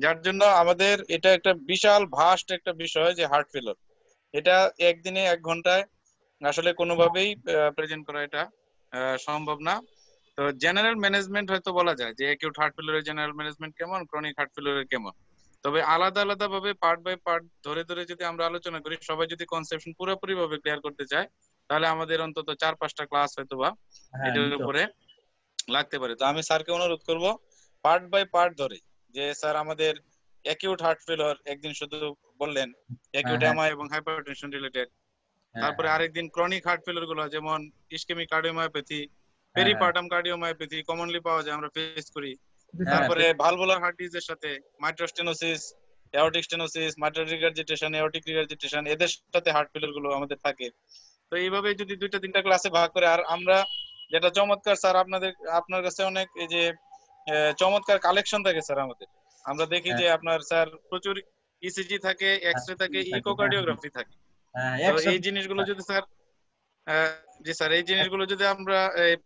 যার জন্য আমাদের এটা একটা বিশাল ভাস্ট একটা বিষয় যে হার্ট ফেলিওর, এটা একদিনে 1 ঘন্টায় আসলে কোনোভাবেই প্রেজেন্ট করা এটা সম্ভব না। তো জেনারেল ম্যানেজমেন্ট হয়তো বলা যায় যে অ্যাকিউট হার্ট ফেলিওরের জেনারেল ম্যানেজমেন্ট কেমন, ক্রনিক হার্ট ফেলিওরের কেমন। তবে আলাদা আলাদা ভাবে পার্ট বাই পার্ট ধরে ধরে যদি আমরা আলোচনা করি, সবাই যদি কনসেপশন পুরোপুরি ভাবে ক্লিয়ার করতে চায়, তাহলে আমাদের অন্তত 4-5টা ক্লাস হয়তো বা এটার উপরে লাগতে পারে। তো আমি স্যারকে অনুরোধ করব পার্ট বাই পার্ট ধরে, যে স্যার আমাদের অ্যাকিউট হার্ট ফেলিওর একদিন শুধু বললেন, অ্যাকিউট এমআই এবং হাইপারটেনশন রিলেটেড। তারপরে আরেকদিন ক্রনিক হার্ট ফেলিওর গুলো, যেমন ischemic cardiomyopathy, peripartum cardiomyopathy commonly পাওয়া যায়, আমরা ফেস করি। তারপরে ভালভুলার হার্ট ডিজিজের সাথে mitral stenosis, aortic stenosis, mitral regurgitation, aortic regurgitation, এদের সাথে হার্ট ফেলিওর গুলো আমাদের থাকে। তো এইভাবে যদি 2-3টা ক্লাসে ভাগ করে, আর আমরা যেটা চমৎকার স্যার, আপনার কাছে অনেক এই যে চমৎকার কালেকশন থাকে স্যার আমাদের। আমরা দেখি যে আপনার স্যার প্রচুর ইসিজি থাকে, এক্সরে থাকে, ইকোকার্ডিওগ্রাফি থাকে। তো এই জিনিসগুলো যদি স্যার জি স্যার, এই জিনিসগুলো যদি আমরা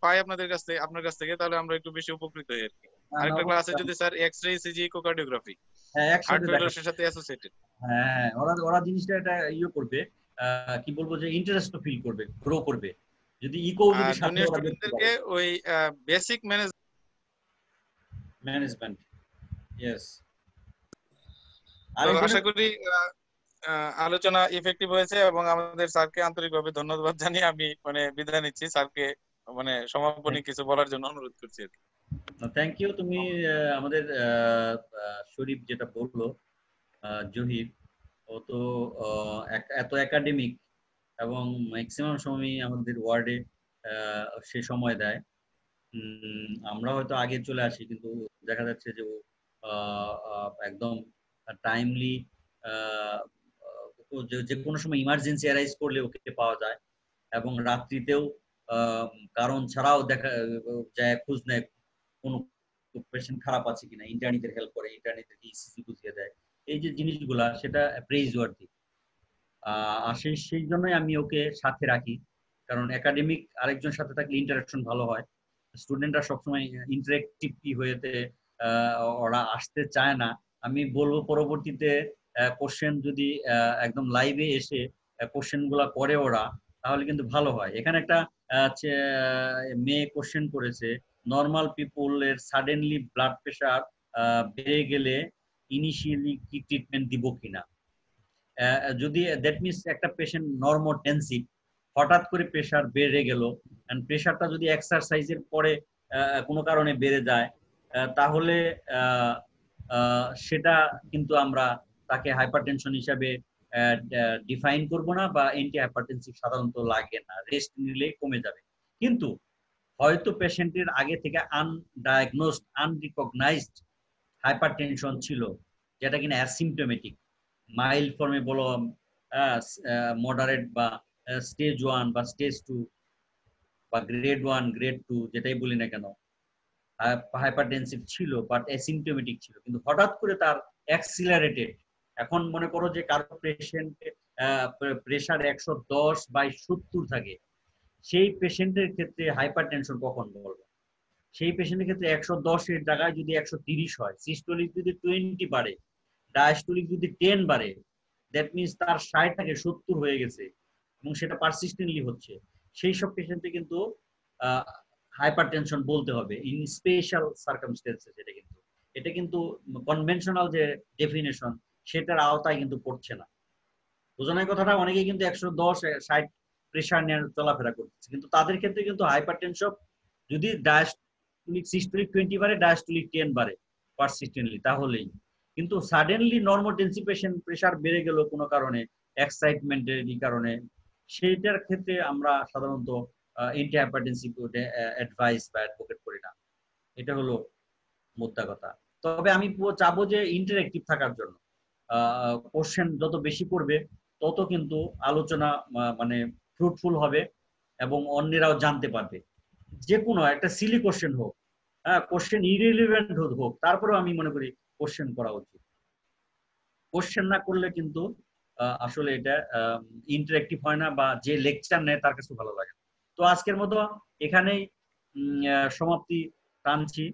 পাই আপনাদের কাছ থেকে, আপনার কাছ থেকে, তাহলে আমরা একটু বেশি উপকৃত হই আর কি। আরেকটা ক্লাসে যদি sir X-ray, ECG, echocardiography heart একসাথে দেখা, ফেলিওরের সাথে অ্যাসোসিয়েটেড। হ্যাঁ ওরা ওরা জিনিসটা এটা ইয়ে করবে, কি বলবো যে ইন্টারেস্ট ফিল করবে, গ্রো করবে যদি ইকো যদি আর সাথে জুনিয়র ওরা দেখতে স্টুডেন্টদেরকে পারে। ওই বেসিক ম্যানেজমেন্ট, ইয়েস। তো আর আশা করি আলোচনা ইফেক্টিভ হয়েছে, এবং আমাদের স্যারকে আন্তরিকভাবে ধন্যবাদ জানিয়ে আমি মানে বিদায় নিচ্ছি। স্যারকে মানে সমাপনী কিছু বলার জন্য অনুরোধ করছি আর কি। Thank you. তুমি আমাদের শরীফ যেটা বললো, জহির, ও তো এত একাডেমিক এবং ম্যাক্সিমাম সময় আমাদের ওয়ার্ডে সে সময় দেয়। আমরা হয়তো আগে চলে আসি, কিন্তু দেখা যাচ্ছে যে ও একদম টাইমলি যে কোনো সময় ইমার্জেন্সি অ্যারাইজ করলে ওকে পাওয়া যায়, এবং রাত্রিতেও কারণ ছাড়াও দেখা যায় খোঁজ নেয় কোনো পেশেন্ট খারাপ আছে কিনা, ইন্টার্নিদের হেল্প করে, ইন্টার্নিদেরকে ইসিজি বুঝিয়ে দেয়। এই যে জিনিসগুলা সেটা প্রেইজ ওয়ার্থি। আর সেই জন্যই আমি ওকে সাথে রাখি, কারণ একাডেমিক আরেকজন সাথে থাকলে ইন্টারাকশন ভালো হয়। স্টুডেন্টরা সবসময় ইন্টারেক্টিভ হয়েতে ওরা আসতে চায় না। আমি বলবো পরবর্তীতে কোশ্চেন যদি একদম লাইভে এসে কোশ্চেন গুলা করে ওরা, তাহলে কিন্তু ভালো হয়। এখানে একটা মেয়ে কোশ্চেন করেছে, নর্মাল পিপুলের সাডেনলি ব্লাড প্রেশার বেড়ে গেলে ইনিশিয়ালি কি ট্রিটমেন্ট দিব কিনা। যদি দ্যাট মিনস একটা পেশেন্ট নর্মোটেনসিভ, হঠাৎ করে প্রেশার বেড়ে গেল, এন্ড প্রেশারটা যদি এক্সারসাইজের পরে কোনো কারণে বেড়ে যায়, তাহলে সেটা কিন্তু আমরা তাকে হাইপারটেনশন হিসাবে ডিফাইন করব না, বা অ্যান্টি হাইপারটেনসিভ সাধারণত লাগে না, রেস্ট নিলে কমে যাবে। কিন্তু হয়তো পেশেন্টের আগে থেকে আনডায়াগনোজড, আনরিকগনাইজড হাইপারটেনশন ছিল, যেটা কিনা অ্যাসিমটোমেটিক, মাইল্ড ফর্মে বলো, মডারেট বা স্টেজ 1 বা স্টেজ 2 বা গ্রেড 1 গ্রেড 2 যেটাই বলি না কেন, হাইপারটেনসিভ ছিল বাট অ্যাসিমটোমেটিক ছিল, কিন্তু হঠাৎ করে তার অ্যাক্সিলারেটেড। এখন মনে করো যে কারো পেশেন্ট প্রেশার 110/70 থাকে, সেই পেশেন্টের ক্ষেত্রে হাইপারটেনশন কখন বলবো? সেই পেশেন্টের ক্ষেত্রে 110-এর জায়গায় যদি 130 হয়, সিস্টোলিক যদি 20 বাড়ে, ডায়াস্টোলিক যদি 10 বাড়ে, দ্যাট মিনস তার 60 থেকে 70 হয়ে গেছে এবং সেটা পারসিস্টেন্টলি হচ্ছে, সেই সব পেশেন্টে কিন্তু হাইপারটেনশন বলতে হবে ইন স্পেশাল সার্কামস্টেন্সেস। এটা কিন্তু কনভেনশনাল যে ডেফিনেশন সেটার আওতায় কিন্তু পড়ছে না। বোঝানোর কথাটা, অনেকেই কিন্তু 110-60 প্রেশার নিয়ে চলাফেরা করতেছে, কিন্তু তাদের ক্ষেত্রে কিন্তু হাইপারটেনশন যদি ডায়াস্টোলিক সিস্টোলিক 20 বাড়ে, ডায়াস্টোলিক 10 বাড়ে পারসিস্টেন্টলি, তাহলেই। কিন্তু সাডেনলি নর্মোটেনসিভ প্রেশার বেড়ে গেল কোনো কারণে, এক্সাইটমেন্টের কারণে, সেইটার ক্ষেত্রে আমরা সাধারণত অ্যান্টি হাইপারটেনসিভ অ্যাডভাইস বা অ্যাডভোকেট করি না। এটা হলো মোদ্দা কথা। তবে আমি চাবো যে ইন্টারেক্টিভ থাকার জন্য কোশ্চেন যত বেশি করবে তত কিন্তু আলোচনা মানে ফ্রুটফুল হবে এবং অন্যরাও জানতে পারবে। যে কোনো একটা সিলি কোশ্চেন হোক, হ্যাঁ, কোশ্চেন ইরিলেভেন্ট হোক, তারপরেও আমি মনে করি কোশ্চেন করা উচিত। কোশ্চেন না করলে কিন্তু আসলে এটা ইন্টারেক্টিভ হয় না, বা যে লেকচার নেয় তার কাছে ভালো লাগে। তো আজকের মতো এখানেই সমাপ্তি টানছি।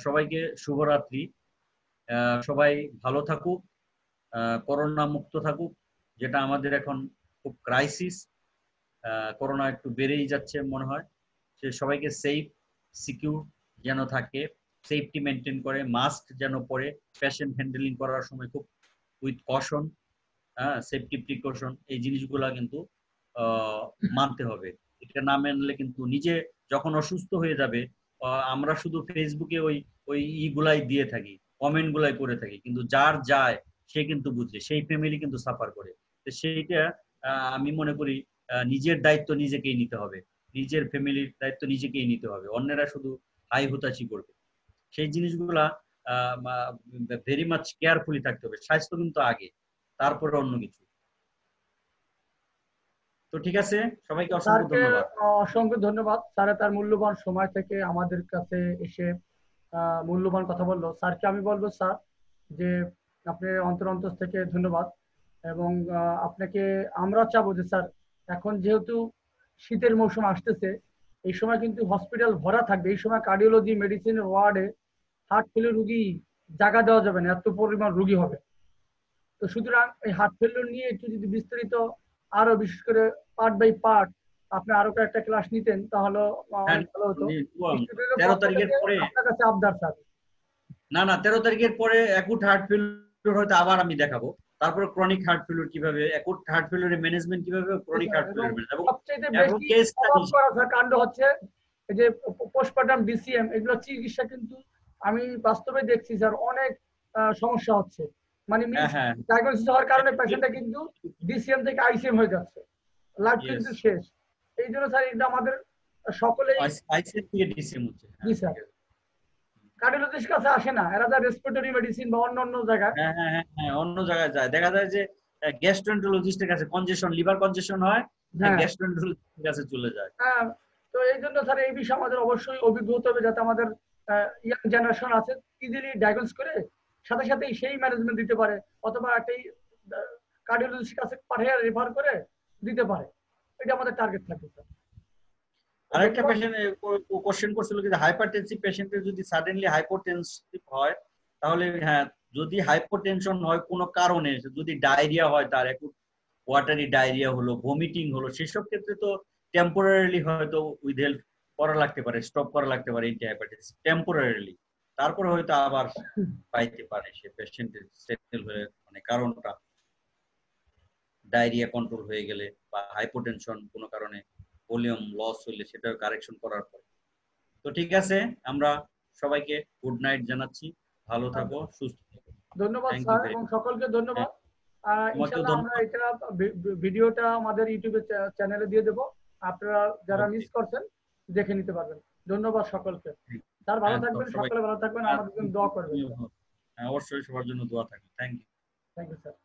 সবাইকে শুভরাত্রি। সবাই ভালো থাকুক, করোনা মুক্ত থাকুক, যেটা আমাদের এখন খুব ক্রাইসিস। করোনা একটু বেড়েই যাচ্ছে মনে হয়। সে সবাইকে সেফ সিকিউর যেন থাকে, সেফটি মেনটেন করে, মাস্ক যেন পরে, পেশেন্ট হ্যান্ডেলিং করার সময় খুব উইথ কশন, সেফটি প্রিকশন, এই জিনিসগুলা কিন্তু মানতে হবে। এটা না মানলে কিন্তু নিজে যখন অসুস্থ হয়ে যাবে, আমরা শুধু ফেসবুকে ওই ওই ইগুলাই দিয়ে থাকি, কমেন্ট গুলাই করে থাকি, কিন্তু যার যায় সে কিন্তু বুঝে, সেই ফ্যামিলি কিন্তু সাফার করে। তো সেইটা আমি মনে করি নিজের দায়িত্ব নিজেকেই নিতে হবে, নিজের ফ্যামিলির দায়িত্ব নিজেকেই নিতে হবে, অন্যেরা শুধু হাই হুতাশি করবে। সেই জিনিসগুলা ভেরি মাচ কেয়ারফুলি থাকতে হবে। স্বাস্থ্য কিন্তু আগে, তারপরে অন্য কিছু। তো ঠিক আছে, সবাইকে অসংখ্য ধন্যবাদ। অসংখ্য ধন্যবাদ। স্যার তার মূল্যবান সময় থেকে আমাদের কাছে এসে মূল্যবান কথা বললো। স্যারকে আমি বলবো স্যার যে আপনি অন্তর থেকে ধন্যবাদ, এবং আপনাকে আমরা চাবো যে স্যার এখন যেহেতু শীতের মৌসুম আসতেছে, এই সময় কিন্তু হসপিটাল ভরা থাকবে। এই সময় কার্ডিওলজি মেডিসিনের ওয়ার্ডে হার্ট ফেলিওর রুগী জায়গা দেওয়া যাবে না, এত পরিমাণ রুগী হবে। তো সুতরাং এই হার্ট ফেলিওর নিয়ে একটু যদি বিস্তারিত আরো বিশেষ করে পার্ট বাই পার্ট আপনি আরো কয়েকটা ক্লাস নিতেন তাহলে অনেক ভালো হতো। 13 তারিখের পরে আপনার কাছে আবদার স্যার। না 13 তারিখের পরে অ্যাকুট হার্ট ফেলিওর হয়তো আবার আমি দেখাবো, তারপরে ক্রনিক হার্ট ফেলিওর কিভাবে, অ্যাকুট হার্ট ফেলিওরের ম্যানেজমেন্ট কিভাবে, ক্রনিক হার্ট ফেলিওর ম্যানেজমেন্ট সবচেয়ে বেশি অবাক করা কাণ্ড হচ্ছে এই যে পোস্টপার্টাম ডিসিএম, এগুলো চিকিৎসা কিন্তু আমি বাস্তবে দেখছি স্যার অনেক সমস্যা হচ্ছে। মানে ডায়াগনোসিস হওয়ার কারণে পেশেন্টটা কিন্তু ডিসিএম থেকে আইসিএম হয়ে যাচ্ছে, লাইফ কিন্তু শেষ। এই জন্য স্যার এটা আমাদের সকলেই আইসিএম থেকে ডিসিএম হচ্ছে। জি স্যার, কার্ডিওলজিস্ট কাছে আসে না, এরা যা রেসপিরেটরি মেডিসিন বা অন্য জায়গায় অন্য জায়গায় যায়। দেখা যায় যে গ্যাস্ট্রোএন্টারোলজিস্টের কাছে কনজেশন, লিভার কনজেশন হয়, গ্যাস্ট্রোএন্টারোলজিস্টের কাছে চলে যায়। তো এই জন্য স্যার এই বিষয়ে আমাদের অবশ্যই অভিজ্ঞ হতে হবে, যাতে আমাদের ইয়াং জেনারেশন আছে ইজিলি ডায়াগনোস করে সাথে সাথে সেই ম্যানেজমেন্ট দিতে পারে, অথবা একটাই কার্ডিওলজিস্ট কাছে পাঠিয়ে রেফার করে দিতে পারে। এটা আমাদের টার্গেট থাকবে স্যার। আরেকটা পেশেন্ট কোশ্চেন করছিল যে হাইপারটেনসিভ পেশেন্টের যদি সাডেনলি হাইপোটেনসিভ হয়, তাহলে হ্যাঁ, যদি হাইপোটেনশন হয় কোনো কারণে, যদি ডায়রিয়া হয়, তার একটু ওয়াটারি ডায়রিয়া হলো, ভমিটিং হলো, সেসব ক্ষেত্রে তো টেম্পোরারিলি হয়তো উইথ হেল্প করা লাগতে পারে, স্টপ করা লাগতে পারে অ্যান্টিহাইপারটেনসিভ টেম্পোরারিলি। তারপরে হয়তো আবার পাইতে পারে সে পেশেন্টের সেটেল হয়ে, মানে কারণটা ডায়রিয়া কন্ট্রোল হয়ে গেলে বা হাইপোটেনশন কোনো কারণে ভলিউম লস হইলে সেটাও কারেকশন করার পর। তো ঠিক আছে, আমরা সবাইকে গুড নাইট জানাচ্ছি। ভালো থাকো, সুস্থ থাকো। ধন্যবাদ স্যার এবং সকলকে ধন্যবাদ। ইনশাআল্লাহ আমরা এটা ভিডিওটা আমাদের ইউটিউবে চ্যানেলে দিয়ে দেব, আপনারা যারা মিস করছেন দেখে নিতে পারবেন। ধন্যবাদ সকলকে। স্যার ভালো থাকবেন, সকলে ভালো থাকবেন, আমাদের জন্য দোয়া করবেন। অবশ্যই সবার জন্য দোয়া থাকবে। Thank you sir.